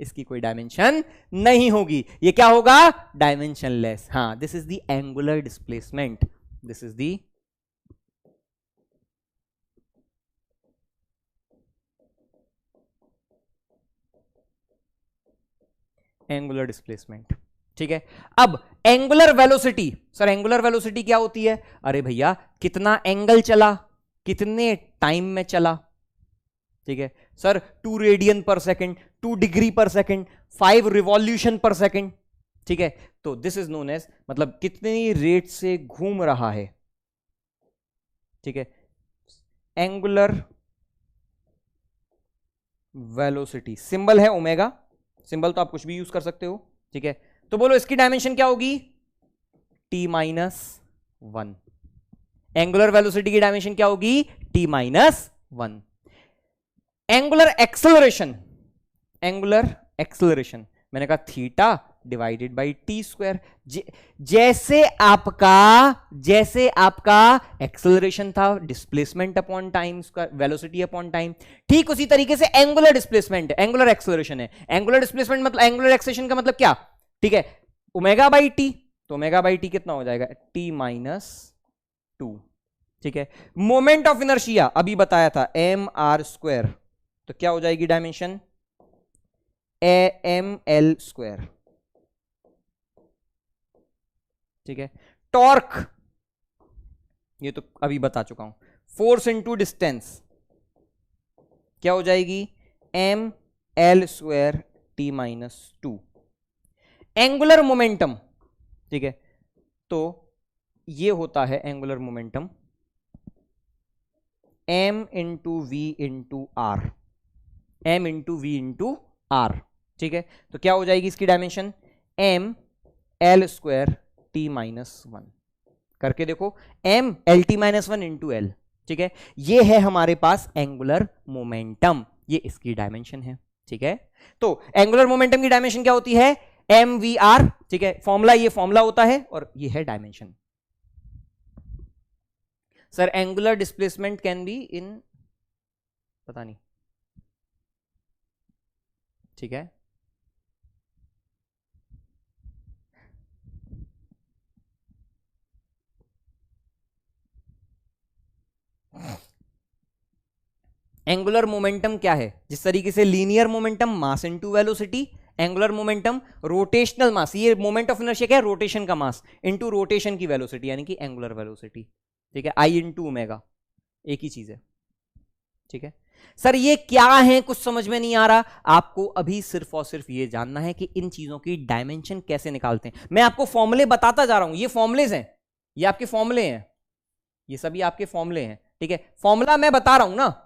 इसकी कोई डायमेंशन नहीं होगी, ये क्या होगा, डायमेंशनलेस। हाँ, this is the angular displacement, this is the angular displacement. ठीक है, अब angular velocity, sir angular velocity क्या होती है, अरे भैया कितना एंगल चला, कितने टाइम में चला। ठीक है सर, 2 रेडियन पर सेकेंड, 2 डिग्री पर सेकेंड, 5 रिवॉल्यूशन पर सेकेंड। ठीक है, तो दिस इज नोन एज, मतलब कितनी रेट से घूम रहा है। ठीक है, एंगुलर वेलोसिटी, सिंबल है ओमेगा, सिंबल तो आप कुछ भी यूज कर सकते हो। ठीक है, तो बोलो इसकी डायमेंशन क्या होगी, t-1। एंगुलर वेलोसिटी की डायमेंशन क्या होगी, t-1। Angular acceleration, angular acceleration मैंने कहा theta divided by T square. जैसे आपका एक्सेलरेशन था displacement upon time, velocity upon time, ठीक उसी तरीके से एंगुलर डिस्प्लेसमेंट, एंगुलर एक्सेलरेशन है। एंगुलर डिस्प्लेसमेंट मतलब एंगुलर एक्सेलरेशन का मतलब क्या, ठीक है, ओमेगा बाई टी, तो ओमेगा बाई टी कितना हो जाएगा, t-2। ठीक है, मोमेंट ऑफ इनर्शिया अभी बताया था mr², तो क्या हो जाएगी डायमेंशन, ml²। ठीक है, टॉर्क ये तो अभी बता चुका हूं, फोर्स इनटू डिस्टेंस क्या हो जाएगी, ml² t-2। एंगुलर मोमेंटम, ठीक है, तो ये होता है angular momentum m into V into R, m into V into R. ठीक है, तो क्या हो जाएगी इसकी डायमेंशन, ml² t-1। करके देखो, m(L_t-1) इंटू एल। ठीक है, ये है हमारे पास एंगुलर मोमेंटम, ये इसकी डायमेंशन है। ठीक है, तो एंगुलर मोमेंटम की डायमेंशन क्या होती है, mvr। ठीक है, फॉर्मूला, ये फॉर्मूला होता है और ये है dimension. Sir angular displacement can be in, पता नहीं। ठीक है, एंगुलर मोमेंटम क्या है, जिस तरीके से linear momentum mass into velocity, angular momentum rotational mass, ये मोमेंट ऑफ इनर्शिया क्या है, रोटेशन का मास इनटू रोटेशन की वेलोसिटी, यानी कि एंगुलर वेलोसिटी। ठीक है, आई इंटू ओमेगा, एक ही चीज है। ठीक है सर, ये क्या है, कुछ समझ में नहीं आ रहा, आपको अभी सिर्फ और सिर्फ ये जानना है कि इन चीजों की डायमेंशन कैसे निकालते हैं। मैं आपको फॉर्मूले बताता जा रहा हूं, ये फॉर्मुलेज हैं, ये आपके फॉर्मूले हैं, ये सभी आपके फॉर्मूले हैं। ठीक है, फॉर्मूला मैं बता रहा हूं ना,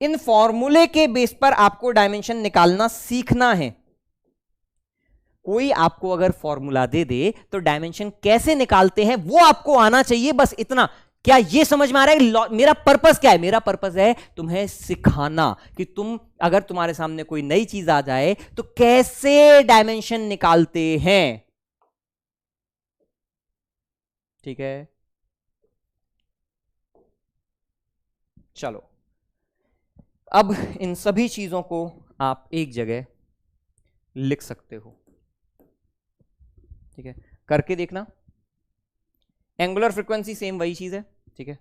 इन फॉर्मूले के बेस पर आपको डायमेंशन निकालना सीखना है। कोई आपको अगर फॉर्मूला दे दे तो डायमेंशन कैसे निकालते हैं वो आपको आना चाहिए, बस इतना। क्या ये समझ में आ रहा है मेरा पर्पस क्या है, मेरा पर्पस है तुम्हें सिखाना कि तुम, अगर तुम्हारे सामने कोई नई चीज आ जाए तो कैसे डायमेंशन निकालते हैं। ठीक है, चलो अब इन सभी चीजों को आप एक जगह लिख सकते हो। ठीक है, करके देखना, एंगुलर फ्रीक्वेंसी सेम वही चीज है। ठीक है,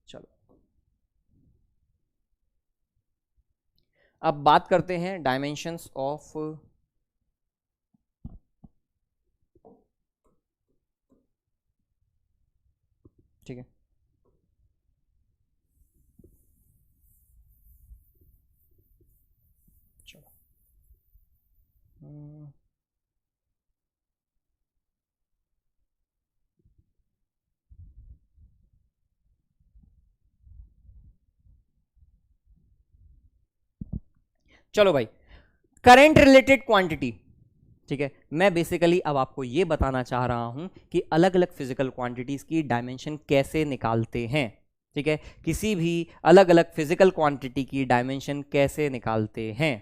चलो अब बात करते हैं डायमेंशंस ऑफ, ठीक है, चलो चलो भाई, करंट रिलेटेड क्वांटिटी, ठीक है। मैं बेसिकली अब आपको यह बताना चाह रहा हूं कि अलग अलग फिजिकल क्वांटिटीज की डायमेंशन कैसे निकालते हैं, ठीक है। किसी भी अलग अलग फिजिकल क्वांटिटी की डायमेंशन कैसे निकालते हैं।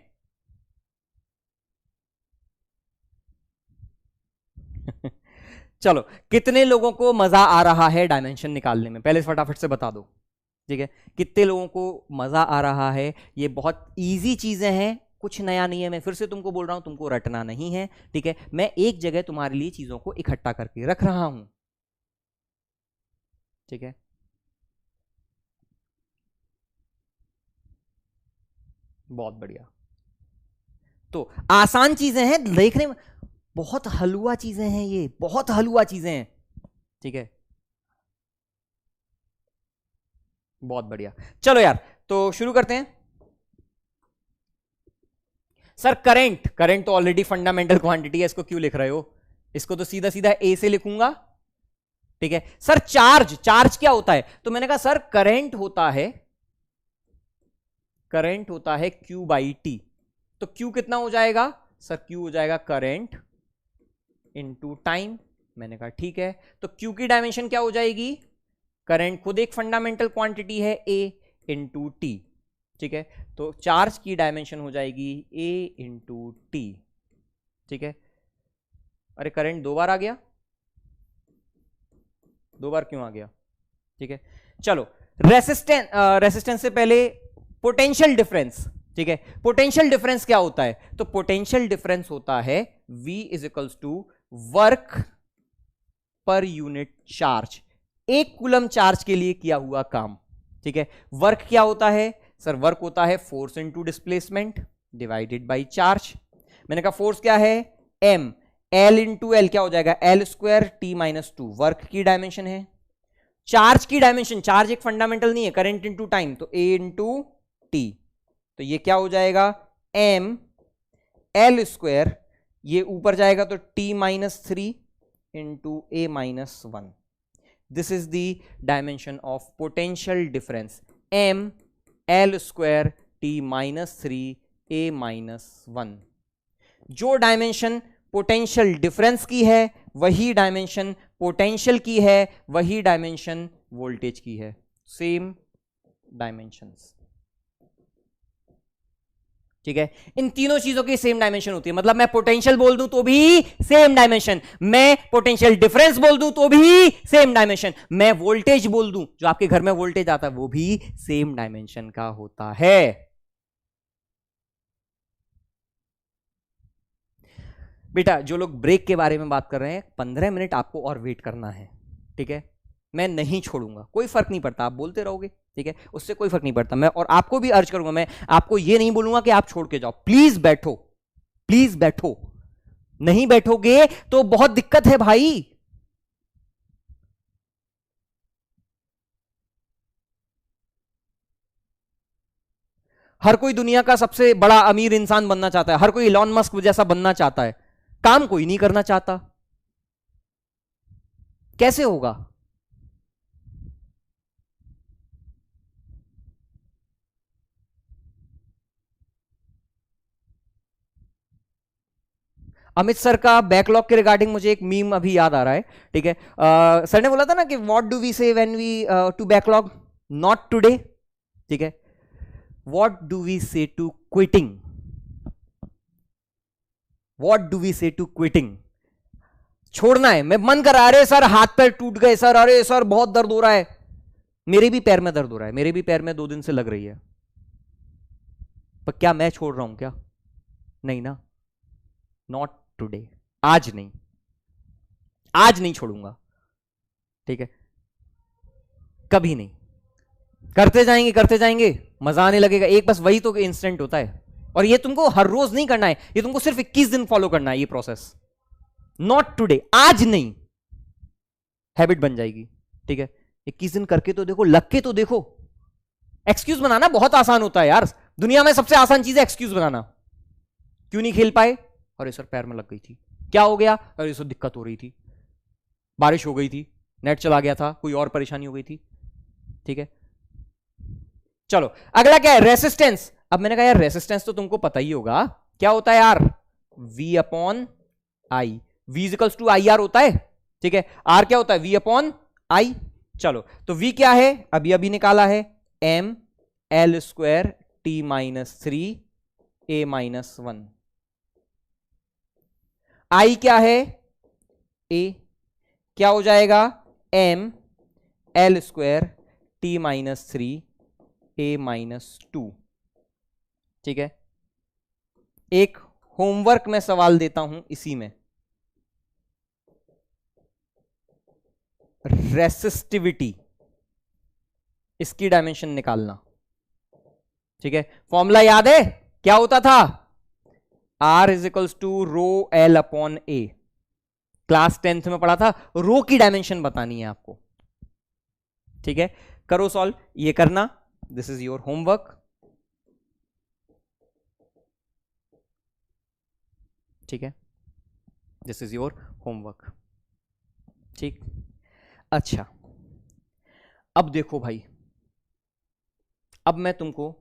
चलो, कितने लोगों को मजा आ रहा है डायमेंशन निकालने में, पहले फटाफट से बता दो, ठीक है। कितने लोगों को मजा आ रहा है। ये बहुत इजी चीजें हैं, कुछ नया नहीं है। मैं फिर से तुमको बोल रहा हूं, तुमको रटना नहीं है, ठीक है। मैं एक जगह तुम्हारे लिए चीजों को इकट्ठा करके रख रहा हूं, ठीक है। बहुत बढ़िया। तो आसान चीजें हैं देखने में, बहुत हलवा चीजें हैं, ये बहुत हलवा चीजें हैं, ठीक है। बहुत बढ़िया। चलो यार, तो शुरू करते हैं। सर करंट, करंट तो ऑलरेडी फंडामेंटल क्वांटिटी है, इसको क्यों लिख रहे हो? इसको तो सीधा सीधा ए से लिखूंगा, ठीक है। सर चार्ज, चार्ज क्या होता है? तो मैंने कहा सर करंट होता है, करंट होता है Q बाई टी। तो Q कितना हो जाएगा? सर Q हो जाएगा करंट इनटू टाइम। मैंने कहा ठीक है। तो Q की डायमेंशन क्या हो जाएगी? करंट खुद एक फंडामेंटल क्वांटिटी है A इंटू टी, ठीक है। तो चार्ज की डायमेंशन हो जाएगी A इंटू टी, ठीक है। अरे करंट दो बार आ गया, दो बार क्यों आ गया? ठीक है। चलो, रेसिस्टेंस, रेसिस्टेंस से पहले पोटेंशियल डिफरेंस, ठीक है। पोटेंशियल डिफरेंस क्या होता है? तो पोटेंशियल डिफरेंस होता है V is equals to work per unit charge, एक कूलम चार्ज के लिए किया हुआ काम, ठीक है। वर्क क्या होता है? सर वर्क होता है force into displacement divided by charge. मैंने कहा फोर्स क्या है? M, L इंटू एल क्या हो जाएगा? L square T minus to, work की डायमेंशन है। चार्ज की डायमेंशन, चार्ज एक फंडामेंटल नहीं है, करंट इंटू टाइम, तो A इंटू टी। तो ये क्या हो जाएगा? M L स्क्वायर, ये ऊपर जाएगा तो T minus three into A minus one. This is the dimension of potential difference, M L square T minus three A minus one. जो डायमेंशन पोटेंशियल डिफरेंस की है वही डायमेंशन पोटेंशियल की है, वही डायमेंशन वोल्टेज की है, सेम डायमेंशंस, ठीक है। इन तीनों चीजों की सेम डायमेंशन होती है, मतलब मैं पोटेंशियल बोल दूं तो भी सेम डायमेंशन, मैं पोटेंशियल डिफरेंस बोल दूं तो भी सेम डायमेंशन, मैं वोल्टेज बोल दूं, जो आपके घर में वोल्टेज आता है वो भी सेम डायमेंशन का होता है। बेटा जो लोग ब्रेक के बारे में बात कर रहे हैं, 15 मिनट आपको और वेट करना है, ठीक है। मैं नहीं छोड़ूंगा, कोई फर्क नहीं पड़ता, आप बोलते रहोगे, ठीक है, उससे कोई फर्क नहीं पड़ता। मैं और आपको भी अर्ज करूंगा, मैं आपको ये नहीं बोलूंगा कि आप छोड़ के जाओ, प्लीज बैठो, प्लीज बैठो। नहीं बैठोगे तो बहुत दिक्कत है भाई। हर कोई दुनिया का सबसे बड़ा अमीर इंसान बनना चाहता है, हर कोई इलॉन मस्क जैसा बनना चाहता है, काम कोई नहीं करना चाहता, कैसे होगा? अमित सर का बैकलॉग के रिगार्डिंग मुझे एक मीम अभी याद आ रहा है, ठीक है। सर ने बोला था ना कि what do we say when we to backlog? Not today, ठीक है। What do we say to quitting? What do we say to quitting? छोड़ना है, मैं मन कर, अरे सर हाथ पैर टूट गए सर, अरे सर बहुत दर्द हो रहा है, मेरे भी पैर में दर्द हो रहा है, मेरे भी पैर में 2 दिन से लग रही है, पर क्या मैं छोड़ रहा हूं क्या? नहीं ना, नॉट टुडे, आज नहीं, आज नहीं छोड़ूंगा, ठीक है, कभी नहीं। करते जाएंगे करते जाएंगे, मजा आने लगेगा, एक बस वही तो इंस्टेंट होता है। और ये तुमको हर रोज नहीं करना है, ये तुमको सिर्फ 21 दिन फॉलो करना है ये प्रोसेस। नॉट टुडे, आज नहीं, हैबिट बन जाएगी, ठीक है। 21 दिन करके तो देखो, लग के तो देखो। एक्सक्यूज बनाना बहुत आसान होता है यार, दुनिया में सबसे आसान चीज है एक्सक्यूज बनाना। क्यों नहीं खेल पाए? अरे सर पैर में लग गई थी। क्या हो गया? अरे सर दिक्कत हो रही थी, बारिश हो गई थी, नेट चला गया था, कोई और परेशानी हो गई थी, ठीक है। चलो अगला क्या है? रेसिस्टेंस। अब मैंने कहा यार रेसिस्टेंस तो तुमको पता ही होगा क्या होता है यार, V upon I, V equals to I R होता है, ठीक है। R क्या होता है, V अपॉन आई। चलो तो V क्या है, अभी अभी निकाला है, m l square t minus 3 a minus 1। I क्या है, A, क्या हो जाएगा, m l square t minus 3 a minus 2, ठीक है। एक होमवर्क में सवाल देता हूं इसी में, रेसिस्टिविटी, इसकी डायमेंशन निकालना, ठीक है। फॉर्मूला याद है क्या होता था, R is equals to rho L upon A, class 10th में पढ़ा था। रो की डायमेंशन बतानी है आपको, ठीक है। करो सॉल्व, ये करना, दिस इज योर होमवर्क, ठीक है, दिस इज योर होमवर्क, ठीक। अच्छा अब देखो भाई, अब मैं तुमको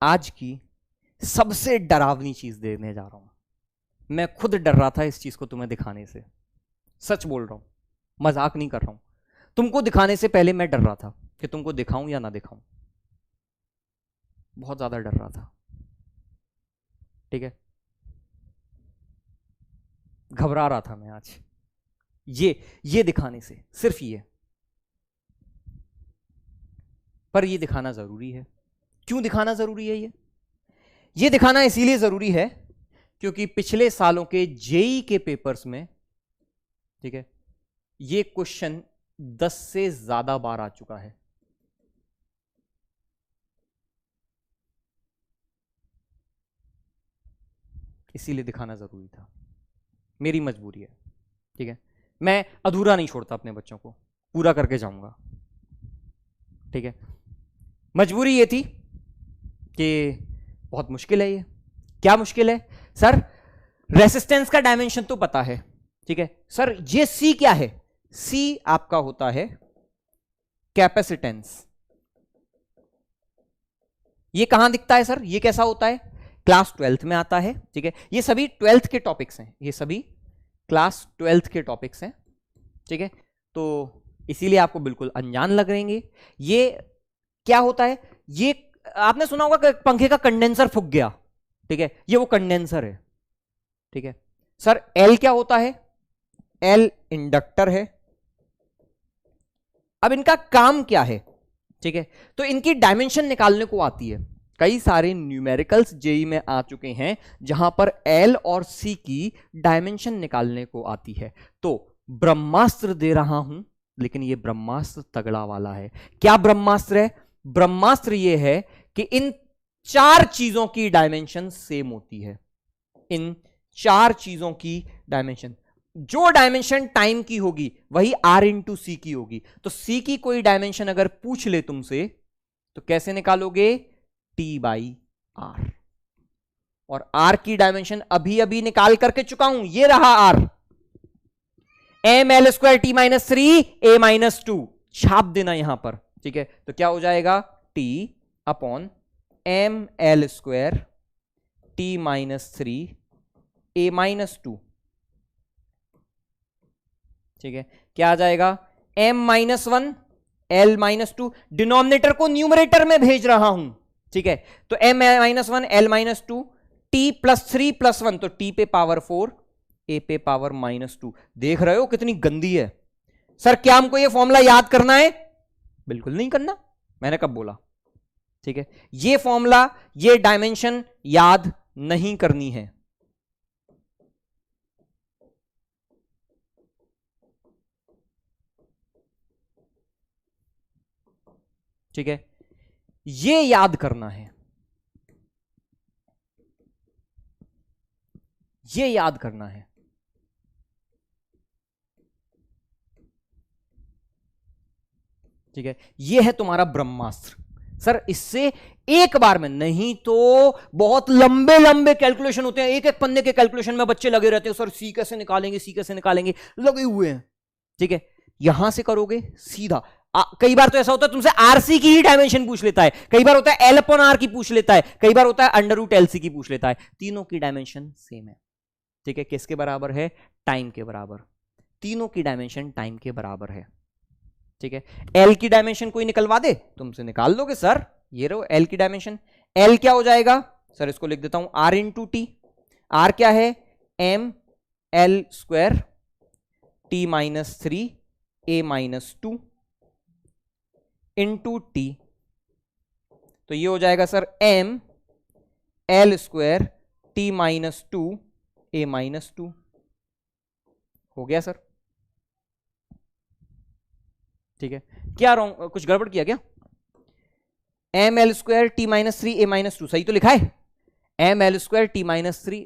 आज की सबसे डरावनी चीज देने जा रहा हूं। मैं खुद डर रहा था इस चीज को तुम्हें दिखाने से, सच बोल रहा हूं, मजाक नहीं कर रहा हूं। तुमको दिखाने से पहले मैं डर रहा था कि तुमको दिखाऊं या ना दिखाऊं, बहुत ज्यादा डर रहा था, ठीक है, घबरा रहा था मैं आज ये दिखाने से, सिर्फ ये। पर ये दिखाना जरूरी है। क्यों दिखाना जरूरी है, ये दिखाना इसीलिए जरूरी है क्योंकि पिछले सालों के जेई के पेपर्स में, ठीक है, ये क्वेश्चन 10 से ज्यादा बार आ चुका है। इसीलिए दिखाना जरूरी था, मेरी मजबूरी है, ठीक है। मैं अधूरा नहीं छोड़ता अपने बच्चों को, पूरा करके जाऊंगा, ठीक है। मजबूरी ये थी कि बहुत मुश्किल है ये। क्या मुश्किल है सर, रेसिस्टेंस का डायमेंशन तो पता है, ठीक है सर, ये सी क्या है, सी आपका होता है कैपेसिटेंस। ये कहां दिखता है सर, ये कैसा होता है, क्लास 12th में आता है, ठीक है। ये सभी 12th के टॉपिक्स हैं, ये सभी क्लास 12th के टॉपिक्स हैं, ठीक है। तो इसीलिए आपको बिल्कुल अनजान लग रहेंगे। ये क्या होता है, ये आपने सुना होगा कि पंखे का कंडेंसर फूक गया, ठीक है, ये वो कंडेंसर है, ठीक है सर। एल क्या होता है, एल इंडक्टर है। अब इनका काम क्या है, ठीक है, तो इनकी डायमेंशन निकालने को आती है। कई सारे न्यूमेरिकल्स जेई में आ चुके हैं जहां पर एल और सी की डायमेंशन निकालने को आती है। तो ब्रह्मास्त्र दे रहा हूं, लेकिन ये ब्रह्मास्त्र तगड़ा वाला है। क्या ब्रह्मास्त्र है, ब्रह्मास्त्र ये है कि इन 4 चीजों की डायमेंशन सेम होती है। इन 4 चीजों की डायमेंशन, जो डायमेंशन टाइम की होगी वही R इंटू सी की होगी। तो सी की कोई डायमेंशन अगर पूछ ले तुमसे तो कैसे निकालोगे, T बाई R। और R की डायमेंशन अभी अभी निकाल करके चुका हूं, ये रहा R, M L square T minus 3 a minus 2, छाप देना यहां पर, ठीक है। तो क्या हो जाएगा, T upon M L square T minus 3 a minus 2, ठीक है। क्या आ जाएगा, m minus 1 l minus 2, denominator को न्यूमरेटर में भेज रहा हूं, ठीक है। तो m minus 1 l minus 2, t plus 3 plus 1, तो t पे पावर 4 a पे पावर माइनस 2। देख रहे हो कितनी गंदी है सर। क्या हमको ये फॉर्मूला याद करना है, बिल्कुल नहीं करना, मैंने कब बोला, ठीक है। ये फॉर्मूला, ये डायमेंशन याद नहीं करनी है, ठीक है, ये याद करना है, ये याद करना है, ठीक है। ये है तुम्हारा ब्रह्मास्त्र सर। इससे एक बार में नहीं तो बहुत लंबे लंबे कैलकुलेशन होते हैं, एक एक पन्ने के कैलकुलेशन में बच्चे लगे रहते हैं, सर सी कैसे निकालेंगे, सी कैसे निकालेंगे, लगे हुए हैं, ठीक है। यहां से करोगे सीधा कई बार तो ऐसा होता है तुमसे आरसी की ही डायमेंशन पूछ लेता है, कई बार होता है एल अपॉन आर की पूछ लेता है, कई बार होता है अंडर रूट एल सी की पूछ लेता है। तीनों की डायमेंशन सेम है, ठीक है। किसके बराबर है? टाइम के बराबर। तीनों की डायमेंशन टाइम के बराबर है, ठीक है। एल की डायमेंशन कोई निकलवा दे, तुमसे निकाल लोगे सर, ये रहो एल की डायमेंशन। एल क्या हो जाएगा सर? इसको लिख देता हूं आर इंटू टी। आर क्या है? M L square T minus 3 A minus 2 into T. तो ये हो जाएगा sir M L square T minus 2 A minus 2। हो गया सर, ठीक है। क्या रॉन्ग, कुछ गड़बड़ किया क्या? M L square T minus 3 A minus 2 सही तो लिखा है। M L square T minus 3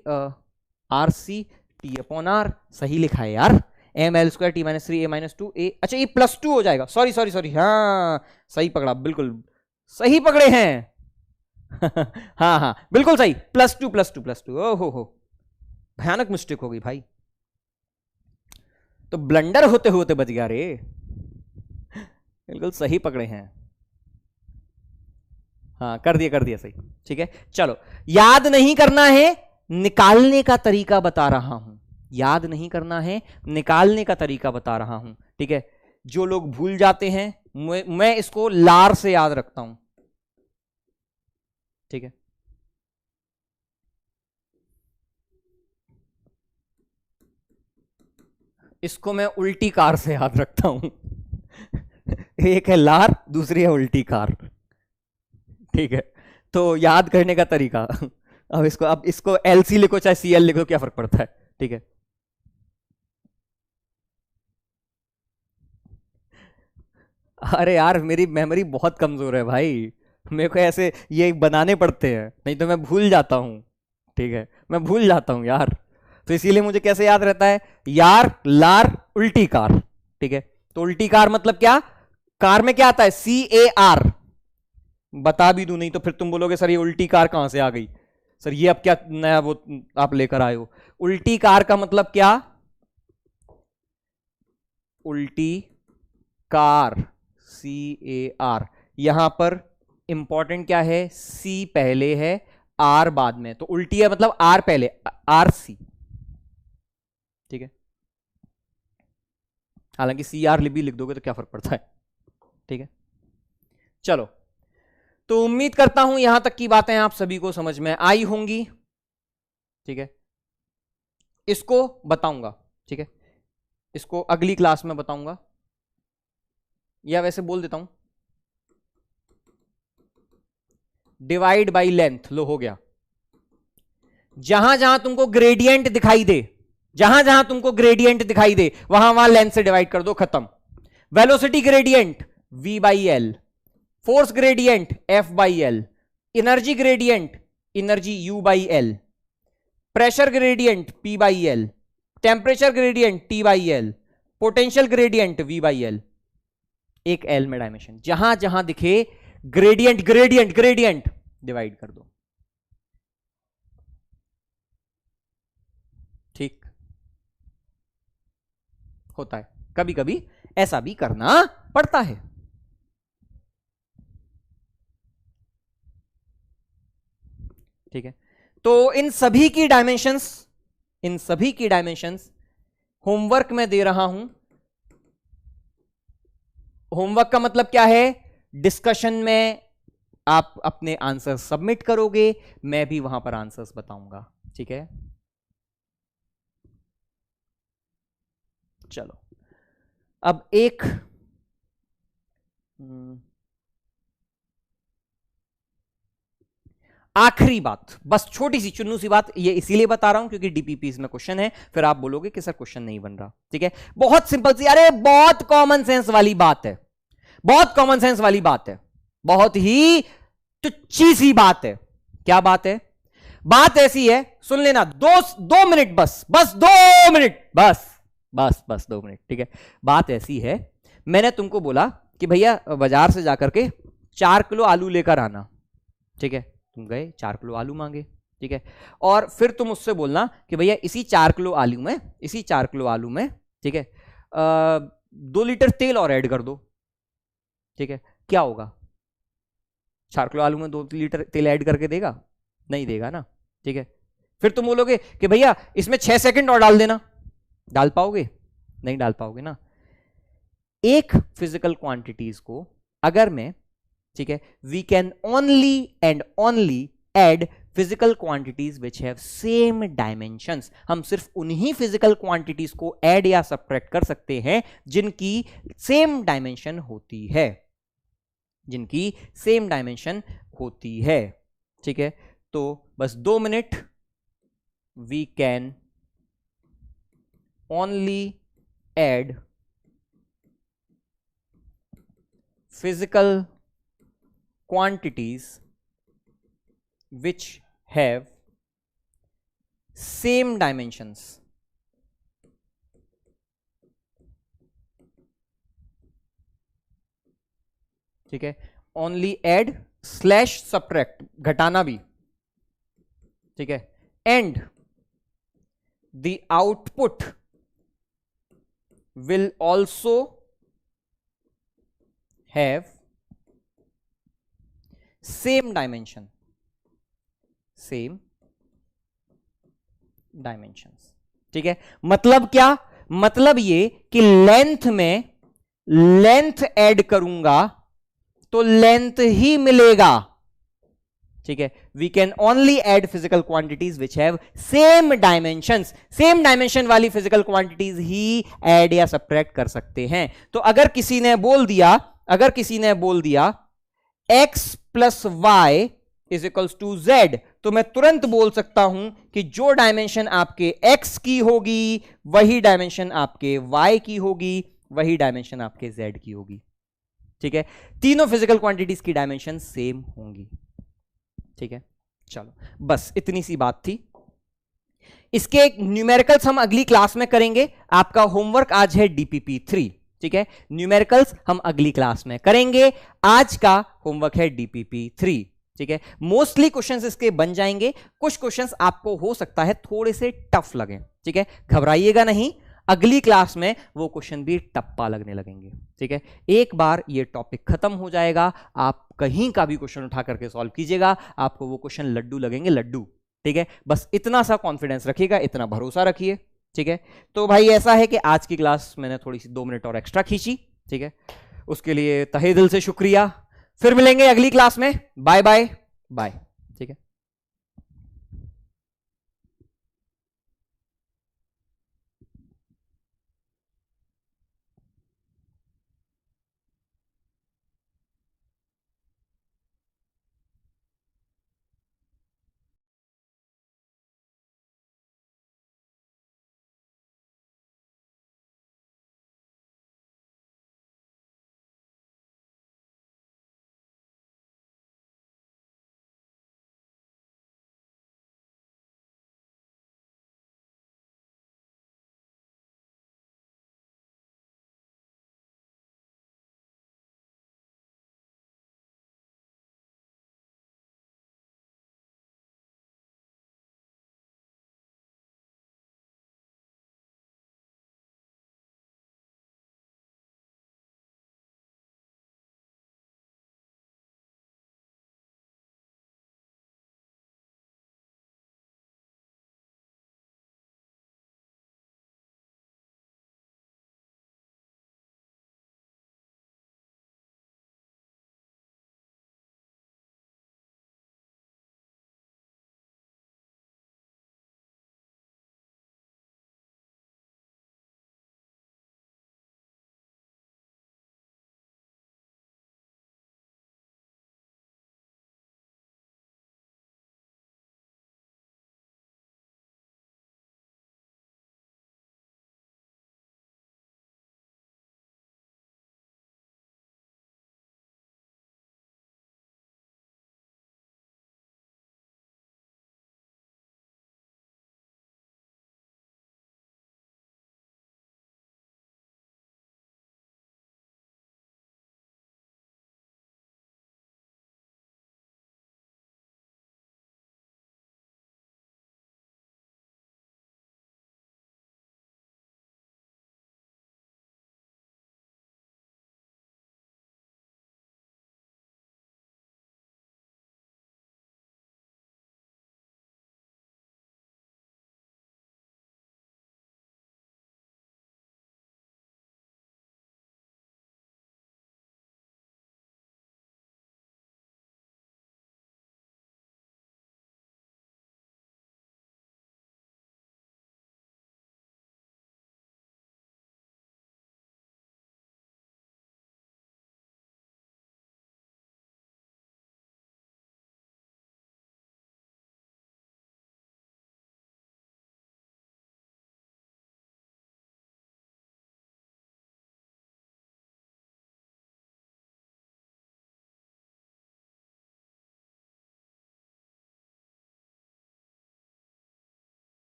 R C T upon R सही लिखा है यार। M L square T minus 3 A minus 2 A, अच्छा ये +2 हो जाएगा। सॉरी सॉरी सॉरी, हाँ सही पकड़ा, बिल्कुल सही पकड़े हैं। हाँ हाँ बिल्कुल सही, +2 ओहो, भयानक मिस्टेक हो गई भाई, तो ब्लंडर होते होते बच गया रे। बिल्कुल सही पकड़े हैं, हाँ कर दिया सही, ठीक है। चलो, याद नहीं करना है, निकालने का तरीका बता रहा हूं। याद नहीं करना है, निकालने का तरीका बता रहा हूं, ठीक है। जो लोग भूल जाते हैं, मैं इसको लार से याद रखता हूं, ठीक है। इसको मैं उल्टी कार से याद रखता हूं। एक है लार, दूसरी है उल्टी कार, ठीक है। तो याद करने का तरीका, अब इसको एलसी लिखो चाहे सीएल लिखो, क्या फर्क पड़ता है, ठीक है। अरे यार मेरी मेमोरी बहुत कमजोर है भाई, मेरे को ऐसे ये बनाने पड़ते हैं, नहीं तो मैं भूल जाता हूं, ठीक है। मैं भूल जाता हूं यार, तो इसीलिए मुझे कैसे याद रहता है? यार लार उल्टी कार, ठीक है। तो उल्टी कार मतलब क्या? कार में क्या आता है? CAR। बता भी दूं, नहीं तो फिर तुम बोलोगे सर ये उल्टी कार कहां से आ गई, सर ये अब क्या नया वो आप लेकर आए हो। उल्टी कार का मतलब क्या? उल्टी कार, CAR। यहां पर इंपॉर्टेंट क्या है? C पहले है, R बाद में, तो उल्टी है मतलब R पहले, RC, ठीक है। हालांकि CR भी लिख दोगे तो क्या फर्क पड़ता है, ठीक है। चलो, तो उम्मीद करता हूं यहां तक की बातें आप सभी को समझ में आई होंगी, ठीक है। इसको बताऊंगा, ठीक है, इसको अगली क्लास में बताऊंगा, या वैसे बोल देता हूं डिवाइड बाय लेंथ। लो हो गया, जहां जहां तुमको ग्रेडियंट दिखाई दे, जहां जहां तुमको ग्रेडियंट दिखाई दे वहां वहां लेंथ से डिवाइड कर दो, खत्म। Velocity gradient V/L, force gradient F/L, energy gradient energy U/L, pressure gradient P/L, temperature gradient T/L, potential gradient V/L। एक L में डायमेंशन, जहां जहां दिखे ग्रेडियंट ग्रेडियंट ग्रेडियंट डिवाइड कर दो, ठीक होता है। कभी कभी ऐसा भी करना पड़ता है, ठीक है। तो इन सभी की डायमेंशंस होमवर्क में दे रहा हूं। होमवर्क का मतलब क्या है? डिस्कशन में आप अपने आंसर सबमिट करोगे, मैं भी वहां पर आंसर्स बताऊंगा, ठीक है। चलो, अब एक आखिरी बात, बस छोटी सी चुन्नू सी बात, ये इसीलिए बता रहा हूं क्योंकि डीपीपी में क्वेश्चन है, फिर आप बोलोगे कि सर क्वेश्चन नहीं बन रहा, ठीक है। बहुत सिंपल सी, अरे बहुत कॉमन सेंस वाली बात है, बहुत कॉमन सेंस वाली बात है, बहुत ही तुच्छी सी बात है। क्या बात है? बात ऐसी है, सुन लेना, 2 मिनट, बस 2 मिनट, बस 2 मिनट, ठीक है। बात ऐसी है, मैंने तुमको बोला कि भैया बाजार से जाकर के 4 किलो आलू लेकर आना, ठीक है। तुम गए, 4 किलो आलू मांगे, ठीक है। और फिर तुम उससे बोलना कि भैया इसी 4 किलो आलू में, ठीक है, 2 लीटर तेल और ऐड कर दो, ठीक है, क्या होगा? 4 किलो आलू में 2 लीटर तेल ऐड करके देगा? नहीं देगा ना। ठीक है, फिर तुम बोलोगे कि भैया इसमें 6 सेकंड और डाल देना, डाल पाओगे? नहीं डाल पाओगे ना। एक फिजिकल क्वांटिटीज को अगर मैं, ठीक है, we can only and only add physical quantities which have same dimensions. हम सिर्फ उन्हीं फिजिकल क्वांटिटीज को ऐड या सब्ट्रैक्ट कर सकते हैं जिनकी सेम डायमेंशन होती है, जिनकी सेम डायमेंशन होती है। ठीक है, तो बस 2 minute. We can only add physical quantities which have same dimensions. ठीक है, only add slash subtract, घटाना भी, ठीक है, and the output will also have same dimension, same dimensions. ठीक है, मतलब क्या? मतलब ये कि लेंथ में लेंथ ऐड करूंगा तो लेंथ ही मिलेगा। ठीक है, we can only add physical quantities which have same dimensions. Same dimension वाली फिजिकल क्वांटिटीज ही ऐड या सब्ट्रैक्ट कर सकते हैं। तो अगर किसी ने बोल दिया x plus Y is equals to z, तो मैं तुरंत बोल सकता हूं कि जो डायमेंशन आपके x की होगी वही डायमेंशन आपके y की होगी, वही डायमेंशन आपके z की होगी। ठीक है, तीनों फिजिकल क्वांटिटीज की डायमेंशन सेम होंगी। ठीक है, चलो बस इतनी सी बात थी। इसके न्यूमेरिकल्स हम अगली क्लास में करेंगे। आपका होमवर्क आज है DPP 3। ठीक है, न्यूमेरिकल्स हम अगली क्लास में करेंगे। आज का होमवर्क है DPP 3। ठीक है, मोस्टली क्वेश्चंस इसके बन जाएंगे। कुछ क्वेश्चंस आपको हो सकता है थोड़े से टफ लगे। ठीक है, घबराइएगा नहीं, अगली क्लास में वो क्वेश्चन भी टप्पा लगने लगेंगे। ठीक है, एक बार ये टॉपिक खत्म हो जाएगा, आप कहीं का भी क्वेश्चन उठा करके सॉल्व कीजिएगा, आपको वो क्वेश्चन लड्डू लगेंगे, लड्डू। ठीक है, बस इतना सा कॉन्फिडेंस रखिएगा, इतना भरोसा रखिए। ठीक है, तो भाई ऐसा है कि आज की क्लास मैंने थोड़ी सी 2 मिनट और एक्स्ट्रा खींची। ठीक है, उसके लिए तहे दिल से शुक्रिया। फिर मिलेंगे अगली क्लास में। Bye bye bye.